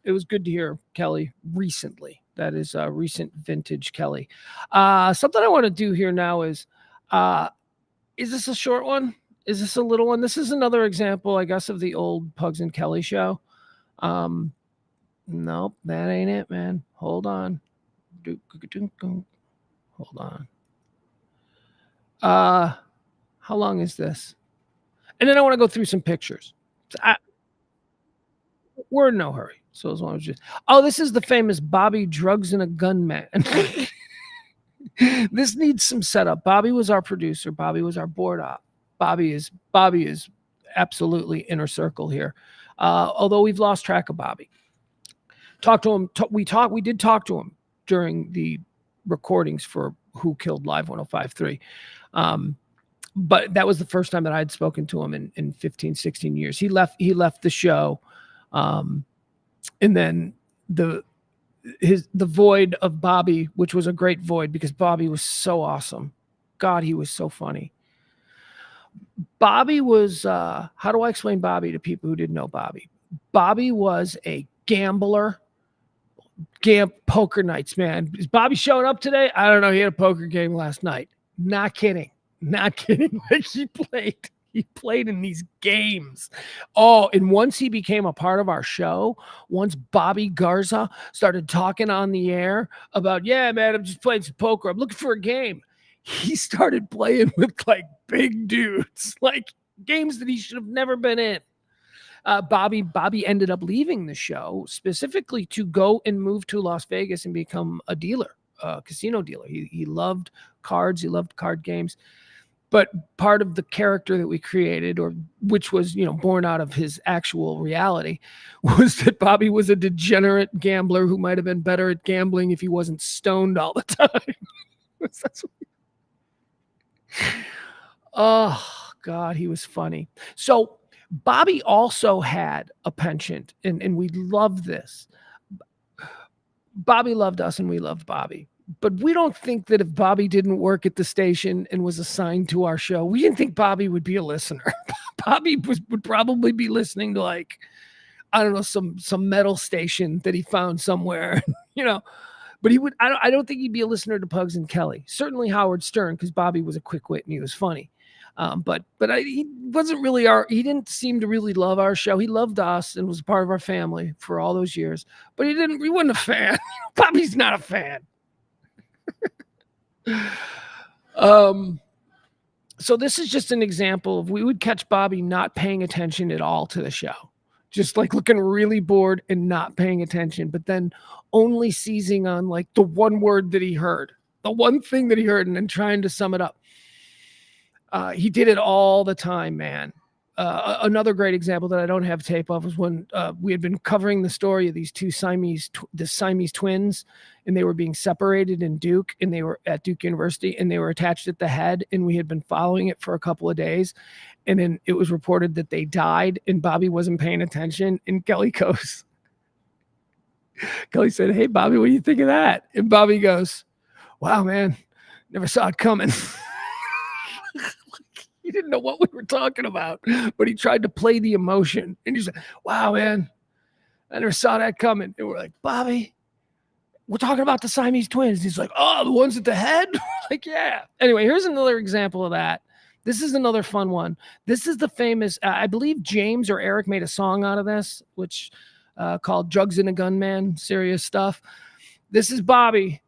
It was good to hear Kelly recently. That is recent vintage Kelly. Something I want to do here now is this a short one? Is this a little one? This is another example, I guess, of the old Pugs and Kelly show. Nope, that ain't it, man. Hold on. Hold on. How long is this? And then I want to go through some pictures. We're in no hurry. So as long as this is the famous Bobby Drugs and a Gunman. This needs some setup. Bobby was our producer. Bobby was our board op. Bobby is absolutely inner circle here. Although we've lost track of Bobby. Talked to him. We did talk to him during the recordings for Who Killed Live 105.3. But that was the first time that I had spoken to him in 15, 16 years. He left the show. And then the void of Bobby, which was a great void because Bobby was so awesome. God, he was so funny. Bobby was, how do I explain Bobby to people who didn't know Bobby? Bobby was a gambler. Poker nights, man. Is Bobby showing up today? I don't know. He had a poker game last night. Not kidding. Like he played in these games. Oh, and once he became a part of our show, once Bobby Garza started talking on the air about, yeah, man, I'm just playing some poker. I'm looking for a game. He started playing with like big dudes, like games that he should have never been in. Bobby ended up leaving the show specifically to go and move to Las Vegas and become a dealer, casino dealer. He loved cards. He loved card games. But part of the character that we created, or which was, born out of his actual reality, was that Bobby was a degenerate gambler who might have been better at gambling if he wasn't stoned all the time. Oh, God, he was funny. So Bobby also had a penchant, and we loved this. Bobby loved us, and we loved Bobby. But we don't think that if Bobby didn't work at the station and was assigned to our show, we didn't think Bobby would be a listener. Bobby would probably be listening to, like, I don't know, some metal station that he found somewhere, But he would. I don't think he'd be a listener to Pugs and Kelly. Certainly Howard Stern, because Bobby was a quick wit and he was funny. He wasn't really he didn't seem to really love our show. He loved us and was a part of our family for all those years. But he wasn't a fan. Bobby's not a fan. So this is just an example of, we would catch Bobby not paying attention at all to the show, just like looking really bored and not paying attention, but then only seizing on like the one word that he heard, the one thing that he heard, and then trying to sum it up. He did it all the time, man. Another great example that I don't have tape of was when we had been covering the story of these two Siamese twins, and they were being separated in Duke, and they were at Duke University, and they were attached at the head, and we had been following it for a couple of days, and then it was reported that they died, and Bobby wasn't paying attention, and Kelly said, "Hey, Bobby, what do you think of that?" And Bobby goes, "Wow, man, never saw it coming." He didn't know what we were talking about, but he tried to play the emotion. And he said, "Wow, man, I never saw that coming." And we're like, "Bobby, we're talking about the Siamese twins." He's like, "Oh, the ones at the head?" Like, yeah. Anyway, here's another example of that. This is another fun one. This is the famous, I believe James or Eric made a song out of this, which called "Drugs and a Gunman," serious stuff. This is Bobby.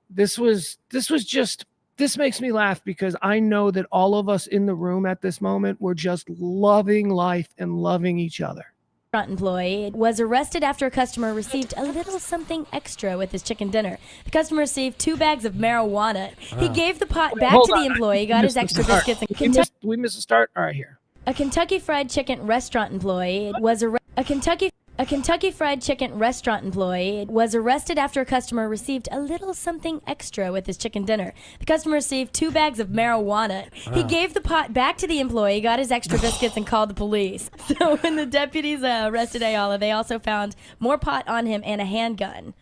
This makes me laugh because I know that all of us in the room at this moment were just loving life and loving each other. Restaurant employee was arrested after a customer received a little something extra with his chicken dinner. The customer received 2 bags of marijuana. He gave the pot back to the employee, got his extra biscuits, and we missed the start. All right, here. A Kentucky Fried Chicken restaurant employee was A Kentucky Fried Chicken restaurant employee was arrested after a customer received a little something extra with his chicken dinner. The customer received 2 bags of marijuana. He gave the pot back to the employee, got his extra biscuits, and called the police. So when the deputies arrested Ayala, they also found more pot on him and a handgun.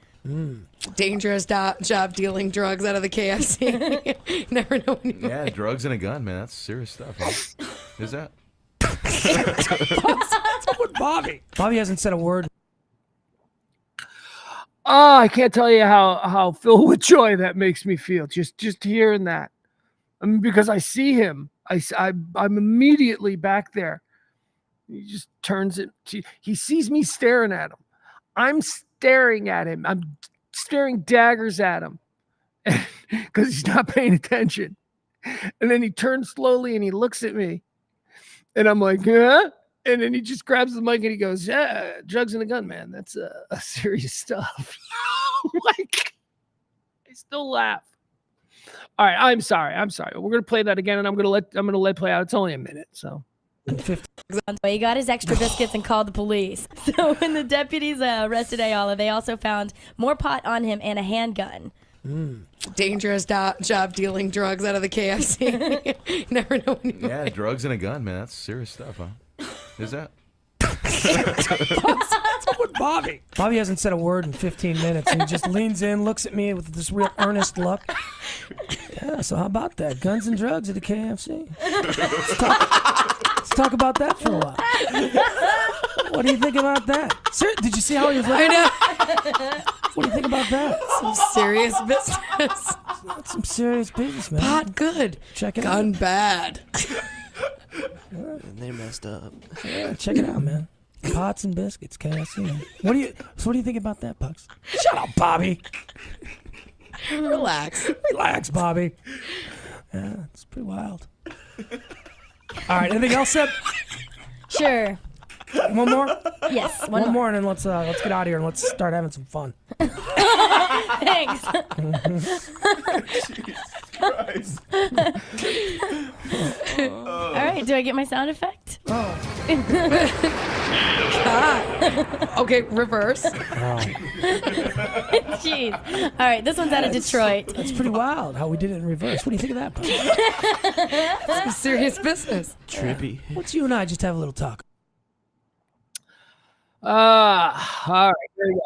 Dangerous job dealing drugs out of the KFC. Never know when you Yeah, drugs and a gun, man. That's serious stuff. Huh? Is that? What's up with Bobby? Bobby hasn't said a word. Oh, I can't tell you how filled with joy that makes me feel. Just hearing that. I mean, because I see him. I'm immediately back there. He just turns it. He sees me staring at him. I'm staring at him. I'm staring daggers at him because he's not paying attention. And then he turns slowly and he looks at me. And I'm like, huh? And then he just grabs the mic and he goes, "Yeah, drugs and a gun, man. That's a serious stuff." Like, I still laugh. All right, I'm sorry. We're gonna play that again, and I'm gonna let it play out. It's only a minute, so. He got his extra biscuits and called the police. So when the deputies arrested Ayala, they also found more pot on him and a handgun. Dangerous job dealing drugs out of the KFC. You never know when you Yeah, drugs and a gun, man. That's serious stuff, huh? Is that? What's up with Bobby? Bobby hasn't said a word in 15 minutes, and he just leans in, looks at me with this real earnest look. Yeah, so how about that? Guns and drugs at the KFC. Let's talk about that for a while. What do you think about that? Did you see how he was looking? I know. What do you think about that? Some serious business. That's some serious business, man. Pot good. Check it Gun out. bad. And they messed up. Yeah, check it out, man. Pots and biscuits, KFC. Man. What do you think about that, Pugs? Shut up, Bobby. Relax, Bobby. Yeah, it's pretty wild. All right, anything else, Seb? Sure. One more? Yes, One more, and then let's get out of here and let's start having some fun. Thanks. Christ. All right, do I get my sound effect? Okay, reverse. Jeez. All right, this one's out of Detroit. That's pretty wild how we did it in reverse. What do you think of that, Pugs? Some serious business. Trippy. Let's you and I just have a little talk. All right, here we go.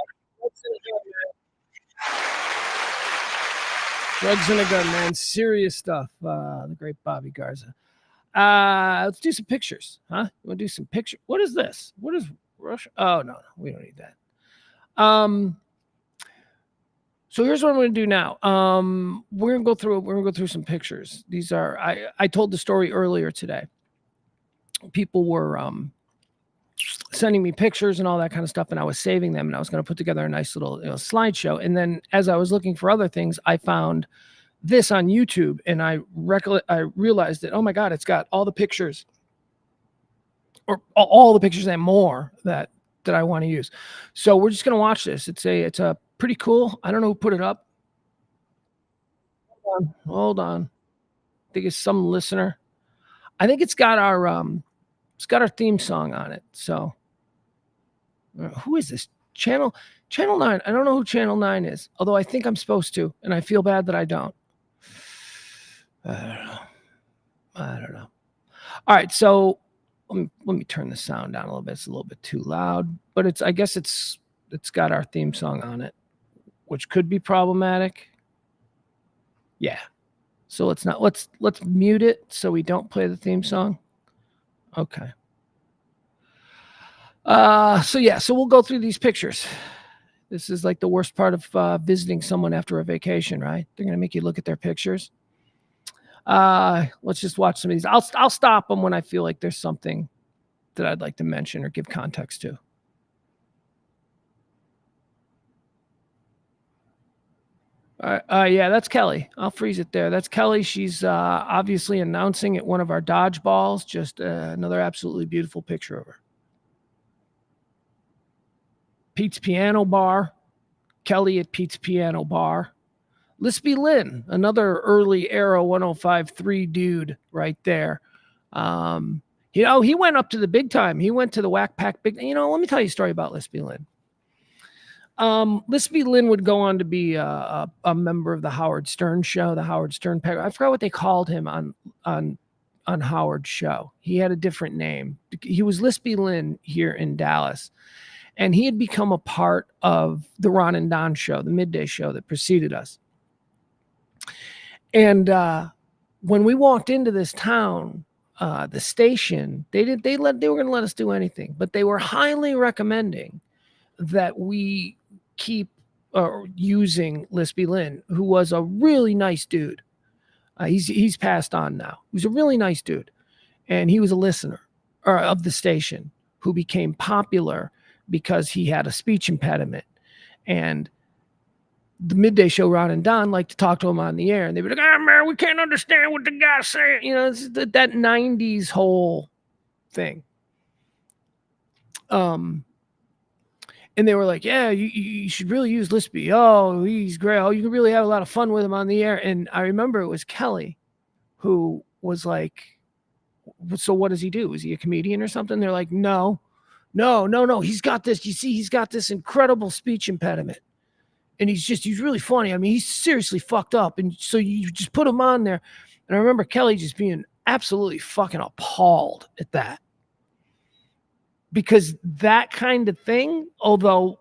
Drugs and a gun, man. Serious stuff. The great Bobby Garza. Let's do some pictures, huh? You want to do some picture? What is this? What is Russia? Oh no, we don't need that. So here's what I'm going to do now. We're going to go through some pictures. These are I told the story earlier today. People were sending me pictures and all that kind of stuff, and I was saving them, and I was going to put together a nice little slideshow. And then as I was looking for other things, I found this on YouTube, and I realized that, oh my God, it's got all the pictures, or all the pictures and more that I want to use. So we're just going to watch this. It's a pretty cool. I don't know who put it up. Hold on. I think it's some listener. I think it's got our theme song on it. So who is this? Channel 9. I don't know who Channel 9 is, although I think I'm supposed to, and I feel bad that I don't. I don't know. All right, so let me turn the sound down a little bit. It's a little bit too loud, but I guess it's got our theme song on it, which could be problematic. Yeah. So let's mute it so we don't play the theme song. Okay. So we'll go through these pictures. This is like the worst part of visiting someone after a vacation, right? They're going to make you look at their pictures. Let's just watch some of these. I'll stop them when I feel like there's something that I'd like to mention or give context to. All right, yeah, that's Kelly. I'll freeze it there. That's Kelly. She's obviously announcing at one of our dodgeballs. Just another absolutely beautiful picture of her. Pete's Piano Bar. Kelly at Pete's Piano Bar. Lispy Lynn, another early era 105.3 dude right there. He went up to the big time. He went to the Whack Pack Big. Let me tell you a story about Lispy Lynn. Lispy Lynn would go on to be a member of the Howard Stern show, the Howard Stern Pack. I forgot what they called him on Howard's show. He had a different name. He was Lispy Lynn here in Dallas, and he had become a part of the Ron and Don show, the midday show that preceded us. And when we walked into this town, the station, they were going to let us do anything, but they were highly recommending that we keep using Lispy Lynn, who was a really nice dude. He's passed on now. He was a really nice dude, and he was a listener of the station who became popular because he had a speech impediment. And the midday show, Ron and Don, like to talk to him on the air, and they'd be like, man, we can't understand what the guy's saying. It's that 90s whole thing. And And they were like, yeah, you should really use Lispy. Oh, he's great. Oh, you can really have a lot of fun with him on the air. And I remember it was Kelly who was like, so what does he do? Is he a comedian or something? They're like, no. He's got this. You see, he's got this incredible speech impediment. And he's really funny. I mean, he's seriously fucked up. And so you just put him on there. And I remember Kelly just being absolutely fucking appalled at that. Because that kind of thing, although,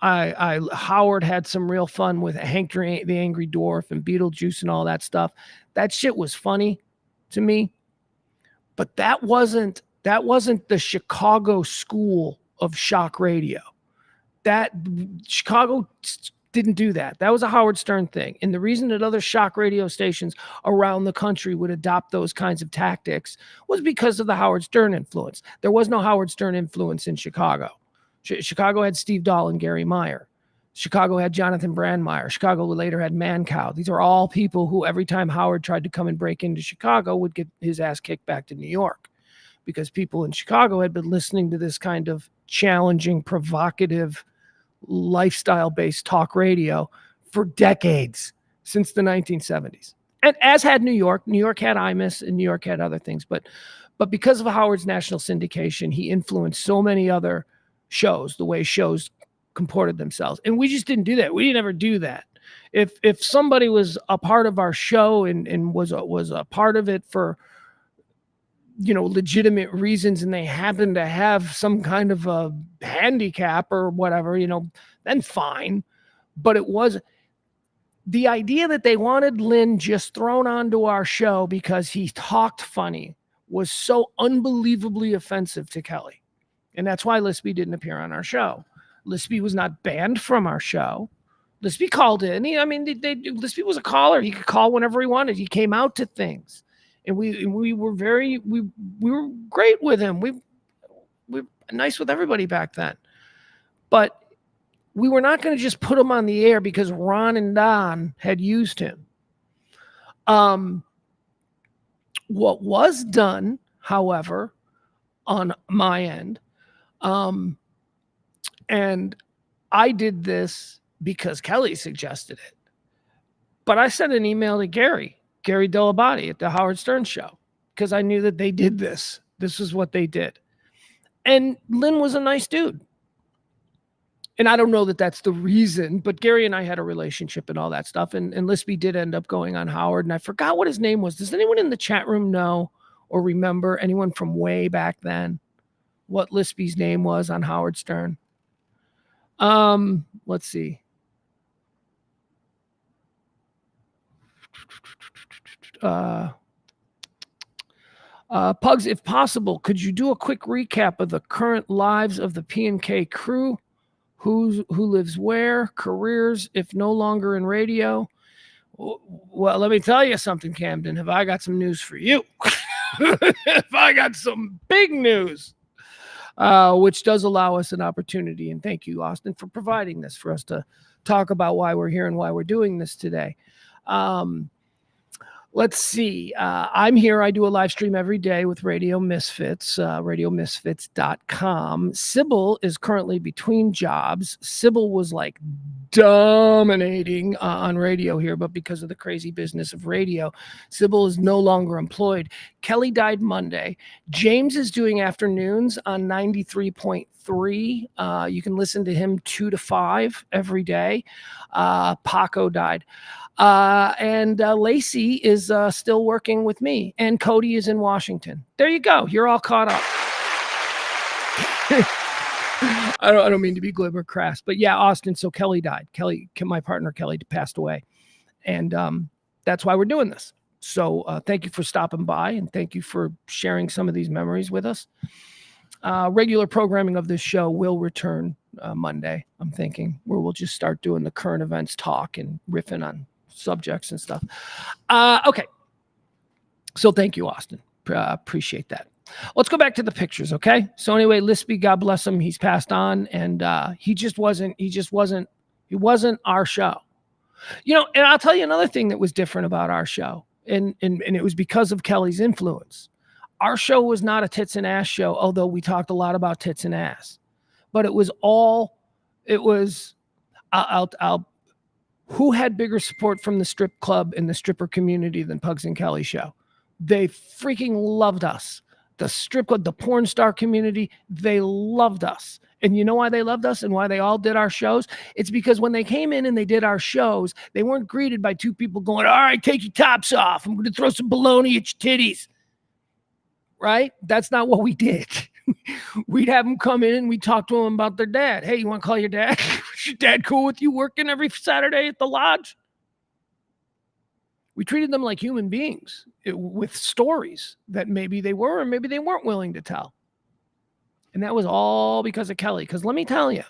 Howard had some real fun with Hank the Angry Dwarf and Beetlejuice and all that stuff. That shit was funny to me. But that wasn't the Chicago school of shock radio. That Chicago didn't do that. That was a Howard Stern thing. And the reason that other shock radio stations around the country would adopt those kinds of tactics was because of the Howard Stern influence. There was no Howard Stern influence in Chicago. Chicago had Steve Dahl and Gary Meyer. Chicago had Jonathan Brandmeier. Chicago later had Mancow. These are all people who every time Howard tried to come and break into Chicago would get his ass kicked back to New York because people in Chicago had been listening to this kind of challenging, provocative, lifestyle-based talk radio for decades, since the 1970s. And as had New York. New York had Imus and New York had other things. But because of Howard's national syndication, he influenced so many other shows, the way shows comported themselves. And we just didn't do that. We didn't ever do that. If somebody was a part of our show and was a part of it for legitimate reasons, and they happen to have some kind of a handicap or whatever, then fine. But it was the idea that they wanted Lynn just thrown onto our show because he talked funny was so unbelievably offensive to Kelly. And that's why Lispy didn't appear on our show. Lispy was not banned from our show. Lispy called in. Lispy was a caller. He could call whenever he wanted. He came out to things. And we were great with him. We were nice with everybody back then. But we were not going to just put him on the air because Ron and Don had used him. What was done, however, on my end, and I did this because Kelly suggested it, but I sent an email to Gary Delabate at the Howard Stern show, because I knew that they did this. This is what they did. And Lynn was a nice dude. And I don't know that that's the reason, but Gary and I had a relationship and all that stuff. And Lispy did end up going on Howard. And I forgot what his name was. Does anyone in the chat room know or remember, anyone from way back then, what Lispy's name was on Howard Stern? Let's see. Pugs, if possible, could you do a quick recap of the current lives of the P&K crew? Who lives where? Careers, if no longer in radio? Well, let me tell you something, Camden. Have I got some news for you? If I got some big news, which does allow us an opportunity. And thank you, Austin, for providing this for us to talk about why we're here and why we're doing this today. Let's see. I'm here. I do a live stream every day with Radio Misfits, radiomisfits.com. Sybil is currently between jobs. Sybil was like dominating on radio here, but because of the crazy business of radio, Sybil is no longer employed. Kelly died Monday. James is doing afternoons on 93.3. You can listen to him 2 to 5 every day. Paco died. And Lacey is still working with me, and Cody is in Washington. There you go. You're all caught up. I don't mean to be glib or crass, but yeah, Austin. So Kelly died. My partner Kelly passed away, and that's why we're doing this. So thank you for stopping by, and thank you for sharing some of these memories with us. Regular programming of this show will return Monday, I'm thinking, where we'll just start doing the current events talk and riffing on subjects and stuff. Okay. So thank you, Austin. Appreciate that. Let's go back to the pictures. Okay. So anyway, Lispy, God bless him. He's passed on, and he wasn't our show, and I'll tell you another thing that was different about our show. And it was because of Kelly's influence. Our show was not a tits and ass show, although we talked a lot about tits and ass, but it was all It was, I'll who had bigger support from the strip club and the stripper community than Pugs and Kelly show? They freaking loved us. The strip club, the porn star community, they loved us. And you know why they loved us and why they all did our shows? It's because when they came in and they did our shows, they weren't greeted by two people going, all right, take your tops off. I'm going to throw some baloney at your titties. Right? That's not what we did. We'd have them come in and we'd talk to them about their dad. Hey, you want to call your dad? Is your dad cool with you working every Saturday at the lodge? We treated them like human beings with stories that maybe they were or maybe they weren't willing to tell. And that was all because of Kelly. Because let me tell you,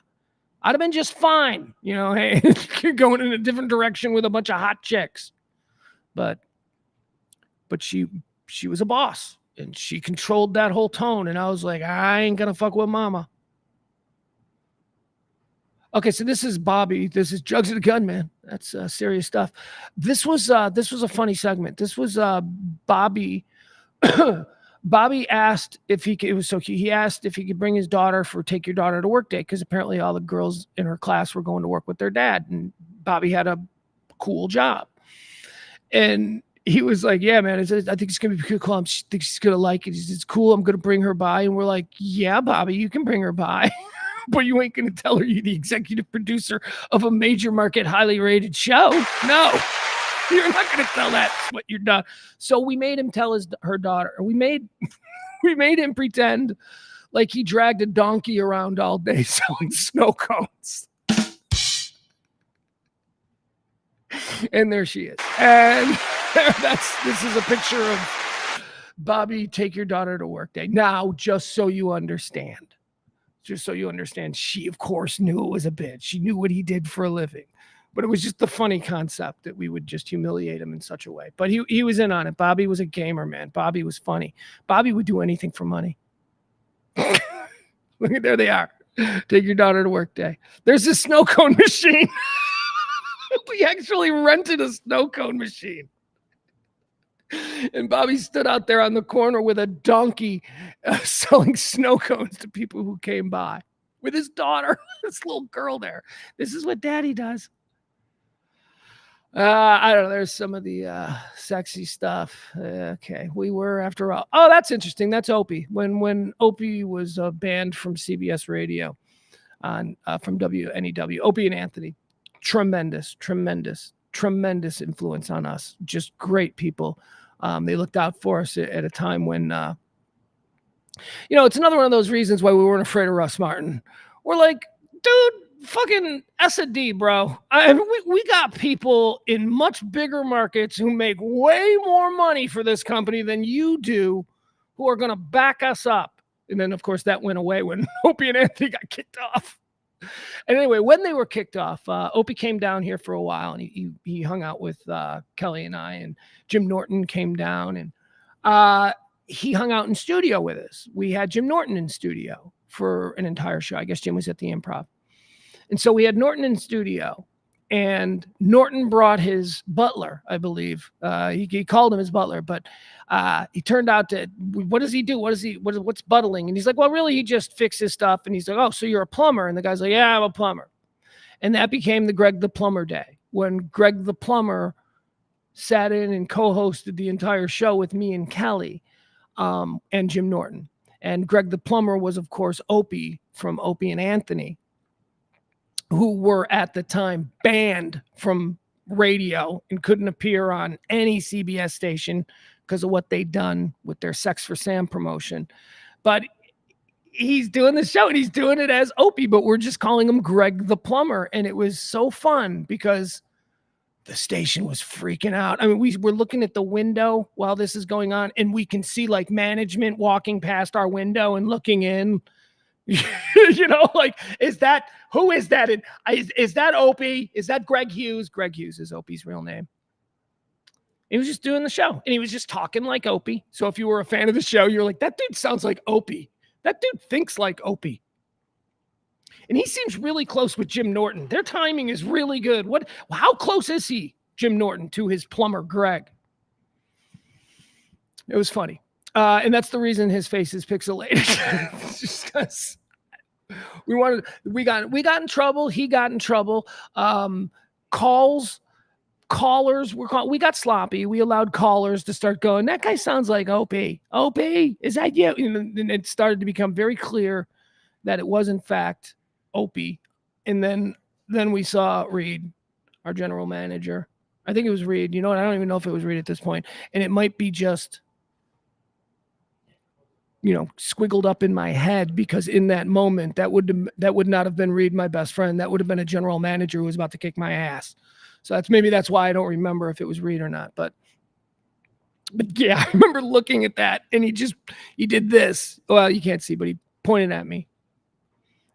I'd have been just fine. You know, hey, you're going in a different direction with a bunch of hot chicks. But she was a boss. And she controlled that whole tone. And I was like, I ain't going to fuck with mama. Okay, so this is Bobby. This is Jugs of the Gun, man. That's serious stuff. This was a funny segment. This was Bobby. Bobby asked if he could. It was so he asked if he could bring his daughter for Take Your Daughter to Work Day because apparently all the girls in her class were going to work with their dad, and Bobby had a cool job. And he was like, "Yeah, man, I think it's gonna be pretty cool. I think she's gonna like it. It's cool. I'm gonna bring her by." And we're like, "Yeah, Bobby, you can bring her by." But you ain't going to tell her you're the executive producer of a major market, highly rated show. No, you're not going to tell that what you're done. So we made him tell her daughter. We made him pretend like he dragged a donkey around all day selling snow cones. And there she is. And this is a picture of Bobby Take Your Daughter to Work Day. Now, just so you understand. She, of course, knew it was a bit. She knew what he did for a living. But it was just the funny concept that we would just humiliate him in such a way. But he was in on it. Bobby was a gamer, man. Bobby was funny. Bobby would do anything for money. Look at, there they are. Take Your Daughter to Work Day. There's a snow cone machine. We actually rented a snow cone machine. And Bobby stood out there on the corner with a donkey selling snow cones to people who came by with his daughter, this little girl there. This is what daddy does. I don't know. There's some of the sexy stuff. Okay. We were, after all. Oh, that's interesting. That's Opie. When Opie was banned from CBS radio from WNEW, Opie and Anthony, tremendous influence on us. Just great people. They looked out for us at a time when, it's another one of those reasons why we weren't afraid of Russ Martin. We're like, dude, fucking S&D, bro. We got people in much bigger markets who make way more money for this company than you do, who are going to back us up. And then, of course, that went away when Opie and Anthony got kicked off. And anyway, when they were kicked off, Opie came down here for a while, and he hung out with Kelly and I, and Jim Norton came down, and he hung out in studio with us. We had Jim Norton in studio for an entire show. I guess Jim was at the Improv. And so we had Norton in studio, and Norton brought his butler, I believe. He called him his butler, but he turned out to, what does he do? What's buttling? And he's like, well, really, he just fixes stuff. And he's like, oh, so you're a plumber? And the guy's like, yeah, I'm a plumber. And that became the Greg the Plumber Day, when Greg the Plumber sat in and co-hosted the entire show with me and Kelly and Jim Norton. And Greg the Plumber was, of course, Opie from Opie and Anthony, who were at the time banned from radio and couldn't appear on any CBS station because of what they'd done with their Sex for Sam promotion. But he's doing the show, and he's doing it as Opie, but we're just calling him Greg the Plumber. And it was so fun because the station was freaking out. I mean, we were looking at the window while this is going on, and we can see like management walking past our window and looking in. Like, who is that? Is that Opie? Is that Greg Hughes? Greg Hughes is Opie's real name. He was just doing the show, and he was just talking like Opie. So if you were a fan of the show, you're like, that dude sounds like Opie. That dude thinks like Opie. And he seems really close with Jim Norton. Their timing is really good. How close is he, Jim Norton, to his plumber, Greg? It was funny. And that's the reason his face is pixelated. It's just because We got in trouble. He got in trouble. Callers we got sloppy. We allowed callers to start going, that guy sounds like Opie. Opie, is that you? And it started to become very clear that it was in fact Opie. And then we saw Reed, our general manager. I think it was Reed. You know what? I don't even know if it was Reed at this point. And it might be just, squiggled up in my head, because in that moment, that would not have been Reed, my best friend. That would have been a general manager who was about to kick my ass. So that's why I don't remember if it was Reed or not. But yeah, I remember looking at that, and he did this. Well, you can't see, but he pointed at me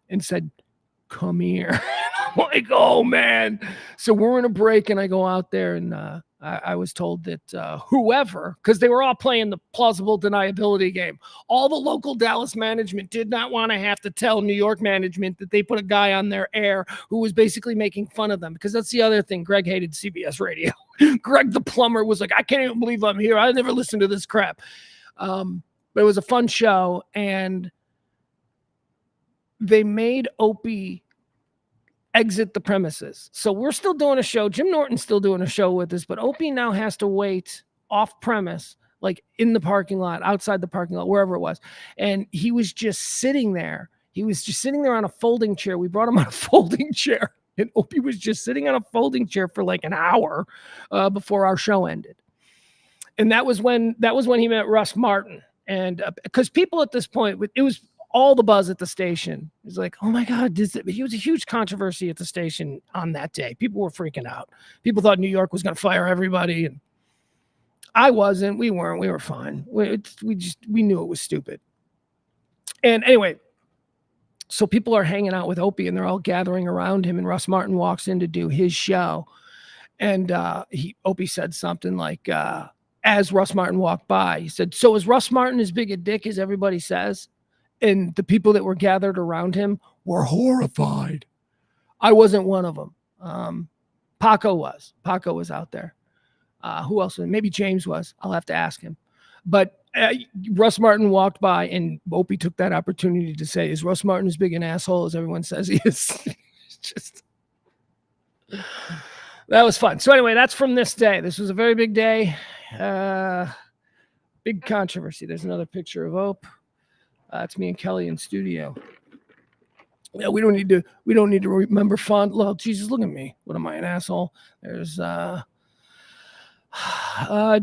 and said, "Come here." I'm like, oh man. So we're in a break, and I go out there, and I was told that whoever, because they were all playing the plausible deniability game, all the local Dallas management did not want to have to tell New York management that they put a guy on their air who was basically making fun of them, because that's the other thing. Greg hated CBS radio. Greg the plumber was like, I can't even believe I'm here. I never listened to this crap. But it was a fun show, and they made Opie exit the premises. So we're still doing a show. Jim Norton's still doing a show with us, but Opie now has to wait off premise, like in the parking lot, outside the parking lot, wherever it was. And he was just sitting there. He was just sitting there on a folding chair. We brought him on a folding chair, and Opie was just sitting on a folding chair for like an hour before our show ended. And that was when he met Russ Martin. And because people at this point, it was all the buzz at the station. It was like, oh my God, he was a huge controversy at the station on that day. People were freaking out. People thought New York was going to fire everybody. And I wasn't. We weren't. We were fine. We knew it was stupid. And anyway, so people are hanging out with Opie, and they're all gathering around him. And Russ Martin walks in to do his show. And Opie said something like, as Russ Martin walked by, he said, so is Russ Martin as big a dick as everybody says? And the people that were gathered around him were horrified. I wasn't one of them. Paco was. Paco was out there. Who else? Maybe James was. I'll have to ask him. But Russ Martin walked by, and Opie took that opportunity to say, is Russ Martin as big an asshole as everyone says he is? Just that was fun. So anyway, that's from this day. This was a very big day. Big controversy. There's another picture of Ope. It's me and Kelly in studio. Yeah, we don't need to remember font. Well, Jesus, look at me. What am I, an asshole? There's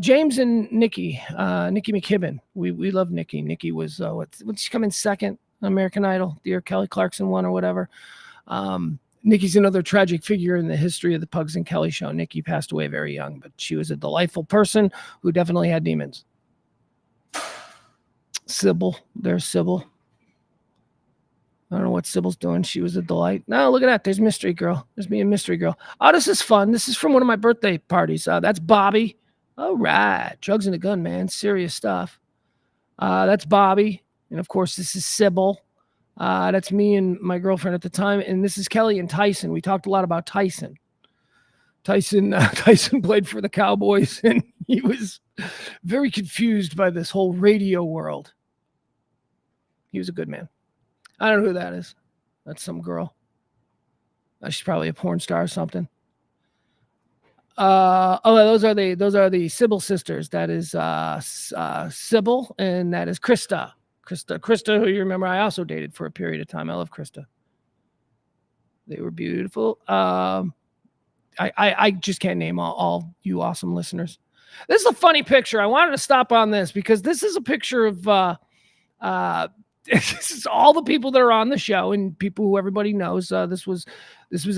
James and Nikki McKibben. We love Nikki. Nikki was what's she come in second on American Idol? Dear Kelly Clarkson won or whatever. Nikki's another tragic figure in the history of the Pugs and Kelly show. Nikki passed away very young, but she was a delightful person who definitely had demons. Sybil. There's Sybil. I don't know what Sybil's doing. She was a delight. No, look at that. There's Mystery Girl. There's me and Mystery Girl. Oh, this is fun. This is from one of my birthday parties. That's Bobby. All right. Drugs and a gun, man. Serious stuff. That's Bobby. And, of course, this is Sybil. That's me and my girlfriend at the time. And this is Kelly and Tyson. We talked a lot about Tyson. Tyson played for the Cowboys, and he was very confused by this whole radio world. He was a good man. I don't know who that is. That's some girl. She's probably a porn star or something. Those are the Sybil sisters. That is Sybil, and that is Krista. Krista, who you remember I also dated for a period of time. I love Krista. They were beautiful. I just can't name all you awesome listeners. This is a funny picture. I wanted to stop on this because this is a picture of this is all the people that are on the show and people who everybody knows. This was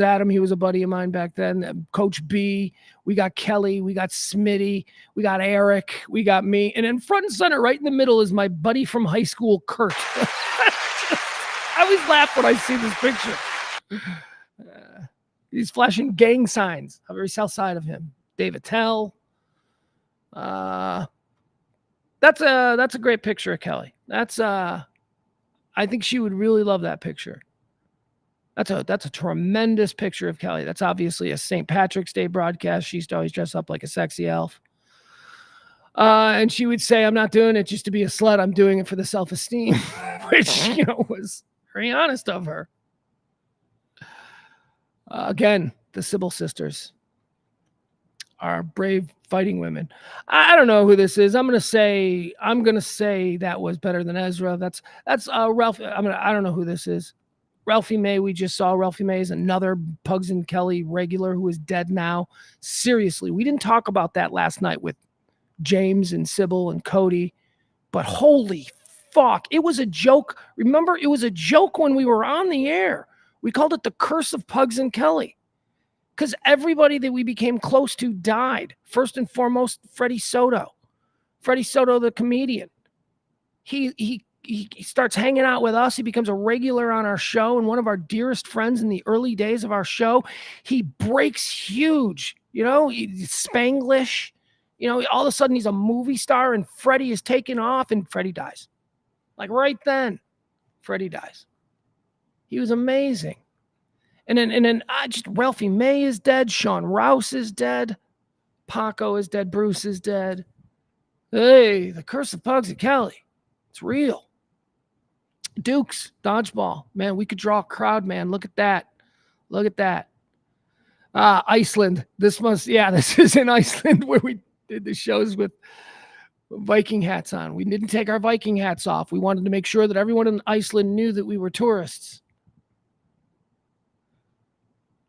Adam. He was a buddy of mine back then. Coach B. We got Kelly. We got Smitty. We got Eric. We got me. And in front and center, right in the middle, is my buddy from high school, Kurt. I always laugh when I see this picture. He's flashing gang signs on the very south side of him. David Tell. That's a great picture of Kelly. I think she would really love that picture. That's a tremendous picture of Kelly. That's obviously a St. Patrick's Day broadcast. She used to always dress up like a sexy elf. And she would say, I'm not doing it just to be a slut. I'm doing it for the self-esteem, which, was Very honest of her. Again, the Sybil sisters are brave fighting women. I don't know who this is. I'm gonna say that was Better Than Ezra. That's Ralph. I don't know who this is. Ralphie May, we just saw. Ralphie May is another Pugs and Kelly regular who is dead now. Seriously, we didn't talk about that last night with James and Sybil and Cody, but holy fuck, it was a joke. Remember, it was a joke when we were on the air. We called it the curse of Pugs and Kelly because everybody that we became close to died. First and foremost, Freddie Soto, the comedian. He starts hanging out with us. He becomes a regular on our show and one of our dearest friends in the early days of our show. He breaks huge, Spanglish. All of a sudden he's a movie star and Freddie is taking off and Freddie dies. Like right then, Freddie dies. He was amazing. And then Ralphie May is dead. Sean Rouse is dead. Paco is dead. Bruce is dead. Hey, the curse of Pugs and Kelly. It's real. Dukes, dodgeball. Man, we could draw a crowd, man. Look at that. Iceland. This is in Iceland where we did the shows with Viking hats on. We didn't take our Viking hats off. We wanted to make sure that everyone in Iceland knew that we were tourists.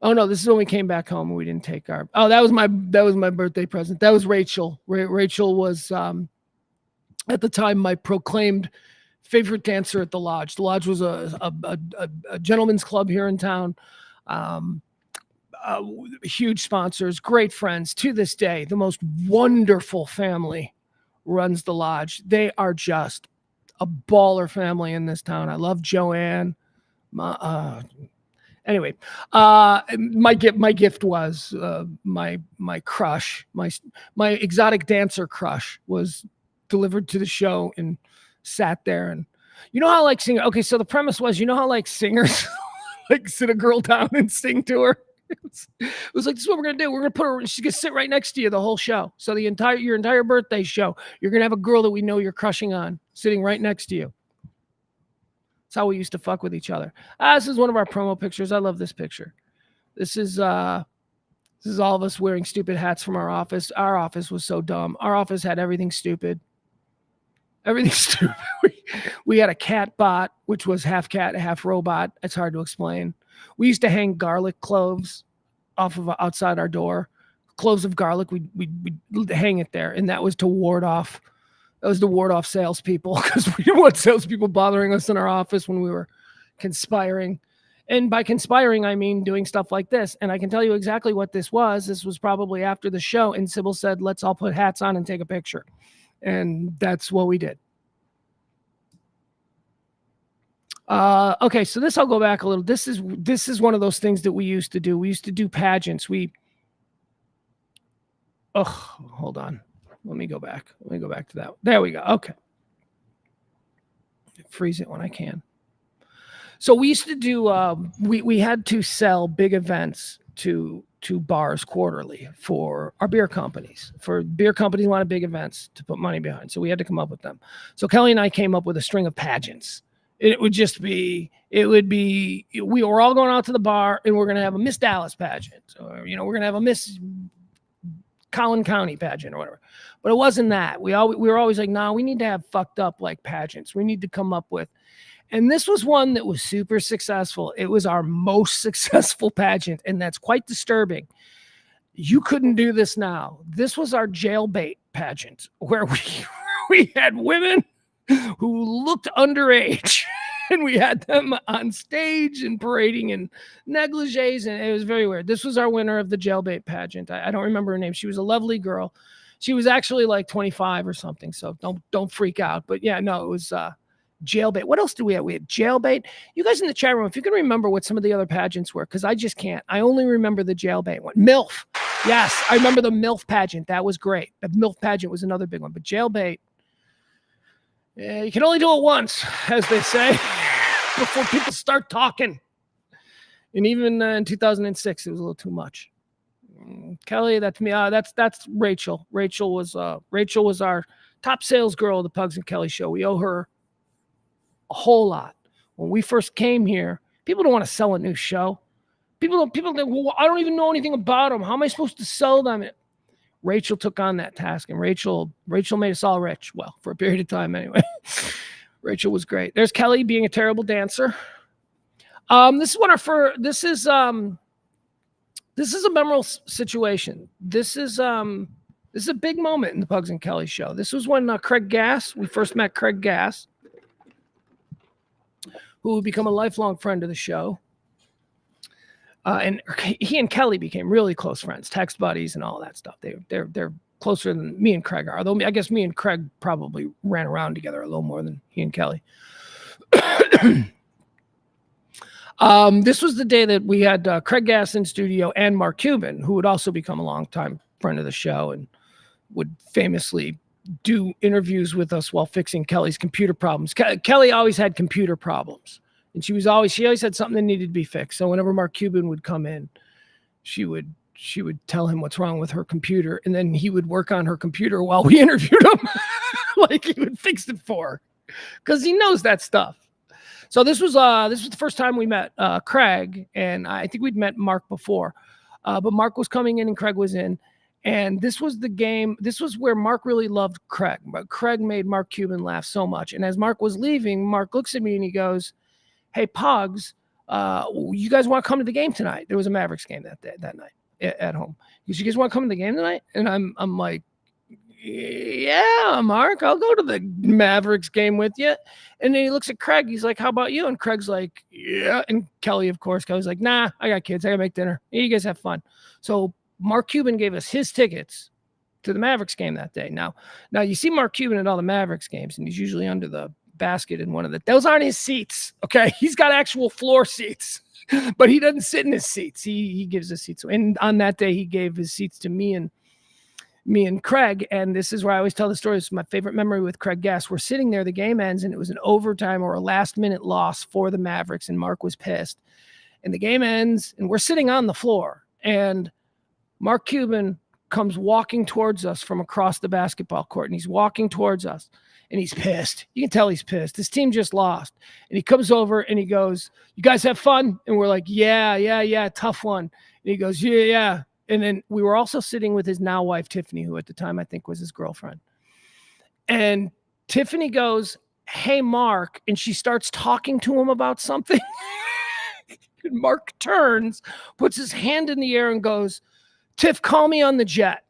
Oh no, this is when we came back home and we didn't take our. Oh, that was my birthday present. That was Rachel. Rachel was at the time my proclaimed favorite dancer at the Lodge. The Lodge was a gentleman's club here in town. Huge sponsors, great friends. To this day, the most wonderful family runs the Lodge. They are just a baller family in this town. I love Joanne. Anyway, my gift was my crush, my exotic dancer crush was delivered to the show and sat there. And you know how like singer. Okay, so the premise was, how like singers like sit a girl down and sing to her. It was like, this is what we're gonna do. We're gonna put her. She's gonna sit right next to you the whole show. So your entire birthday show, you're gonna have a girl that we know you're crushing on sitting right next to you. That's how we used to fuck with each other. This is one of our promo pictures. I love this picture. This is all of us wearing stupid hats from our office. Our office was so dumb. Our office had everything stupid. Everything stupid. We had a cat bot, which was half cat, half robot. It's hard to explain. We used to hang garlic cloves off of outside our door. Cloves of garlic. We'd hang it there, and that was to ward off. That was to ward off salespeople because we didn't want salespeople bothering us in our office when we were conspiring. And by conspiring, I mean doing stuff like this. And I can tell you exactly what this was. This was probably after the show, and Sybil said, "Let's all put hats on and take a picture." And that's what we did. Okay, so this I'll go back a little. This is one of those things that we used to do. We used to do pageants. Hold on. Let me go back to that. There we go. Okay. Freeze it when I can. So we used to do we had to sell big events to bars quarterly for our beer companies. For beer companies wanted big events to put money behind. So we had to come up with them. So Kelly and I came up with a string of pageants. It would be we were all going out to the bar and we're going to have a Miss Dallas pageant, or we're going to have a Miss Collin County pageant or whatever. But it wasn't that. We were always like, we need to have fucked up like pageants. We need to come up with. And this was one that was super successful. It was our most successful pageant, and that's quite disturbing. You couldn't do this now. This was our jailbait pageant where we had women who looked underage and we had them on stage and parading in negligees, and it was very weird. This was our winner of the jailbait pageant. I don't remember her name. She was a lovely girl. She was actually like 25 or something, so don't freak out. But yeah, no, it was jailbait. What else do we have? We had jailbait. You guys in the chat room, if you can remember what some of the other pageants were, because I just can't. I only remember the jailbait one. MILF. Yes, I remember the MILF pageant. That was great. The MILF pageant was another big one. But jailbait, you can only do it once, as they say, before people start talking. And even in 2006, it was a little too much. Kelly, that's me. That's Rachel. Rachel was our top sales girl of the Pugs and Kelly show. We owe her a whole lot. when we first came here, people don't want to sell a new show. People think, well, I don't even know anything about them. How am I supposed to sell them? Rachel took on that task, and Rachel made us all rich. Well, for a period of time anyway. Rachel was great. There's Kelly being a terrible dancer. This is a memorable situation. This is a big moment in the Pugs and Kelly show. This was when Craig Gass, we first met Craig Gass, who would become a lifelong friend of the show. And he and Kelly became really close friends, text buddies and all that stuff. They're closer than me and Craig are. Although I guess me and Craig probably ran around together a little more than he and Kelly. This was the day that we had Craig Gass in studio and Mark Cuban, who would also become a longtime friend of the show and would famously do interviews with us while fixing Kelly's computer problems. Kelly always had computer problems, and she always had something that needed to be fixed. So whenever Mark Cuban would come in, she would tell him what's wrong with her computer, and then he would work on her computer while we interviewed him. Like he would fix it for her, because he knows that stuff. So this was the first time we met Craig, and I think we'd met Mark before, but Mark was coming in and Craig was in, and this was the game. This was where Mark really loved Craig, but Craig made Mark Cuban laugh so much. And as Mark was leaving, Mark looks at me and he goes, "Hey, Pugs, you guys want to come to the game tonight?" There was a Mavericks game that night at home. He goes, "You guys want to come to the game tonight?" And I'm like, "Yeah, Mark, I'll go to the Mavericks game with you." And then he looks at Craig. He's like, "How about you?" And Craig's like, "Yeah." And Kelly's like, "Nah, I got kids. I gotta make dinner. You guys have fun." So Mark Cuban gave us his tickets to the Mavericks game that day. Now you see Mark Cuban at all the Mavericks games, and he's usually under the basket in one of those aren't his seats. Okay. He's got actual floor seats, but he doesn't sit in his seats. He gives his seats. And on that day, he gave his seats to me and Craig. And this is where I always tell the story. This is my favorite memory with Craig Gass. We're sitting there, the game ends, and it was an overtime or a last minute loss for the Mavericks. And Mark was pissed, and the game ends, and we're sitting on the floor, and Mark Cuban comes walking towards us from across the basketball court, and he's walking towards us, and he's pissed. You can tell he's pissed. His team just lost. And he comes over and he goes, "You guys have fun?" And we're like, yeah, tough one. And he goes, yeah. And then we were also sitting with his now wife, Tiffany, who at the time I think was his girlfriend. And Tiffany goes, "Hey, Mark." And she starts talking to him about something. And Mark turns, puts his hand in the air and goes, "Tiff, call me on the jet."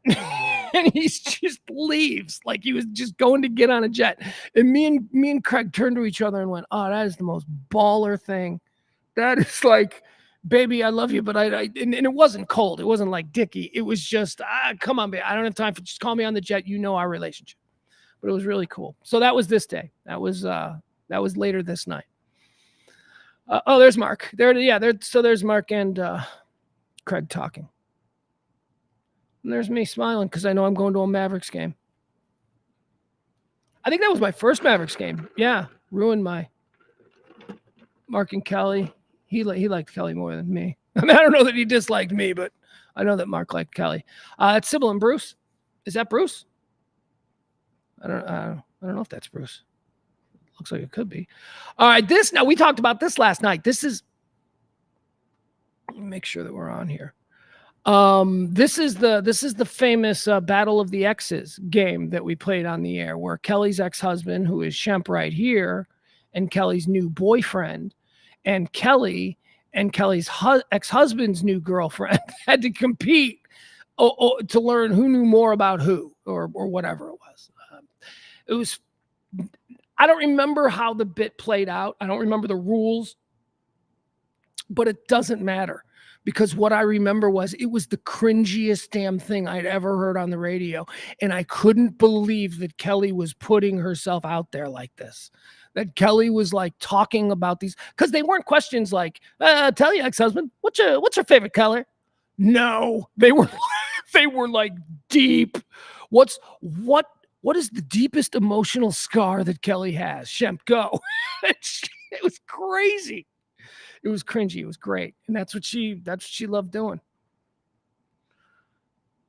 And he just leaves like he was just going to get on a jet. And me and Craig turned to each other and went, "Oh, that is the most baller thing. That is like, baby, I love you." But and it wasn't cold. It wasn't like Dickie. It was just, come on, baby. I don't have time for, just call me on the jet. You know our relationship. But it was really cool. So that was this day. That was later this night. There's Mark. There's Mark and Craig talking. And there's me smiling because I know I'm going to a Mavericks game. I think that was my first Mavericks game. Yeah, ruined my Mark and Kelly. He liked Kelly more than me. I mean, I don't know that he disliked me, but I know that Mark liked Kelly. It's Sybil and Bruce. Is that Bruce? I don't know if that's Bruce. Looks like it could be. All right, now we talked about this last night. Let me make sure that we're on here. This is the famous Battle of the Exes game that we played on the air, where Kelly's ex-husband, who is Shemp right here, and Kelly's new boyfriend, and Kelly and Kelly's ex-husband's new girlfriend had to compete to learn who knew more about who, or whatever it was. I don't remember how the bit played out. I don't remember the rules, but it doesn't matter. Because what I remember was it was the cringiest damn thing I'd ever heard on the radio. And I couldn't believe that Kelly was putting herself out there like this. That Kelly was like talking about these, because they weren't questions like, "Tell your ex-husband, what's your favorite color?" No, they were like deep. What is the deepest emotional scar that Kelly has? Shemp, go. It was crazy. It was cringy. It was great. And that's what she loved doing.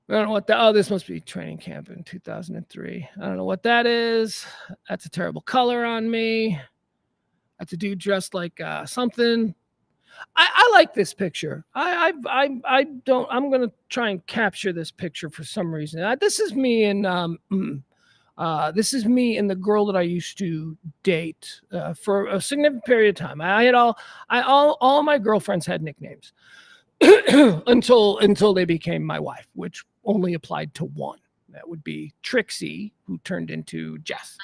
I don't know what this must be training camp in 2003. I don't know what that is. That's a terrible color on me. That's a dude dressed like something. I like this picture. I don't. I'm gonna try and capture this picture for some reason. This is me and this is me and the girl that I used to date for a significant period of time. All my girlfriends had nicknames until they became my wife, which only applied to one. That would be Trixie, who turned into Jess.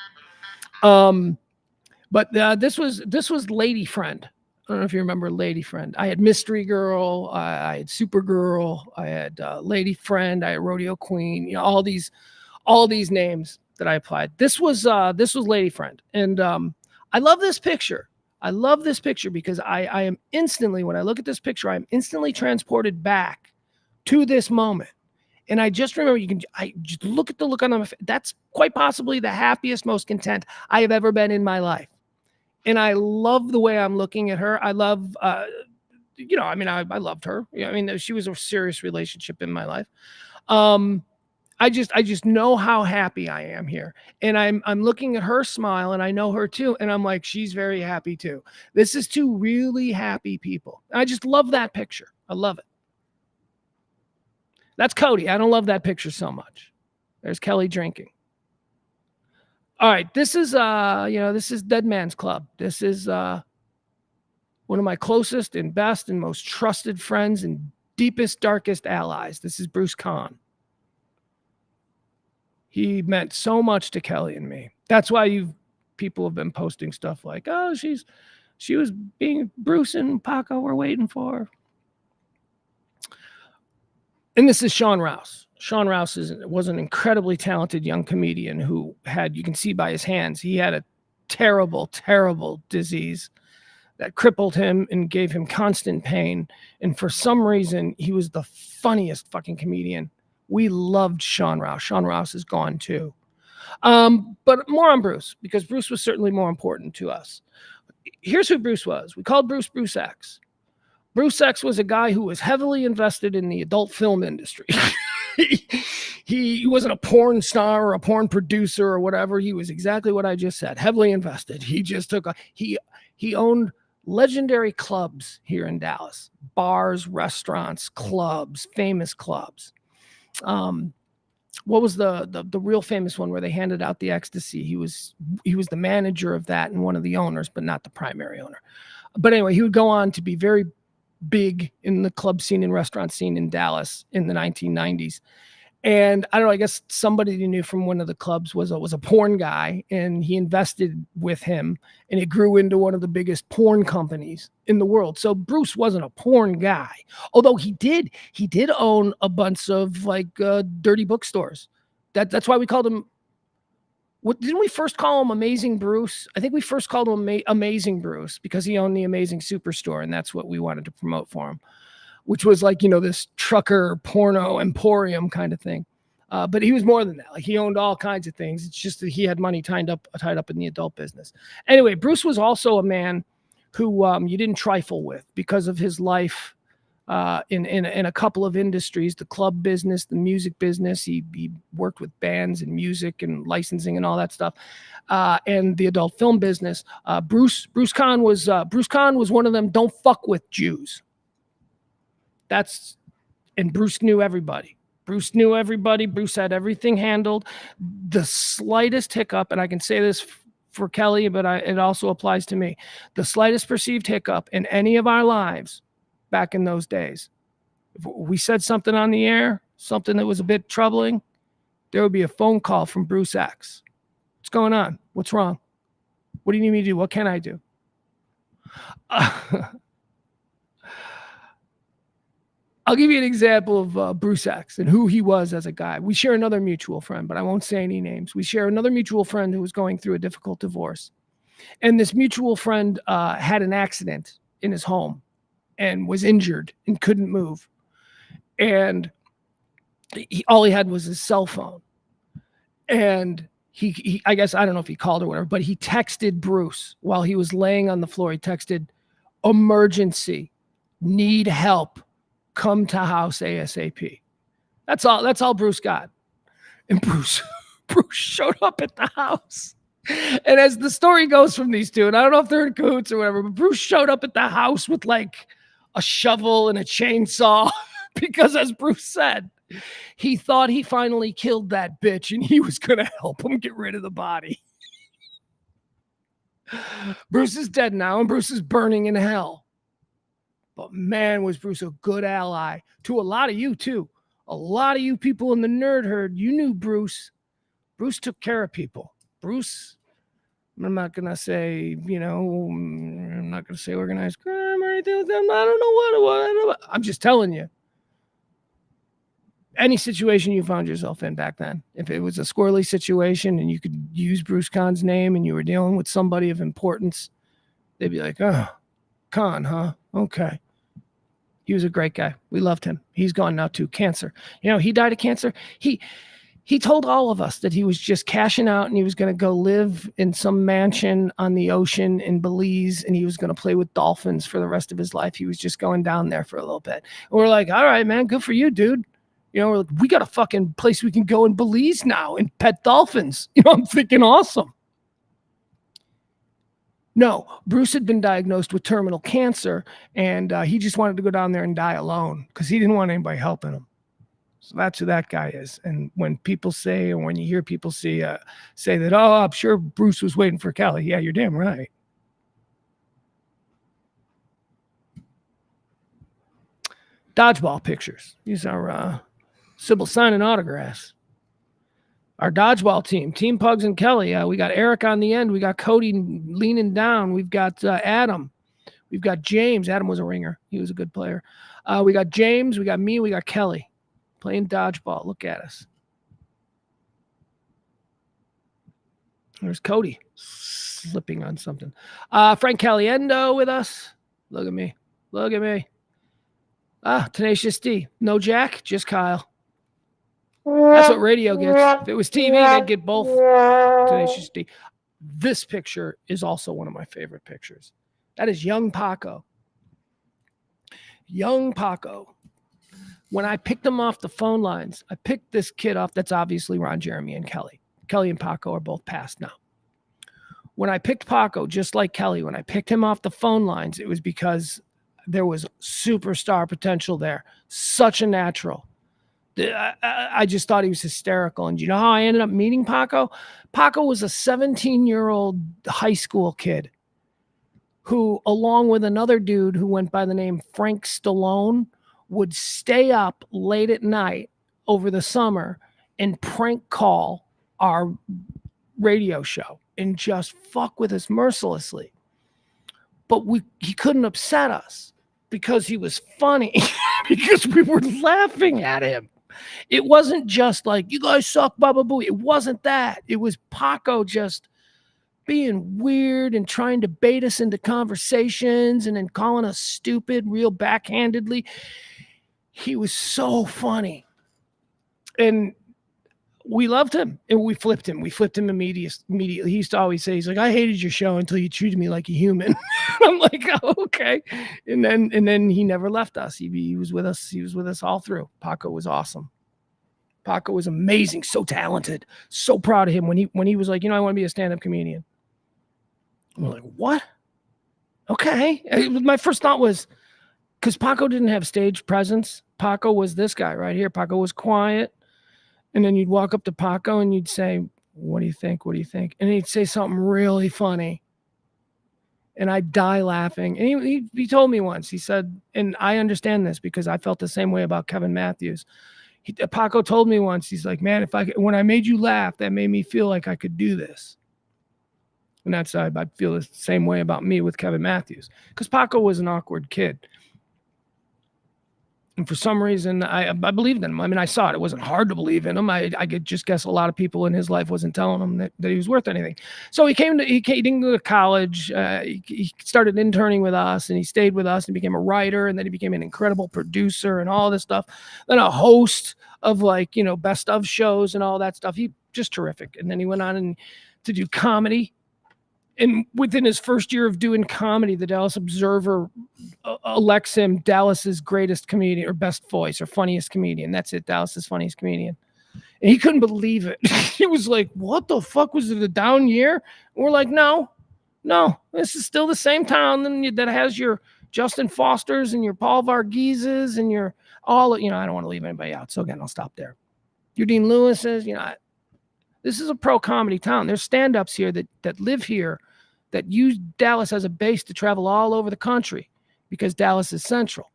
But this was Lady Friend. I don't know if you remember Lady Friend. I had Mystery Girl, I had Supergirl, I had Lady Friend, I had Rodeo Queen. You know, all these names that I applied. This was Lady Friend, and I love this picture. I love this picture because I am instantly, when I look at this picture, I'm instantly transported back to this moment. And I just remember, I just look at the look on my face. That's quite possibly the happiest, most content I have ever been in my life. And I love the way I'm looking at her. I love, I loved her. Yeah, I mean, she was a serious relationship in my life. I just know how happy I am here. And I'm looking at her smile, and I know her too. And I'm like, she's very happy too. This is two really happy people. I just love that picture. I love it. That's Cody. I don't love that picture so much. There's Kelly drinking. All right, this is Dead Man's Club. This is one of my closest and best and most trusted friends and deepest, darkest allies. This is Bruce Kahn. He meant so much to Kelly and me. That's why people have been posting stuff like, oh, she was being Bruce and Paco were waiting for her. And this is Sean Rouse. Sean Rouse was an incredibly talented young comedian who had, you can see by his hands, he had a terrible, terrible disease that crippled him and gave him constant pain. And for some reason, he was the funniest fucking comedian. We loved Sean Rouse. Sean Rouse is gone too. But more on Bruce, because Bruce was certainly more important to us. Here's who Bruce was. We called Bruce Bruce X. Bruce X was a guy who was heavily invested in the adult film industry. He wasn't a porn star or a porn producer or whatever. He was exactly what I just said, heavily invested. He just he owned legendary clubs here in Dallas, bars, restaurants, clubs, famous clubs. What was the real famous one where they handed out the ecstasy? He was the manager of that and one of the owners, but not the primary owner. But anyway, he would go on to be very big in the club scene and restaurant scene in Dallas in the 1990s. And I don't know, I guess somebody he knew from one of the clubs was a porn guy, and he invested with him, and it grew into one of the biggest porn companies in the world. So Bruce wasn't a porn guy, although he did own a bunch of like dirty bookstores. That's why we called him. What didn't we first call him Amazing Bruce? I think we first called him Amazing Bruce because he owned the Amazing Superstore, and that's what we wanted to promote for him, which was like, this trucker porno emporium kind of thing. But he was more than that. Like, he owned all kinds of things. It's just that he had money tied up in the adult business. Anyway, Bruce was also a man who you didn't trifle with because of his life in a couple of industries, the club business, the music business. He worked with bands and music and licensing and all that stuff, and the adult film business. Bruce Kahn was one of them. Don't fuck with Jews. And Bruce knew everybody. Bruce had everything handled. The slightest hiccup, and I can say this for Kelly, but it also applies to me. The slightest perceived hiccup in any of our lives back in those days, if we said something on the air, something that was a bit troubling, there would be a phone call from Bruce X. What's going on? What's wrong? What do you need me to do? What can I do? I'll give you an example of Bruce X and who he was as a guy. We share another mutual friend, but I won't say any names. We share another mutual friend who was going through a difficult divorce. And this mutual friend had an accident in his home and was injured and couldn't move. And all he had was his cell phone. And he I guess, I don't know if he called or whatever, but he texted Bruce while he was laying on the floor. He texted, "Emergency, need help. Come to house ASAP." That's all Bruce got. And Bruce showed up at the house. And as the story goes from these two, and I don't know if they're in cahoots or whatever, but Bruce showed up at the house with like a shovel and a chainsaw because, as Bruce said, he thought he finally killed that bitch and he was going to help him get rid of the body. Bruce is dead now and Bruce is burning in hell. But man, was Bruce a good ally to a lot of you too. A lot of you people in the nerd herd, you knew Bruce. Bruce took care of people. Bruce, I'm not going to say, I'm not going to say organized crime or anything like that. I don't know what. I'm just telling you. Any situation you found yourself in back then, if it was a squirrely situation and you could use Bruce Kahn's name and you were dealing with somebody of importance, they'd be like, oh, Kahn, huh? Okay. He was a great guy. We loved him. He's gone now too. Cancer. He died of cancer. He told all of us that he was just cashing out and he was going to go live in some mansion on the ocean in Belize and he was going to play with dolphins for the rest of his life. He was just going down there for a little bit. And we're like, all right, man, good for you, dude. We're like, we got a fucking place we can go in Belize now and pet dolphins. I'm thinking awesome. No, Bruce had been diagnosed with terminal cancer and he just wanted to go down there and die alone because he didn't want anybody helping him. So that's who that guy is. And when people say, or when you hear people say that, oh, I'm sure Bruce was waiting for Kelly. Yeah, you're damn right. Dodgeball pictures. These are Sybil signing autographs. Our dodgeball team, Team Pugs and Kelly. We got Eric on the end. We got Cody leaning down. We've got Adam. We've got James. Adam was a ringer. He was a good player. We got James. We got me. We got Kelly. Playing dodgeball. Look at us. There's Cody slipping on something. Frank Caliendo with us. Look at me. Look at me. Tenacious D. No Jack, just Kyle. That's what radio gets. If it was TV, they'd get both. Tenacious D. This picture is also one of my favorite pictures. That is young Paco. Young Paco. When I picked him off the phone lines, I picked this kid off. That's obviously Ron Jeremy and Kelly. Kelly and Paco are both passed now. When I picked Paco, just like Kelly, when I picked him off the phone lines, it was because there was superstar potential there. Such a natural. I just thought he was hysterical. And you know how I ended up meeting Paco? Paco was a 17-year-old high school kid who, along with another dude who went by the name Frank Stallone, would stay up late at night over the summer and prank call our radio show and just fuck with us mercilessly. But he couldn't upset us because he was funny, because we were laughing at him. It wasn't just like, you guys suck, blah, blah, blah. It wasn't that. It was Paco just being weird and trying to bait us into conversations and then calling us stupid real backhandedly. He was so funny. And we loved him and we flipped him. We flipped him immediately. He used to always say, he's like, I hated your show until you treated me like a human. I'm like, oh, okay. And then he never left us. He was with us. He was with us all through. Paco was awesome. Paco was amazing. So talented. So proud of him when he was like, I want to be a stand-up comedian. I'm like, what? Okay. My first thought was, because Paco didn't have stage presence. Paco was this guy right here. Paco was quiet. And then you'd walk up to Paco and you'd say, what do you think? What do you think? And he'd say something really funny. And I'd die laughing. And he told me once, he said, and I understand this because I felt the same way about Kevin Matthews. Paco told me once, he's like, man, when I made you laugh, that made me feel like I could do this. And that's, I feel the same way about me with Kevin Matthews. Because Paco was an awkward kid. And for some reason, I believed in him. I mean, I saw it. It wasn't hard to believe in him. I could just guess a lot of people in his life wasn't telling him that he was worth anything. So he didn't go to college. He started interning with us, and he stayed with us and became a writer, and then he became an incredible producer and all this stuff. Then a host of best of shows and all that stuff. He just terrific. And then he went on to do comedy. And within his first year of doing comedy, the Dallas Observer elects him Dallas's greatest comedian or best voice or funniest comedian. That's it, Dallas's funniest comedian. And he couldn't believe it. He was like, what the fuck, was it a down year? And we're like, no, this is still the same town that has your Justin Fosters and your Paul Varghezes and your all, I don't want to leave anybody out. So again, I'll stop there. Your Dean Lewis's, this is a pro comedy town. There's stand-ups here that live here that use Dallas as a base to travel all over the country because Dallas is central.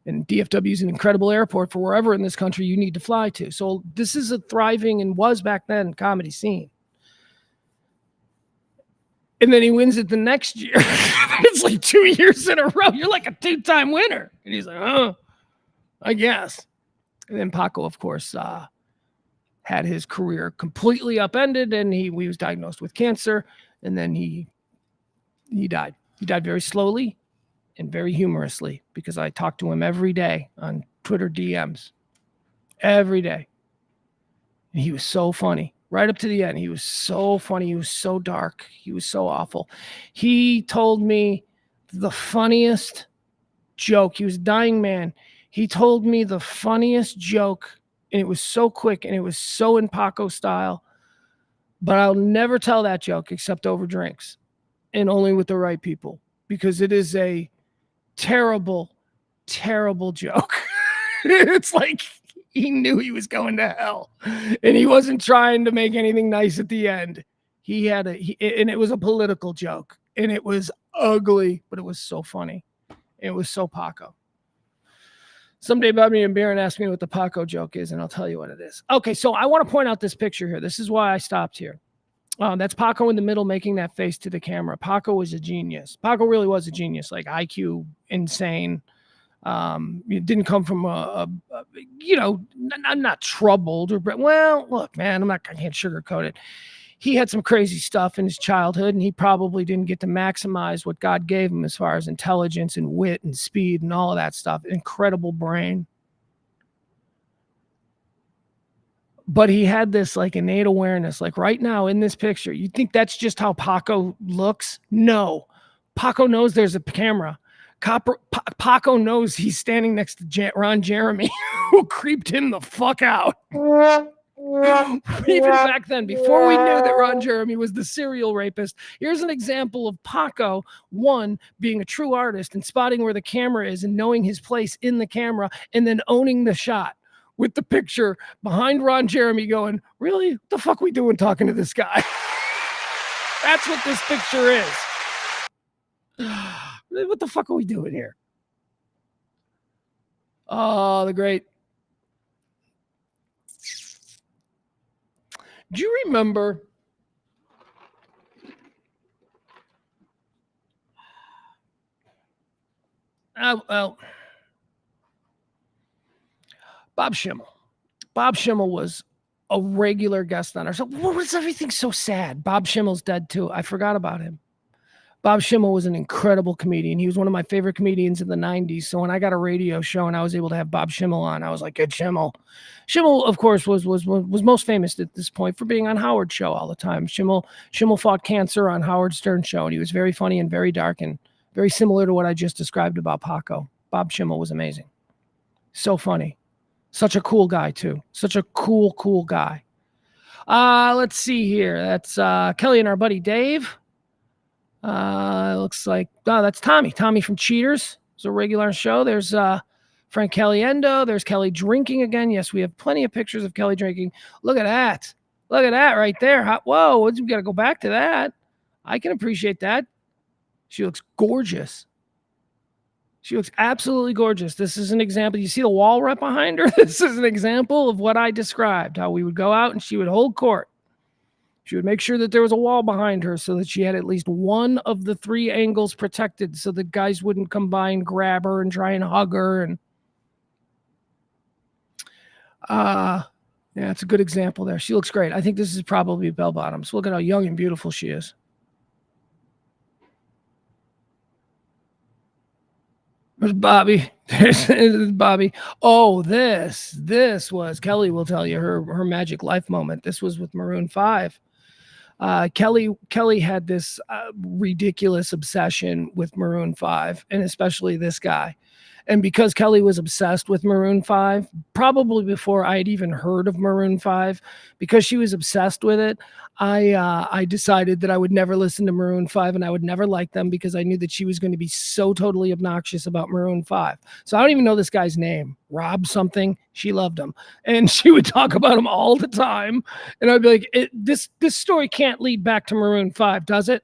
And DFW is an incredible airport for wherever in this country you need to fly to. So this is a thriving, and was back then, comedy scene. And then he wins it the next year. It's like 2 years in a row. You're like a 2-time winner. And he's like, oh, I guess. And then Paco, of course, had his career completely upended, and he was diagnosed with cancer, and then he died. He died very slowly and very humorously, because I talked to him every day on Twitter DMs. Every day. And he was so funny. Right up to the end, he was so funny. He was so dark. He was so awful. He told me the funniest joke. He was a dying man. He told me the funniest joke, and it was so quick, and it was so in Paco style. But I'll never tell that joke except over drinks, and only with the right people, because it is a terrible, terrible joke. It's like he knew he was going to hell, and he wasn't trying to make anything nice at the end. And it was a political joke, and it was ugly, but it was so funny. It was so Paco. Someday Bobby and Baron asked me what the Paco joke is, and I'll tell you what it is. Okay, so I want to point out this picture here. This is why I stopped here. That's Paco in the middle making that face to the camera. Paco was a genius. Paco really was a genius, like IQ, insane. It didn't come from I'm not troubled or, well, look, man, I can't sugarcoat it. He had some crazy stuff in his childhood, and he probably didn't get to maximize what God gave him as far as intelligence and wit and speed and all of that stuff. Incredible brain. But he had this like innate awareness, like right now in this picture. You think that's just how Paco looks? No. Paco knows there's a camera. Paco knows he's standing next to Ron Jeremy, who creeped him the fuck out. Even back then, before we knew that Ron Jeremy was the serial rapist. Here's an example of Paco, one, being a true artist and spotting where the camera is and knowing his place in the camera, and then owning the shot with the picture behind Ron Jeremy going, really? What the fuck we doing talking to this guy? That's what this picture is. What the fuck are we doing here? Oh, the great. Do you remember Bob Schimmel? Bob Schimmel was a regular guest on our show. What was everything so sad? Bob Schimmel's dead too. I forgot about him. Bob Schimmel was an incredible comedian. He was one of my favorite comedians in the 90s. So when I got a radio show and I was able to have Bob Schimmel on, I was like, good Schimmel. Schimmel, of course, was most famous at this point for being on Howard's show all the time. Schimmel fought cancer on Howard Stern's show, and he was very funny and very dark and very similar to what I just described about Paco. Bob Schimmel was amazing. So funny. Such a cool guy, too. Such a cool guy. Let's see here. That's Kelly and our buddy Dave. Looks like, that's Tommy. Tommy from Cheaters. It's a regular show. There's Frank Caliendo. There's Kelly drinking again. Yes, we have plenty of pictures of Kelly drinking. Look at that. Look at that right there. Whoa, we got to go back to that. I can appreciate that. She looks gorgeous. She looks absolutely gorgeous. This is an example. You see the wall right behind her? This is an example of what I described, how we would go out and she would hold court. She would make sure that there was a wall behind her so that she had at least one of the three angles protected so that guys wouldn't come by and grab her and try and hug her. And yeah, it's a good example there. She looks great. I think this is probably bell bottoms. Look at how young and beautiful she is. There's Bobby. There's Bobby. Oh, this was, Kelly will tell you, her magic life moment. This was with Maroon 5. Kelly had this ridiculous obsession with Maroon 5, and especially this guy. And because Kelly was obsessed with Maroon 5, probably before I had even heard of Maroon 5, because she was obsessed with it, I decided that I would never listen to Maroon 5 and I would never like them because I knew that she was going to be so totally obnoxious about Maroon 5. So I don't even know this guy's name, Rob something. She loved him. And she would talk about him all the time. And I'd be like, this story can't lead back to Maroon 5, does it?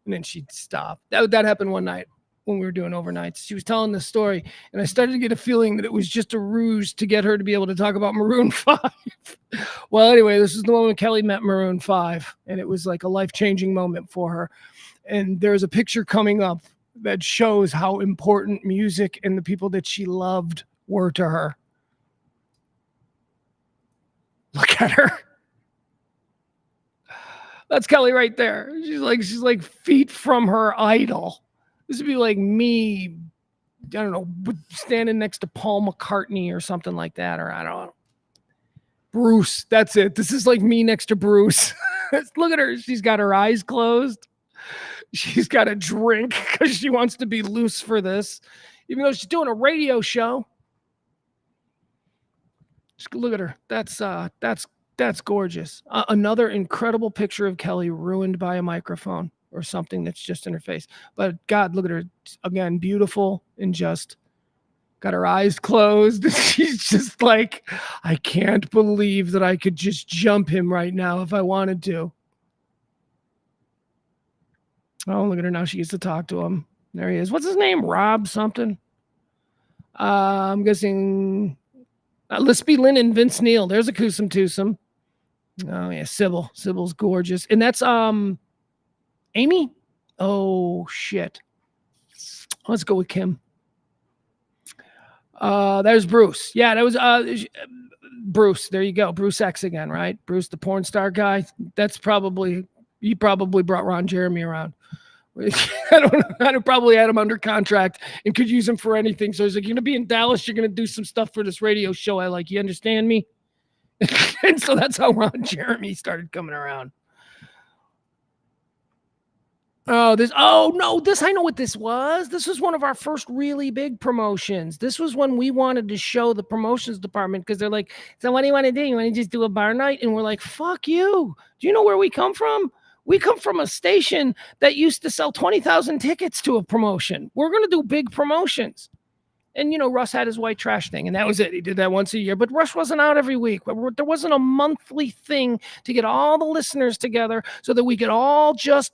And then she'd stop. That happened one night when we were doing overnights. She was telling this story, and I started to get a feeling that it was just a ruse to get her to be able to talk about Maroon 5. Well, anyway, this is the moment Kelly met Maroon 5, and it was like a life-changing moment for her. And there's a picture coming up that shows how important music and the people that she loved were to her. Look at her. That's Kelly right there. She's like feet from her idol. This would be like me, I don't know, standing next to Paul McCartney or something like that, or I don't know. Bruce, that's it. This is like me next to Bruce. Look at her. She's got her eyes closed. She's got a drink because she wants to be loose for this, even though she's doing a radio show. Just look at her. That's gorgeous. Another incredible picture of Kelly ruined by a microphone or something that's just in her face. But God, look at her again, beautiful and just got her eyes closed. She's just like, I can't believe that I could just jump him right now if I wanted to. Oh, look at her now. She gets to talk to him. There he is. What's his name? Rob something. I'm guessing Lispy Lynn and Vince Neil. There's a Kusum Tusum. Oh yeah, Sybil. Sybil's gorgeous. And that's Amy? Oh shit. Let's go with Kim. There's Bruce. Yeah, that was Bruce. There you go. Bruce X again, right? Bruce, the porn star guy. That's probably, he probably brought Ron Jeremy around. I don't know. I probably had him under contract and could use him for anything. So he's like, you're going to be in Dallas. You're going to do some stuff for this radio show I like. You understand me? And so that's how Ron Jeremy started coming around. Oh, I know what this was. This was one of our first really big promotions. This was when we wanted to show the promotions department because they're like, so what do you want to do? You want to just do a bar night? And we're like, fuck you. Do you know where we come from? We come from a station that used to sell 20,000 tickets to a promotion. We're going to do big promotions. And, you know, Russ had his white trash thing, and that was it. He did that once a year. But Russ wasn't out every week. There wasn't a monthly thing to get all the listeners together so that we could all just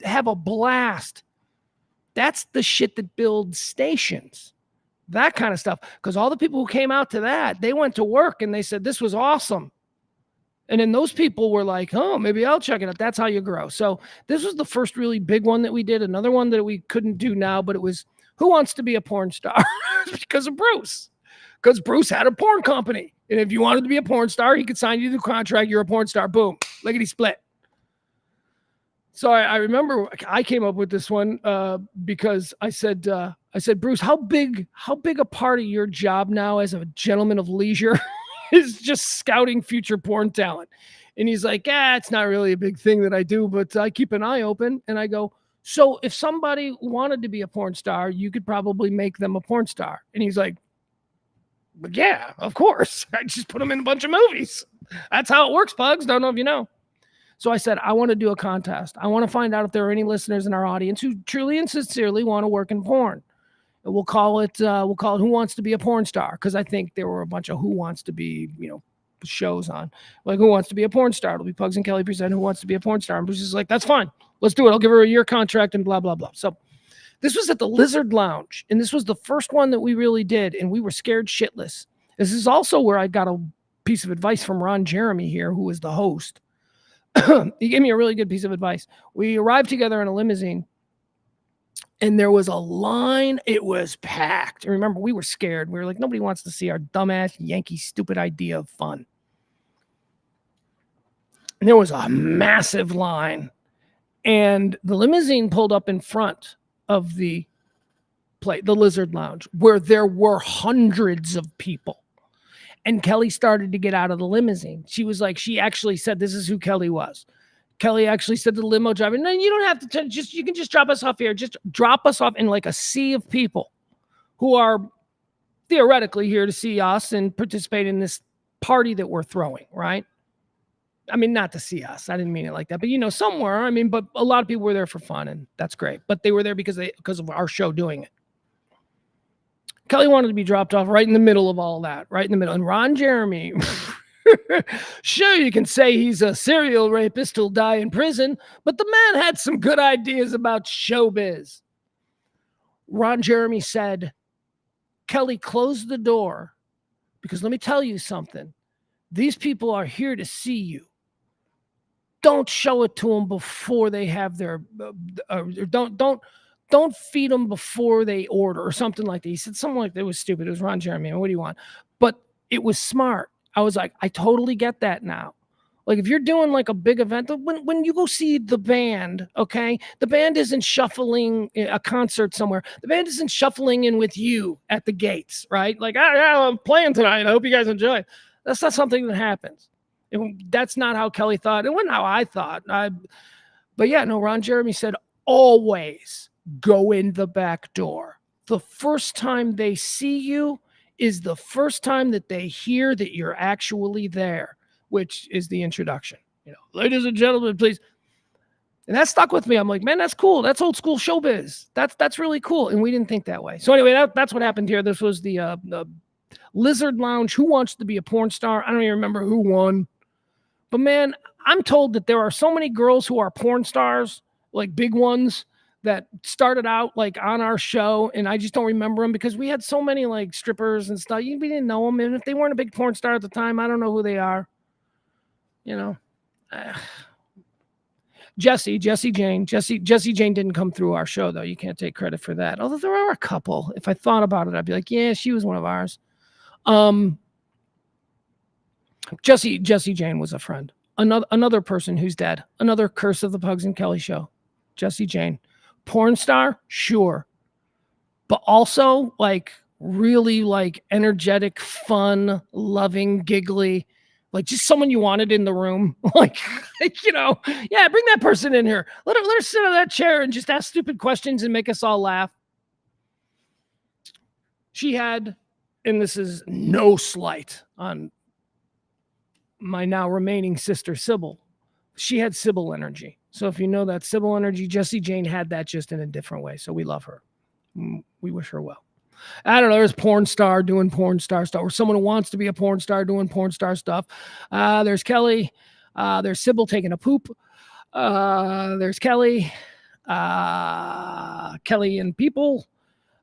have a blast. That's the shit that builds stations. That kind of stuff. Because all the people who came out to that, they went to work, and they said, this was awesome. And then those people were like, oh, maybe I'll check it out. That's how you grow. So this was the first really big one that we did. Another one that we couldn't do now, but it was Who Wants to Be a Porn Star? Because of Bruce. Because Bruce had a porn company. And if you wanted to be a porn star, he could sign you the contract. You're a porn star. Boom. Lickety split. So I remember I came up with this one because I said, Bruce, how big a part of your job now as a gentleman of leisure is just scouting future porn talent? And he's like, it's not really a big thing that I do, but I keep an eye open. And I go, so if somebody wanted to be a porn star, you could probably make them a porn star. And he's like, yeah, of course. I just put them in a bunch of movies. That's how it works, Pugs. Don't know if you know. So I said, I want to do a contest. I want to find out if there are any listeners in our audience who truly and sincerely want to work in porn. And we'll call it Who Wants to Be a Porn Star? Because I think there were a bunch of Who Wants to Be, shows on. Like, Who Wants to Be a Porn Star? It'll be Pugs and Kelly present Who Wants to Be a Porn Star. And Bruce is like, that's fine. Let's do it. I'll give her a year contract and blah, blah, blah. So this was at the Lizard Lounge. And this was the first one that we really did. And we were scared shitless. This is also where I got a piece of advice from Ron Jeremy here, who was the host. He gave me a really good piece of advice. We arrived together in a limousine. And there was a line. It was packed. And remember, we were scared. We were like, nobody wants to see our dumbass Yankee stupid idea of fun. And there was a massive line. And the limousine pulled up in front of the Lizard Lounge, where there were hundreds of people. And Kelly started to get out of the limousine. She was like, she actually said, this is who Kelly was. Kelly actually said to the limo driver, no, you don't have to, you can just drop us off here. Just drop us off in like a sea of people who are theoretically here to see us and participate in this party that we're throwing, right? I mean, not to see us. I didn't mean it like that, but somewhere. I mean, but a lot of people were there for fun, and that's great. But they were there because of our show doing it. Kelly wanted to be dropped off right in the middle of all that, right in the middle. And Ron Jeremy, sure, you can say he's a serial rapist who'll die in prison, but the man had some good ideas about showbiz. Ron Jeremy said, Kelly, close the door, because let me tell you something. These people are here to see you. Don't show it to them before they have their don't feed them before they order or something like that. He said something like that. It was stupid. It was Ron Jeremy. What do you want? But it was smart. I was like, I totally get that now. Like if you're doing like a big event, when you go see the band, okay, the band isn't shuffling a concert somewhere. The band isn't shuffling in with you at the gates, right? Like, I'm playing tonight. I hope you guys enjoy. That's not something that happens. That's not how Kelly thought. It wasn't how I thought. But yeah, no, Ron Jeremy said, always go in the back door. The first time they see you is the first time that they hear that you're actually there, which is the introduction. Ladies and gentlemen, please. And that stuck with me. I'm like, man, that's cool. That's old school showbiz. That's really cool. And we didn't think that way. So anyway, that's what happened here. This was the Lizard Lounge. Who wants to be a porn star? I don't even remember who won. But man, I'm told that there are so many girls who are porn stars, like big ones, that started out like on our show, and I just don't remember them because we had so many like strippers and stuff. We didn't know them, and if they weren't a big porn star at the time, I don't know who they are. Jesse Jane didn't come through our show though. You can't take credit for that. Although there are a couple. If I thought about it, I'd be like, yeah, she was one of ours. Jesse Jane was a friend. Another person who's dead. Another curse of the Pugs and Kelly show. Jesse Jane. Porn star? Sure. But also like really like energetic, fun, loving, giggly, like just someone you wanted in the room. Like, yeah, bring that person in here. Let her sit on that chair and just ask stupid questions and make us all laugh. She had, and this is no slight on my now remaining sister, Sybil. She had Sybil energy. So if you know that Sybil energy, Jesse Jane had that just in a different way. So we love her. We wish her well. I don't know. There's porn star doing porn star stuff, or someone who wants to be a porn star doing porn star stuff. There's Kelly. There's Sybil taking a poop. There's Kelly. Kelly and people.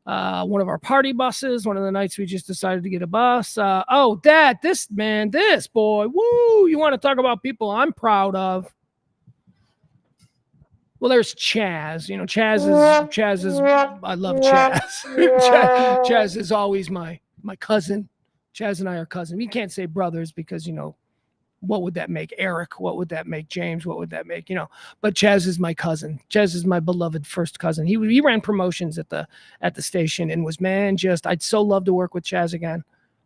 One of our party buses. One of the nights we just decided to get a bus. Dad, this boy. Woo! You want to talk about people I'm proud of? Well, there's Chaz. Chaz is. I love Chaz. Chaz is always my cousin. Chaz and I are cousins. We can't say brothers because what would that make Eric? What would that make James? What would that make But Chaz is my cousin. Chaz is my beloved first cousin. He ran promotions at the station and was I'd so love to work with Chaz again.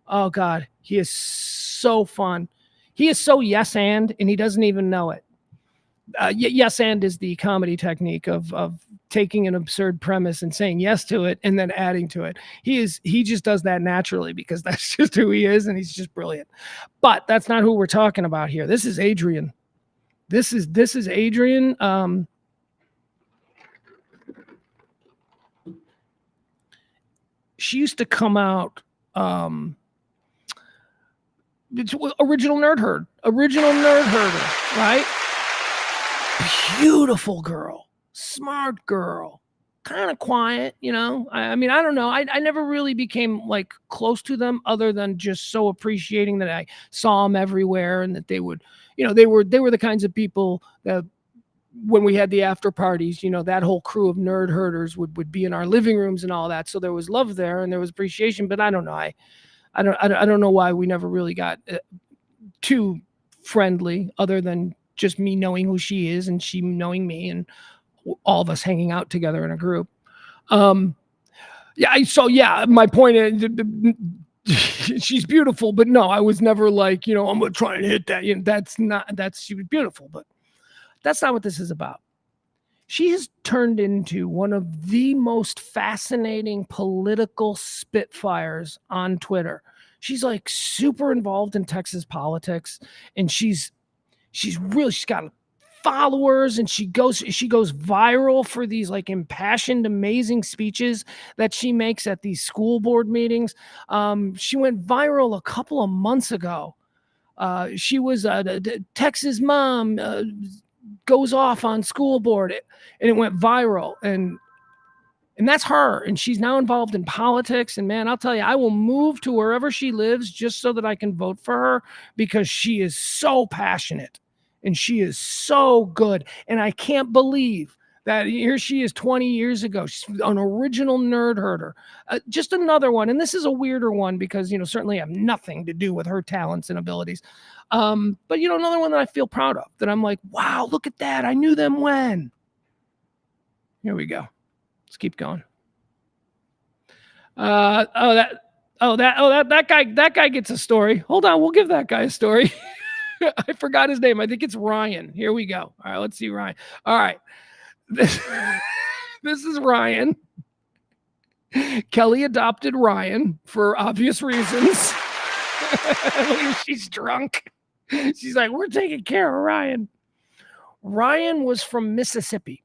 Oh God, he is so fun. He is so yes and he doesn't even know it. Yes and is the comedy technique of taking an absurd premise and saying yes to it and then adding to it. He just does that naturally because that's just who he is and he's just brilliant. But that's not who we're talking about here. This is Adrian. This is Adrian. She used to come out it's original nerd herder, right? Beautiful girl, smart girl, kind of quiet, I mean, I don't know. I never really became like close to them other than just so appreciating that I saw them everywhere and that they would, they were the kinds of people that when we had the after parties, that whole crew of nerd herders would be in our living rooms and all that. So there was love there and there was appreciation, but I don't know. I don't know why we never really got too friendly other than just me knowing who she is and she knowing me and all of us hanging out together in a group. My point is she's beautiful, but no, I was never like, I'm going to try and hit that. She was beautiful, but that's not what this is about. She has turned into one of the most fascinating political spitfires on Twitter. She's like super involved in Texas politics, and she's got followers, and she goes viral for these like impassioned, amazing speeches that she makes at these school board meetings. She went viral a couple of months ago. She was Texas mom goes off on school board, and it went viral, and that's her, and she's now involved in politics. And man, I'll tell you, I will move to wherever she lives just so that I can vote for her, because she is so passionate and she is so good. And I can't believe that here she is 20 years ago. She's an original nerd herder. Just another one, and this is a weirder one because, certainly have nothing to do with her talents and abilities. But, another one that I feel proud of, that I'm like, wow, look at that. I knew them when. Here we go. Let's keep going. That guy gets a story. Hold on, we'll give that guy a story. I forgot his name. I think it's Ryan. Here we go. All right, let's see Ryan. All right. This is Ryan. Kelly adopted Ryan for obvious reasons. She's drunk. She's like, we're taking care of Ryan. Ryan was from Mississippi.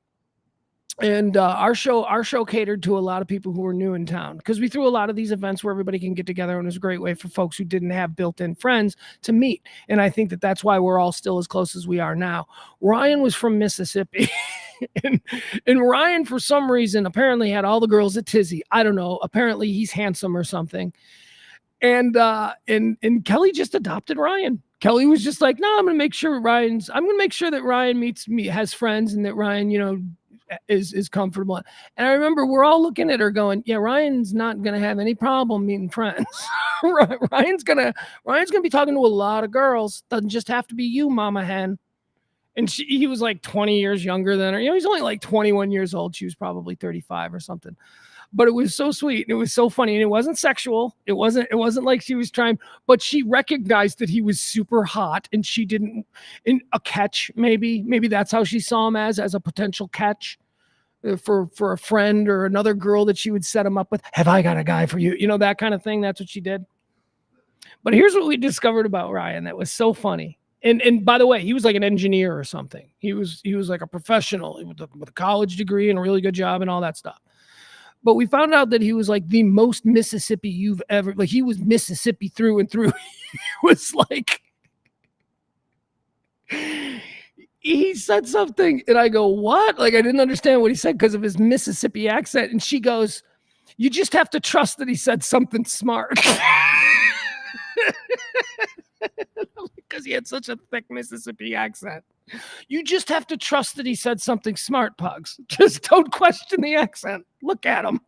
And our show catered to a lot of people who were new in town, because we threw a lot of these events where everybody can get together, and it was a great way for folks who didn't have built-in friends to meet. And I think that that's why we're all still as close as we are now. Ryan was from Mississippi, and Ryan, for some reason, apparently had all the girls at Tizzy. I don't know. Apparently he's handsome or something. And Kelly just adopted Ryan. Kelly was just like, no, I'm going to make sure that Ryan meets me, has friends, and that Ryan, is comfortable. And I remember we're all looking at her going, yeah, Ryan's not going to have any problem meeting friends. Ryan's going to be talking to a lot of girls. Doesn't just have to be you, mama hen. And he was like 20 years younger than her. He's only like 21 years old. She was probably 35 or something. But it was so sweet, and it was so funny, and it wasn't sexual. It wasn't like she was trying, but she recognized that he was super hot, and she didn't, in a catch, maybe that's how she saw him, as a potential catch for a friend or another girl that she would set him up with. Have I got a guy for you? That kind of thing. That's what she did. But here's what we discovered about Ryan that was so funny. And by the way, he was like an engineer or something. He was like a professional with a college degree and a really good job and all that stuff. But we found out that he was like the most Mississippi you've ever, like he was Mississippi through and through. He was like, he said something and I go, what? Like I didn't understand what he said because of his Mississippi accent. And she goes, you just have to trust that he said something smart. Because he had such a thick Mississippi accent. You just have to trust that he said something smart, Pugs. Just don't question the accent. Look at him.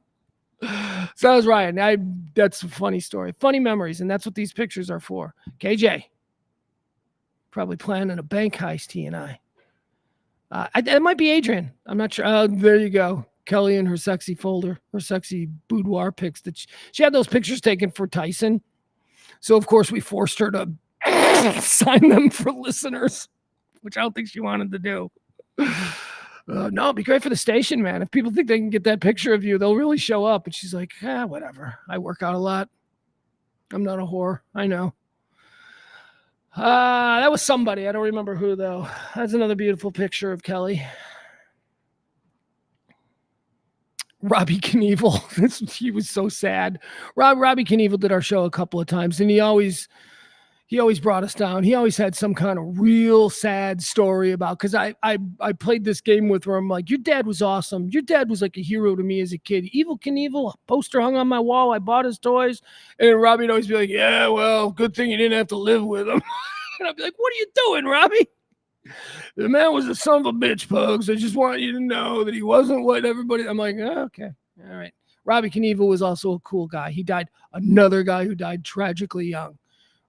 So that was Ryan. That's a funny story. Funny memories, and that's what these pictures are for. KJ, probably planning a bank heist, he and I. It might be Adrian. I'm not sure. There you go. Kelly and her sexy folder, her sexy boudoir pics. That she had those pictures taken for Tyson. So, of course, we forced her to sign them for listeners, which I don't think she wanted to do. No, it'd be great for the station, man. If people think they can get that picture of you, they'll really show up. And she's like, whatever. I work out a lot. I'm not a whore. I know. That was somebody. I don't remember who, though. That's another beautiful picture of Kelly. Robbie Knievel. He was so sad. Robbie Knievel did our show a couple of times, and he always brought us down. He always had some kind of real sad story about, because I played this game with her. I'm like, your dad was awesome. Your dad was like a hero to me as a kid. Evil Knievel, a poster hung on my wall. I bought his toys. And Robbie would always be like, yeah, well, good thing you didn't have to live with him. And I'd be like, what are you doing, Robbie? The man was a son of a bitch, Pugs. I just want you to know that he wasn't what everybody. I'm like, okay, all right. Robbie Knievel was also a cool guy. He died. Another guy who died tragically young.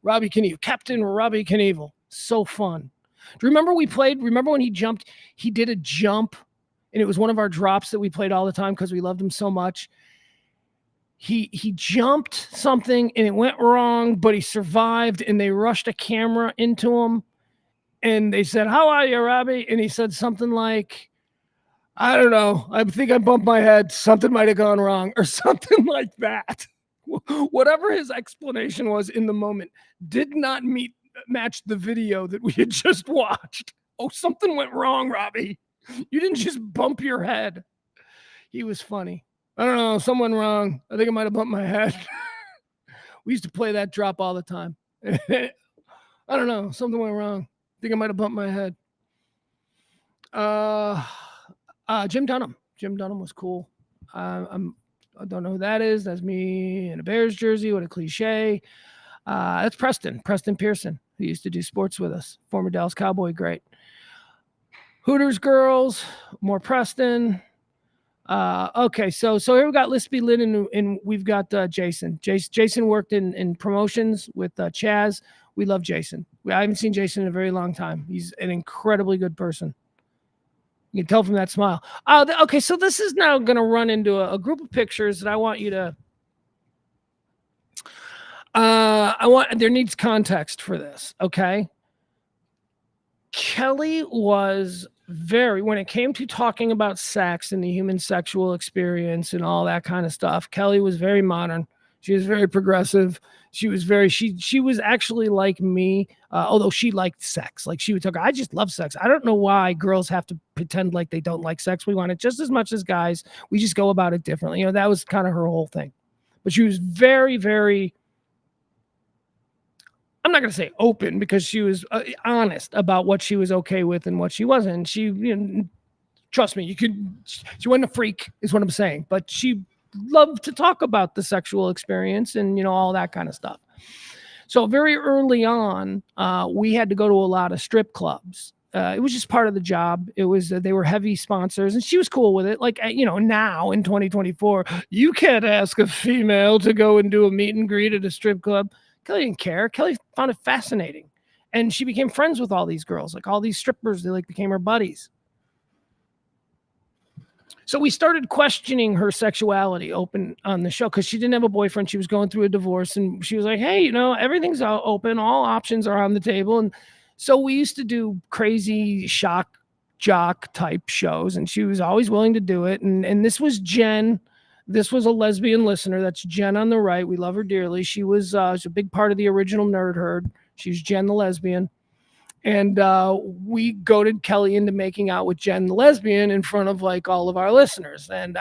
Robbie Knievel, Captain Robbie Knievel. So fun. Do you remember remember when he jumped? He did a jump, and it was one of our drops that we played all the time because we loved him so much. He jumped something, and it went wrong, but he survived, and they rushed a camera into him. And they said, how are you, Robbie? And he said something like, I don't know. I think I bumped my head. Something might have gone wrong or something like that. Whatever his explanation was in the moment did not match the video that we had just watched. Oh, something went wrong, Robbie. You didn't just bump your head. He was funny. I don't know. Something went wrong. I think I might have bumped my head. We used to play that drop all the time. I don't know. Something went wrong. I think I might have bumped my head. Jim Dunham. Jim Dunham was cool. I don't know who that is. That's me in a Bears jersey. What a cliche. That's Preston Pearson, who used to do sports with us. Former Dallas Cowboy, great. Hooters girls, more Preston. Okay, so here we got Lispy Lynn and we've got Jason. Jason worked in promotions with Chaz. We love Jason. I haven't seen Jason in a very long time. He's an incredibly good person. You can tell from that smile. Okay, so this is now going to run into a group of pictures that I want you to. There needs context for this. Okay. Kelly was when it came to talking about sex and the human sexual experience and all that kind of stuff, Kelly was very modern. She was very progressive. She was she was actually like me, although she liked sex. Like she would talk, I just love sex. I don't know why girls have to pretend like they don't like sex. We want it just as much as guys. We just go about it differently. You know, that was kind of her whole thing. But she was very, very, I'm not going to say open because she was honest about what she was okay with and what she wasn't. She, trust me, she wasn't a freak is what I'm saying, but she loved to talk about the sexual experience and, all that kind of stuff. So very early on, we had to go to a lot of strip clubs. It was just part of the job. It was, they were heavy sponsors and she was cool with it. Like, now in 2024, you can't ask a female to go and do a meet and greet at a strip club. Kelly didn't care. Kelly found it fascinating. And she became friends with all these girls, like all these strippers, they became her buddies. So we started questioning her sexuality open on the show because she didn't have a boyfriend. She was going through a divorce and she was like, hey, everything's all open. All options are on the table. And so we used to do crazy shock jock type shows and she was always willing to do it. And this was Jen. This was a lesbian listener. That's Jen on the right. We love her dearly. She was a big part of the original Nerd Herd. She's Jen the lesbian. And we goaded Kelly into making out with Jen the lesbian in front of all of our listeners. And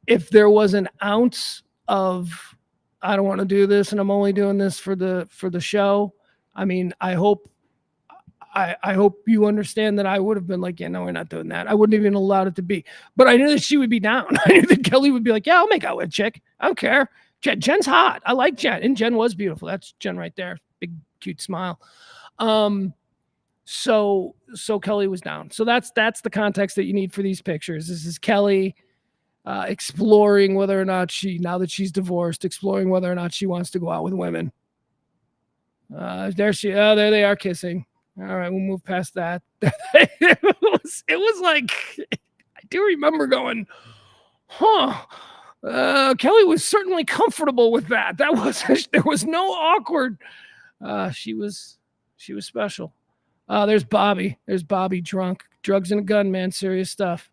if there was an ounce of, I don't want to do this and I'm only doing this for the show. I mean, I hope you understand that I would have been like, yeah, no, we're not doing that. I wouldn't even allowed it to be. But I knew that she would be down. I knew that Kelly would be like, yeah, I'll make out with a chick. I don't care. Jen's hot. I like Jen. And Jen was beautiful. That's Jen right there. Big, cute smile. So Kelly was down. So that's the context that you need for these pictures. This is Kelly exploring whether or not now that she's divorced, exploring whether or not she wants to go out with women. There they are kissing. All right, we'll move past that. It was like, I do remember going, Kelly was certainly comfortable with that. There was no awkward. She was special. There's Bobby. There's Bobby drunk. Drugs and a gun, man. Serious stuff.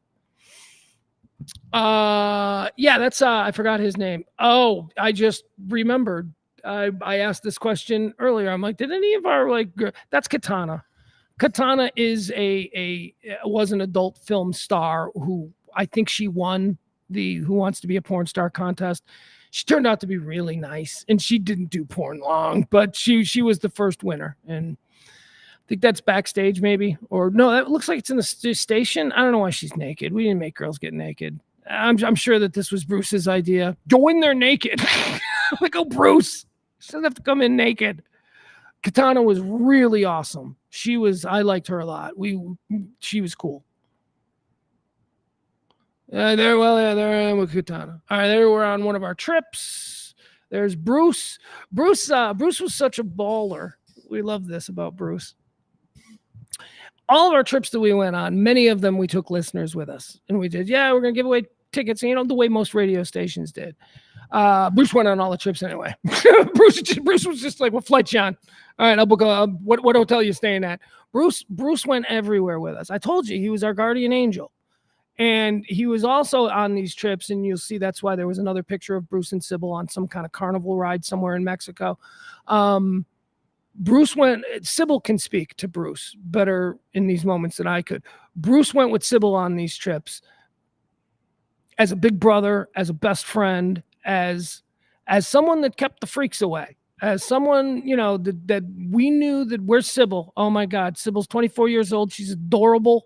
Yeah, that's, I forgot his name. Oh, I just remembered. I asked this question earlier. I'm like, did any of our that's Katana. Katana was an adult film star who I think she won the Who Wants to Be a Porn Star contest. She turned out to be really nice and she didn't do porn long, but she was the first winner. And I think that's backstage maybe, or no, that looks like it's in the station. I don't know why she's naked. We didn't make girls get naked. I'm sure that this was Bruce's idea. Go in there naked. Like, oh, Bruce. She doesn't have to come in naked. Katana was really awesome. I liked her a lot. She was cool. There I am with Katana. All right, there we're on one of our trips. There's Bruce. Bruce was such a baller. We love this about Bruce. All of our trips that we went on, many of them we took listeners with us. And we did, we're going to give away tickets, the way most radio stations did. Bruce went on all the trips anyway. Bruce was just like, what flight you on? All right, I'll book what hotel are you staying at? Bruce went everywhere with us. I told you he was our guardian angel. And he was also on these trips, and you'll see that's why there was another picture of Bruce and Sybil on some kind of carnival ride somewhere in Mexico. Sybil can speak to Bruce better in these moments than I could. Bruce went with Sybil on these trips as a big brother, as a best friend, as someone that kept the freaks away, as someone, that we knew that where's Sybil? Oh my God, Sybil's 24 years old. She's adorable.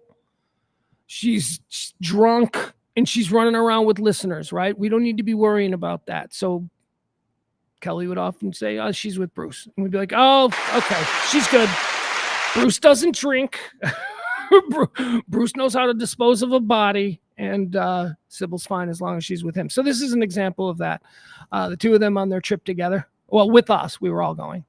She's drunk and she's running around with listeners, right? We don't need to be worrying about that. So Kelly would often say, oh, she's with Bruce. And we'd be like, oh, okay, she's good. Bruce doesn't drink. Bruce knows how to dispose of a body. And Sybil's fine as long as she's with him. So this is an example of that. The two of them on their trip together. Well, with us, we were all going.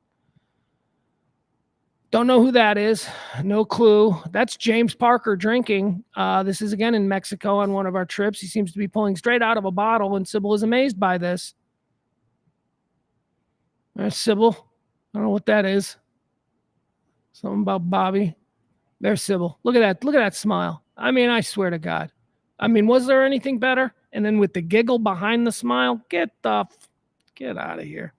Don't know who that is. No clue. That's James Parker drinking. This is again in Mexico on one of our trips. He seems to be pulling straight out of a bottle, and Sybil is amazed by this. There's Sybil. I don't know what that is. Something about Bobby. There's Sybil. Look at that. Look at that smile. I mean, I swear to God. I mean, was there anything better? And then with the giggle behind the smile, get out of here.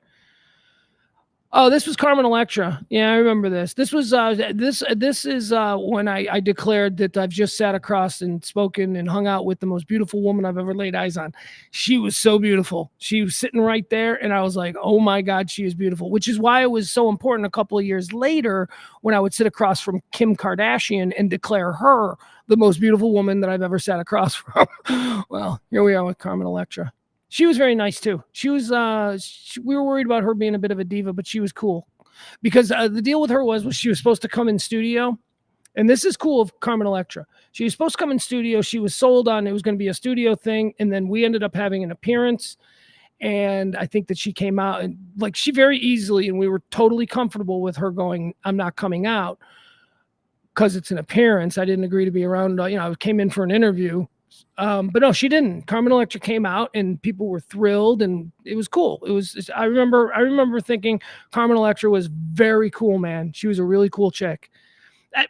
Oh, this was Carmen Electra. Yeah, I remember this. This was this is when I declared that I've just sat across and spoken and hung out with the most beautiful woman I've ever laid eyes on. She was so beautiful. She was sitting right there, and I was like, oh my God, she is beautiful, which is why it was so important a couple of years later when I would sit across from Kim Kardashian and declare her the most beautiful woman that I've ever sat across from. Well, here we are with Carmen Electra. She was very nice too. She was, we were worried about her being a bit of a diva, but she was cool because the deal with her was she was supposed to come in studio. And this is cool of Carmen Electra. She was supposed to come in studio. She was sold on it was going to be a studio thing. And then we ended up having an appearance. And I think that she came out and she very easily, and we were totally comfortable with her going, I'm not coming out because it's an appearance. I didn't agree to be around. I came in for an interview. But no, she didn't. Carmen Electra came out and people were thrilled and it was cool. I remember thinking Carmen Electra was very cool, man. She was a really cool chick,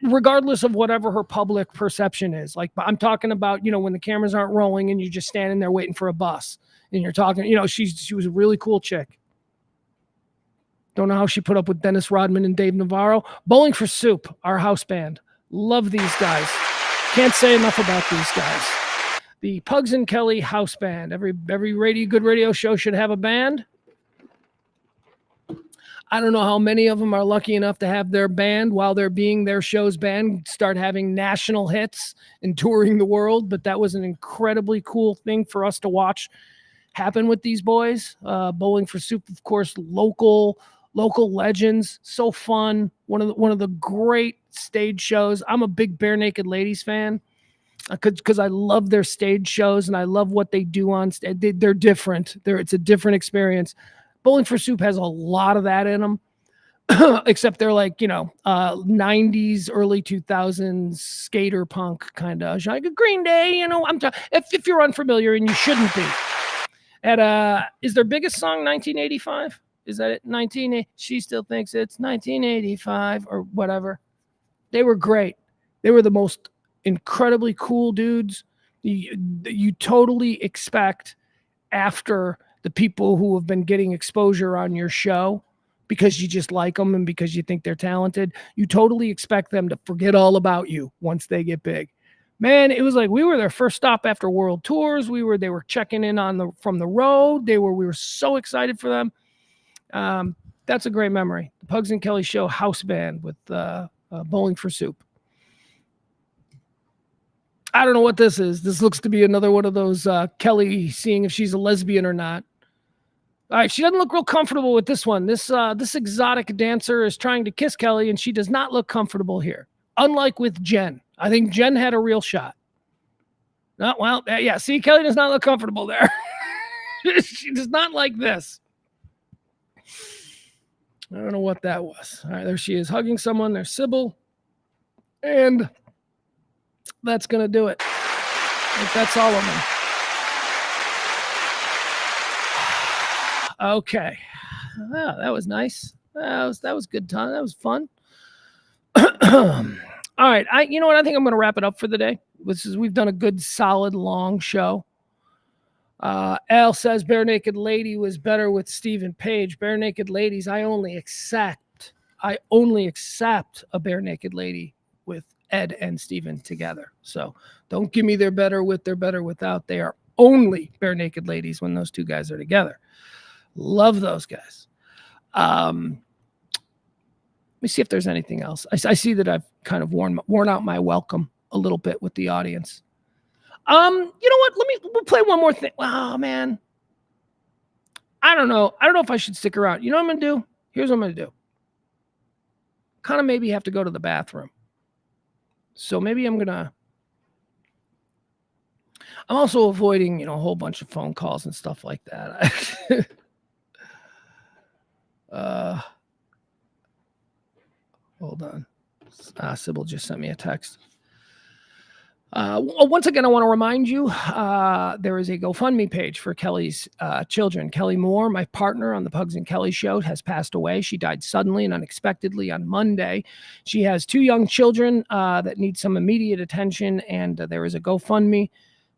regardless of whatever her public perception is. Like I'm talking about, when the cameras aren't rolling and you're just standing there waiting for a bus and you're talking, she was a really cool chick. Don't know how she put up with Dennis Rodman and Dave Navarro. Bowling for Soup, our house band. Love these guys. Can't say enough about these guys. The Pugs and Kelly house band. Every good radio show should have a band. I don't know how many of them are lucky enough to have their band while they're being their show's band start having national hits and touring the world, but that was an incredibly cool thing for us to watch happen with these boys. Bowling for Soup, of course, local legends. So fun. One of the great stage shows. I'm a big Bare Naked Ladies fan. Because I love their stage shows and I love what they do on stage. They're different. It's a different experience. Bowling for Soup has a lot of that in them, except they're 90s, early 2000s skater punk kind of like a Green Day. If you're unfamiliar, and you shouldn't be. Is their biggest song 1985? Is that it? She still thinks it's 1985 or whatever. They were great. They were the most incredibly cool dudes. You totally expect after the people who have been getting exposure on your show because you just like them and because you think they're talented, you totally expect them to forget all about you once they get big. Man, it was like we were their first stop after world tours. They were checking in from the road. We were so excited for them. That's a great memory. The Pugs and Kelly Show house band with Bowling for Soup. I don't know what this is. This looks to be another one of those Kelly seeing if she's a lesbian or not. All right, she doesn't look real comfortable with this one. This exotic dancer is trying to kiss Kelly, and she does not look comfortable here. Unlike with Jen. I think Jen had a real shot. See, Kelly does not look comfortable there. She does not like this. I don't know what that was. All right, there she is hugging someone. There's Sybil. And that's going to do it. I think that's all of them. Okay. Oh, that was nice. That was good time. That was fun. All right. You know what? I think I'm going to wrap it up for the day. We've done a good, solid, long show. Al says Bare Naked Lady was better with Stephen Page. Bare Naked Ladies, I only accept a Bare Naked Lady with Ed and Stephen together. So don't give me they're better without. They are only Bare Naked Ladies when those two guys are together. Love those guys. Let me see if there's anything else. I see that I've kind of worn out my welcome a little bit with the audience. You know what? We'll play one more thing. Oh man. I don't know if I should stick around. You know what I'm gonna do? Here's what I'm gonna do. Kind of maybe have to go to the bathroom. So maybe I'm also avoiding, a whole bunch of phone calls and stuff like that. Hold on. Sybil just sent me a text. Once again, I want to remind you, there is a GoFundMe page for Kelly's children. Kelly Mohr, my partner on the Pugs and Kelly show, has passed away. She died suddenly and unexpectedly on Monday. She has 2 young children that need some immediate attention, and there is a GoFundMe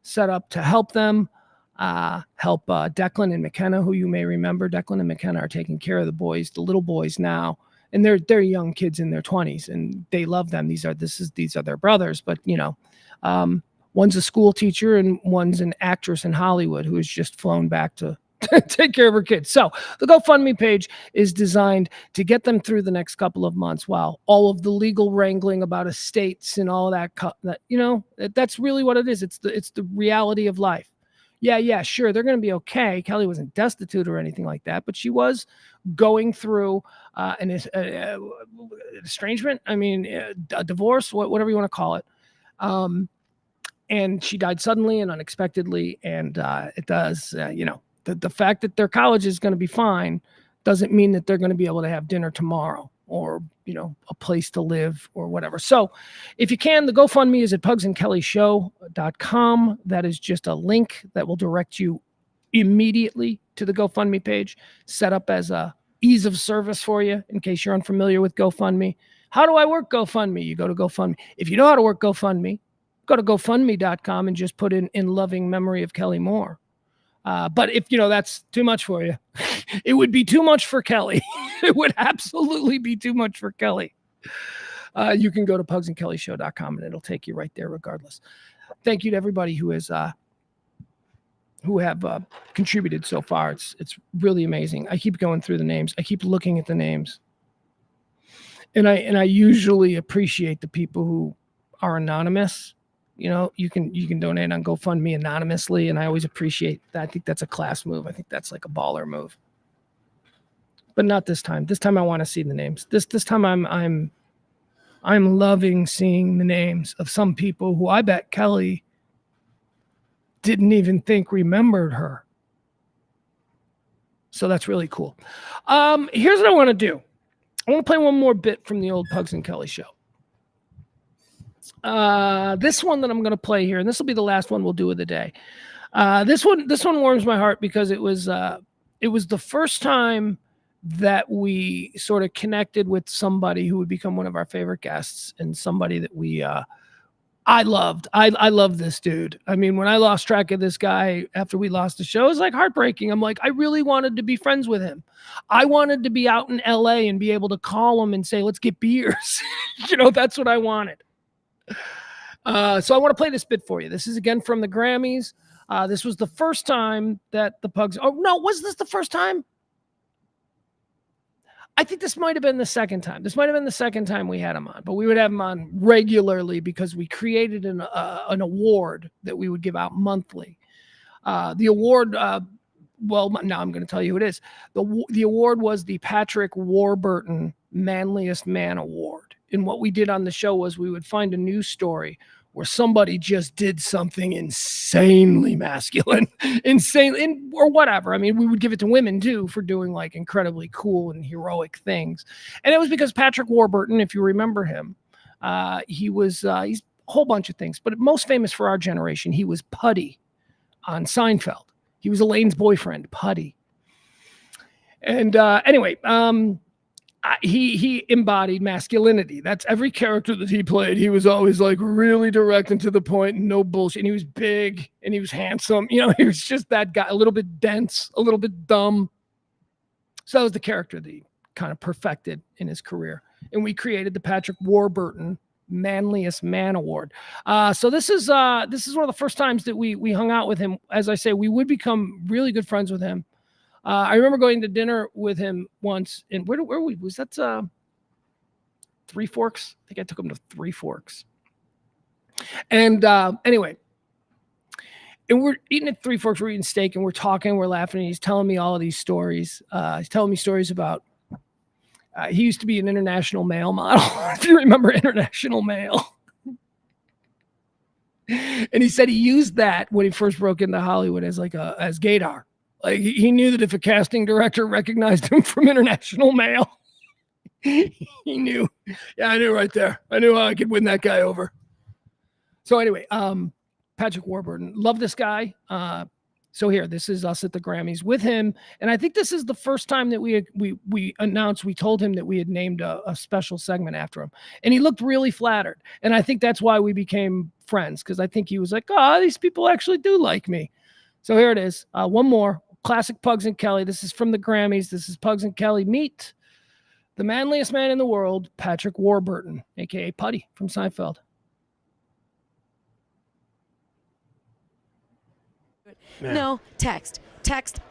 set up to help them. Help Declan and McKenna, who you may remember. Declan and McKenna are taking care of the little boys now. And they're young kids in their 20s, and they love them. These are their brothers, but one's a school teacher and one's an actress in Hollywood who has just flown back to take care of her kids. So the GoFundMe page is designed to get them through the next couple of months while all of the legal wrangling about estates and all that that's really what it is. It's the reality of life. Yeah, sure, they're going to be okay. Kelly wasn't destitute or anything like that, but she was going through an estrangement. I mean, a divorce, whatever you want to call it. And she died suddenly and unexpectedly. And it does, the fact that their college is going to be fine doesn't mean that they're going to be able to have dinner tomorrow or, a place to live or whatever. So if you can, the GoFundMe is at pugsandkellyshow.com. That is just a link that will direct you immediately to the GoFundMe page, set up as a ease of service for you in case you're unfamiliar with GoFundMe. How do I work GoFundMe? You go to GoFundMe. If you know how to work GoFundMe, go to GoFundMe.com and just put in loving memory of Kelly Mohr. But if, that's too much for you, it would be too much for Kelly. It would absolutely be too much for Kelly. You can go to pugsandkellyshow.com and it'll take you right there regardless. Thank you to everybody who have contributed so far. It's really amazing. I keep going through the names. I keep looking at the names. And I usually appreciate the people who are anonymous. You can donate on GoFundMe anonymously, and I always appreciate that. I think that's a class move. I think that's like a baller move. But not this time. This time I want to see the names. This time I'm loving seeing the names of some people who I bet Kelly didn't even think remembered her. So that's really cool. Here's what I want to do. I want to play one more bit from the old Pugs and Kelly show. This one that I'm going to play here, and this will be the last one we'll do of the day. This one warms my heart because it was the first time that we sort of connected with somebody who would become one of our favorite guests and somebody that I loved. I love this dude. I mean, when I lost track of this guy after we lost the show, it was like heartbreaking. I'm like, I really wanted to be friends with him. I wanted to be out in LA and be able to call him and say, let's get beers. That's what I wanted. So I want to play this bit for you. This is again from the Grammys. This was the first time that the Pugs. Oh no, was this the first time? I think this might have been the second time. This might have been the second time we had him on, but we would have him on regularly because we created an award that we would give out monthly. The award, well, now I'm going to tell you who it is. The award was the Patrick Warburton Manliest Man Award. And what we did on the show was we would find a news story where somebody just did something insanely masculine, or whatever. I mean, we would give it to women too for doing like incredibly cool and heroic things. And it was because Patrick Warburton, if you remember him, he's a whole bunch of things, but most famous for our generation, he was Putty on Seinfeld. He was Elaine's boyfriend, Putty. And anyway, he embodied masculinity. That's every character that he played. He was always like really direct and to the point, and no bullshit. And he was big and he was handsome. You know, he was just that guy, a little bit dense, a little bit dumb. So that was the character that he kind of perfected in his career. And we created the Patrick Warburton Manliest Man Award. So this is one of the first times that we hung out with him. As I say, we would become really good friends with him. I remember going to dinner with him once, and where was that? Three Forks. I think I took him to Three Forks. And anyway, and we're eating at Three Forks. We're eating steak, and we're talking, we're laughing, and he's telling me all of these stories. He's telling me stories about. He used to be an international male model. If you remember international male. And he said he used that when he first broke into Hollywood as as gaydar. Like he knew that if a casting director recognized him from international male, he knew. Yeah, I knew right there. I knew how I could win that guy over. So anyway, Patrick Warburton, love this guy. So here, this is us at the Grammys with him, and I think this is the first time that we announced. We told him that we had named a special segment after him, and he looked really flattered. And I think that's why we became friends, because I think he was like, "Oh, these people actually do like me." So here it is. One more. Classic Pugs and Kelly. This is from the Grammys. This is Pugs and Kelly meet the manliest man in the world, Patrick Warburton, a.k.a. Putty from Seinfeld. No, text.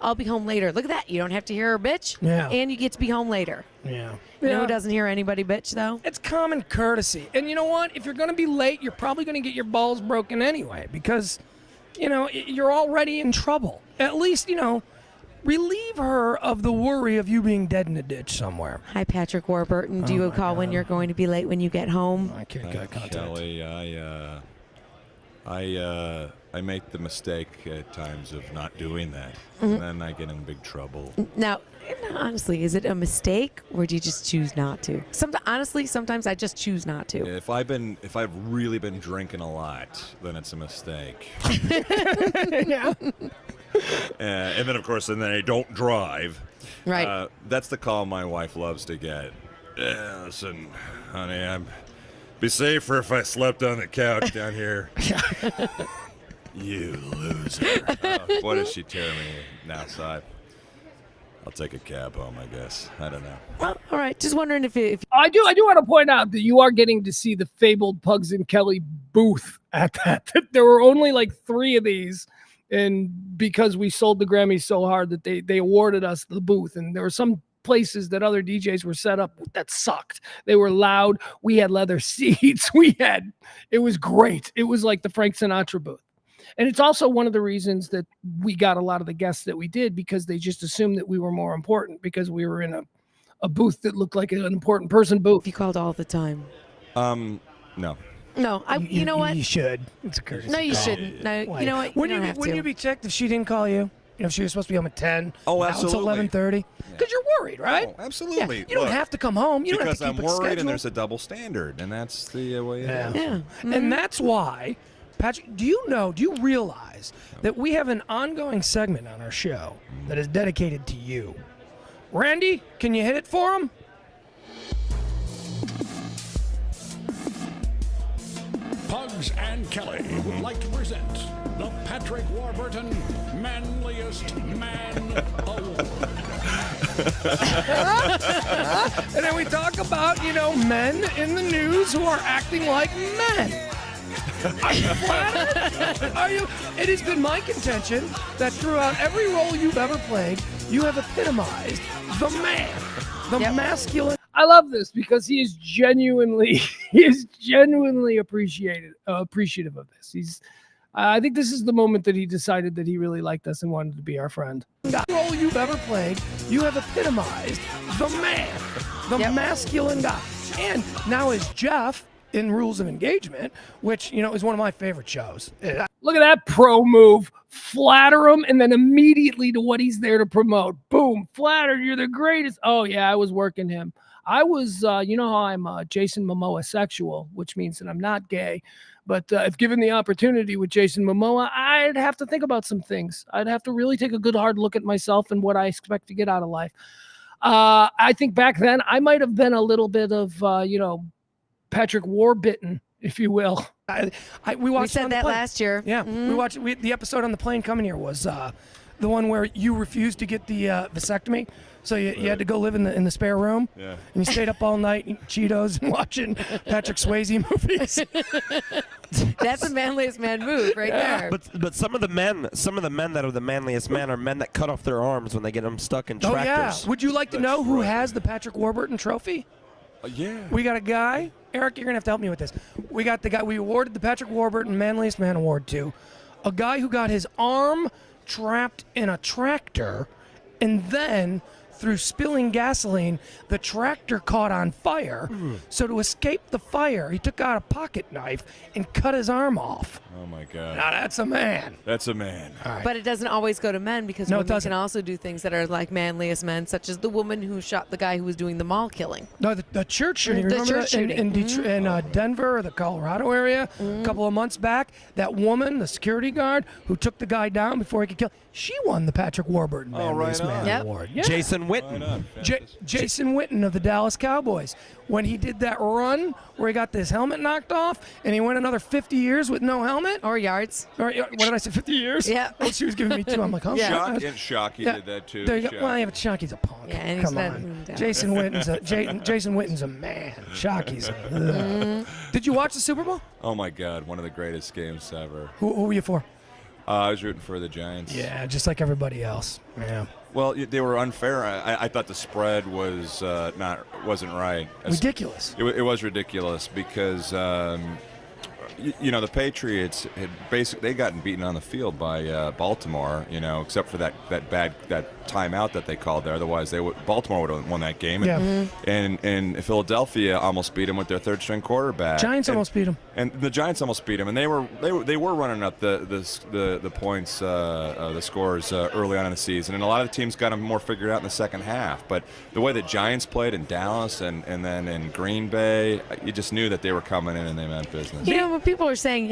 I'll be home later. Look at that. You don't have to hear her bitch. Yeah. And you get to be home later. Yeah. You know who doesn't hear anybody bitch, though? It's common courtesy. And you know what? If you're going to be late, you're probably going to get your balls broken anyway because, you're already in trouble. At least, relieve her of the worry of you being dead in a ditch somewhere. Hi, Patrick Warburton. Do you call when you're going to be late when you get home? I can't get contact. Kelly, I make the mistake at times of not doing that, and then I get in big trouble. Now, honestly, is it a mistake, or do you just choose not to? Sometimes I just choose not to. If I've really been drinking a lot, then it's a mistake. Yeah. And then, of course, I don't drive. Right. That's the call my wife loves to get. Listen, honey, I'd be safer if I slept on the couch down here. You loser. What does she tear me outside? I'll take a cab home, I guess. I don't know. Well, all right. Just wondering if I do want to point out that you are getting to see the fabled Pugs and Kelly booth at that. There were only like 3 of these. And because we sold the Grammys so hard that they awarded us the booth. And there were some places that other DJs were set up that sucked. They were loud. We had leather seats. It was great. It was like the Frank Sinatra booth. And it's also one of the reasons that we got a lot of the guests that we did, because they just assumed that we were more important because we were in a booth that looked like an important person booth. You called all the time. No. No, you know what? You should. It's a courtesy. No, you call. shouldn't. No, you know what? Wouldn't you be ticked if she didn't call you? If she was supposed to be home at 10. Oh, now absolutely. It's 11:30. Because you're worried, right? Oh, absolutely. Yeah, you don't have to come home. You don't have because to keep I'm it worried, scheduled. and there's a double standard, and that's the way it is. Yeah. And that's why, Patrick, do you realize that we have an ongoing segment on our show that is dedicated to you? Randy, can you hit it for him? Pugs and Kelly would like to present the Patrick Warburton Manliest Man Award. And then we talk about, men in the news who are acting like men. Are you flattered? Are you? It has been my contention that throughout every role you've ever played, you have epitomized the man, the masculine. I love this because he is genuinely appreciative of this. I think this is the moment that he decided that he really liked us and wanted to be our friend. The role you've ever played, you have epitomized the man, the masculine guy. And now as Jeff in Rules of Engagement, which, is one of my favorite shows. Look at that pro move. Flatter him, and then immediately to what he's there to promote. Boom. Flattered. You're the greatest. Oh, yeah, I was working him. I was, you know how I'm Jason Momoa sexual, which means that I'm not gay. But if given the opportunity with Jason Momoa, I'd have to think about some things. I'd have to really take a good hard look at myself and what I expect to get out of life. I think back then I might have been a little bit of, Patrick Warburton, if you will. We watched said it on the that plane. last year. Yeah, we watched the episode on the plane coming here was the one where you refused to get the vasectomy, so you had to go live in the spare room. Yeah. And you stayed up all night eating Cheetos and watching Patrick Swayze movies. That's a manliest man move right there. But some of the men that are the manliest men are men that cut off their arms when they get them stuck in Oh tractors. yeah. Would you like to know who has the Patrick Warburton trophy? Yeah. We got a guy. Eric, you're gonna have to help me with this. We got the guy we awarded the Patrick Warburton Manliest Man Award to. A guy who got his arm trapped in a tractor, and then through spilling gasoline, the tractor caught on fire. So to escape the fire, he took out a pocket knife and cut his arm off. Oh my God. Now that's a man. That's a man. But it doesn't always go to men because No, it women doesn't. can also do things that are like manliest men, such as the woman who shot the guy who was doing the mall killing. No, the church shooting. The Remember church that in shooting. Detroit, in Denver, the Colorado area, a couple of months back? That woman, the security guard who took the guy down before he could kill, she won the Patrick Warburton Manliest Man Yep. Award. Yeah. Jason Witten. Jason Witten of the Dallas Cowboys. When he did that run where he got his helmet knocked off and he went another 50 years with no helmet. Or yards. Or what did I say, 50 years? Yeah. Well, she was giving me two. I'm like, oh, Shock and Shocky did that too. There you go. Shock. Well, yeah, but Shocky's a punk. Yeah, and he's Come not- on. yeah. Jason Witten's a man. Shocky's ugh. Did you watch the Super Bowl? Oh my God, one of the greatest games ever. Who were you for? I was rooting for the Giants. Yeah, just like everybody else. Yeah. Well, they were unfair. I thought the spread was wasn't right. Ridiculous. It was ridiculous because the Patriots had basically gotten beaten on the field by Baltimore. Except for that timeout that they called there. Otherwise, Baltimore would have won that game. Yeah. And Philadelphia almost beat them with their third-string quarterback. Giants almost beat them. And the Giants almost beat them, and they were running up the points, the scores early on in the season, and a lot of the teams got them more figured out in the second half. But the way the Giants played in Dallas and then in Green Bay, you just knew that they were coming in and they meant business. When people are saying,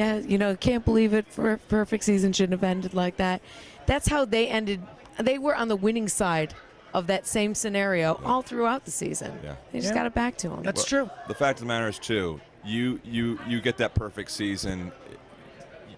can't believe it, for a perfect season shouldn't have ended like that. That's how they ended. They were on the winning side of that same scenario all throughout the season. Yeah. They just got it back to them. That's true. The fact of the matter is, too, you get that perfect season.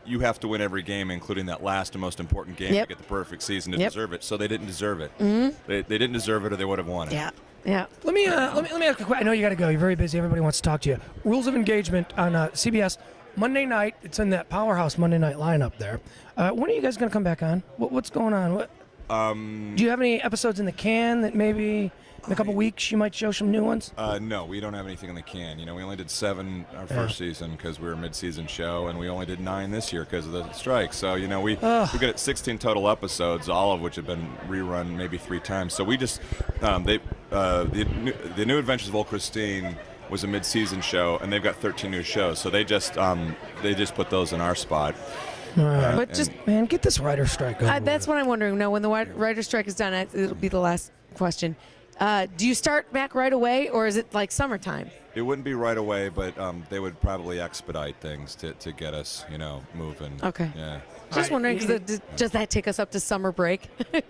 You have to win every game, including that last and most important game, Yep. to get the perfect season to Yep. deserve it. So they didn't deserve it. Mhm. They didn't deserve it, or they would have won it. Yeah. Yeah. Let me ask a question. I know you got to go. You're very busy. Everybody wants to talk to you. Rules of Engagement on CBS Monday night. It's in that powerhouse Monday night lineup there. When are you guys going to come back on? What's going on? Do you have any episodes in the can that maybe in a couple weeks you might show some new ones? No, we don't have anything in the can. We only did 7 our first season because we were a mid-season show, and we only did 9 this year because of the strike. So we got 16 total episodes, all of which have been rerun maybe 3 times. So we just the New Adventures of Old Christine was a mid-season show, and they've got 13 new shows. So they just put those in our spot. All right. But just man, get this writer strike over. That's what I'm wondering. Now, when the writer's strike is done, it'll be the last question. Do you start back right away, or is it like summertime? It wouldn't be right away, but they would probably expedite things to get us, moving. Okay. Yeah. Just wondering, does that take us up to summer break? Time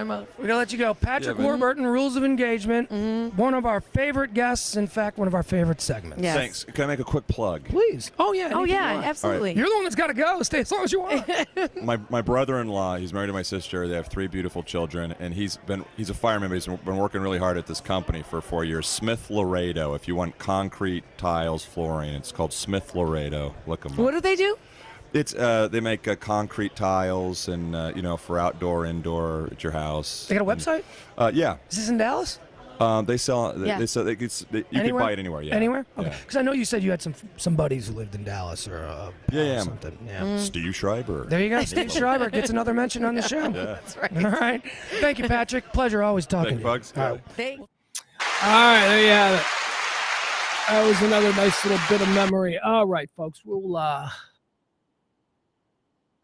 out. We're going to let you go. Patrick Yeah, man. Warburton, Rules of Engagement, one of our favorite guests. In fact, one of our favorite segments. Yes. Thanks. Can I make a quick plug? Please. Oh, yeah. Oh, anything yeah, you want. absolutely. You're the one that's got to go. Stay as long as you want. My brother-in-law, he's married to my sister. They have 3 beautiful children, and he's a fireman, but he's been working really hard at this company for 4 years. Smith Laredo. If you want concrete, tiles, flooring, it's called Smith Laredo. Look them up. What do they do? It's they make concrete tiles and for outdoor, indoor at your house. They got a website? Yeah. Is this in Dallas? They sell. Yeah. They sell. You can buy it anywhere. Yeah. Anywhere? Okay. Yeah. Because I know you said you had some buddies who lived in Dallas or Yeah. something. Yeah. Steve Schreiber. There you go. Steve Schreiber gets another mention on the show. Yeah. That's right. All right. Thank you, Patrick. Pleasure always talking Thanks, to you. Bugs. All right, there you have it. That was another nice little bit of memory. All right, folks, we'll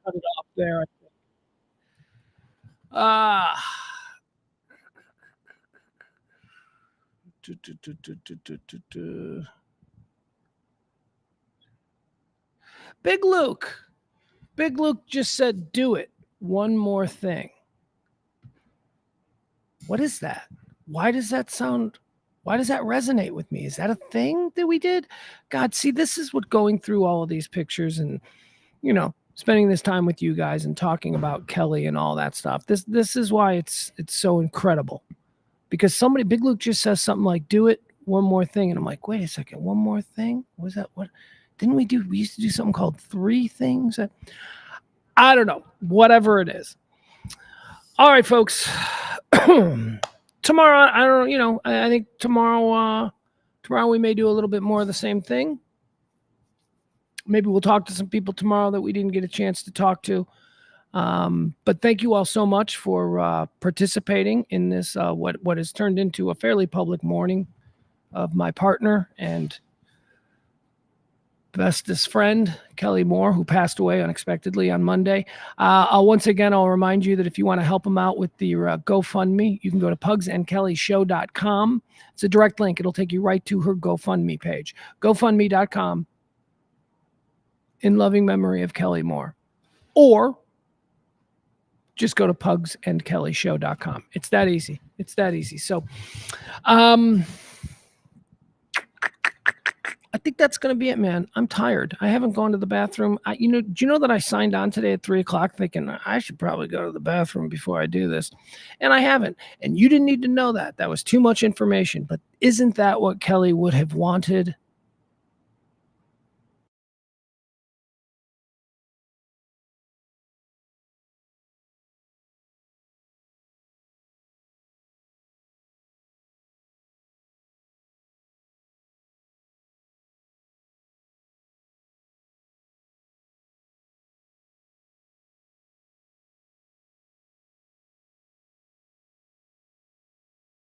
cut it off there. I think. Big Luke just said, "Do it. One more thing." What is that? Why does that resonate with me? Is that a thing that we did? God, see, this is what going through all of these pictures and, spending this time with you guys and talking about Kelly and all that stuff. This is why it's so incredible. Because Big Luke just says something like, do it, one more thing. And I'm like, wait a second, one more thing? Was that what? Didn't we used to do something called 3 things? I don't know, whatever it is. All right, folks. Tomorrow, I don't know, I think tomorrow we may do a little bit more of the same thing. Maybe we'll talk to some people tomorrow that we didn't get a chance to talk to. But thank you all so much for participating in this, what has turned into a fairly public mourning of my partner and bestest friend, Kelly Mohr, who passed away unexpectedly on Monday. Once again, I'll remind you that if you want to help him out with the GoFundMe, you can go to pugsandkellyshow.com. It's a direct link. It'll take you right to her GoFundMe page. GoFundMe.com in loving memory of Kelly Mohr. Or just go to pugsandkellyshow.com. It's that easy. So, I think that's going to be it, man. I'm tired. I haven't gone to the bathroom. Do you know that I signed on today at 3:00 thinking I should probably go to the bathroom before I do this? And I haven't. And you didn't need to know that. That was too much information. But isn't that what Kelly would have wanted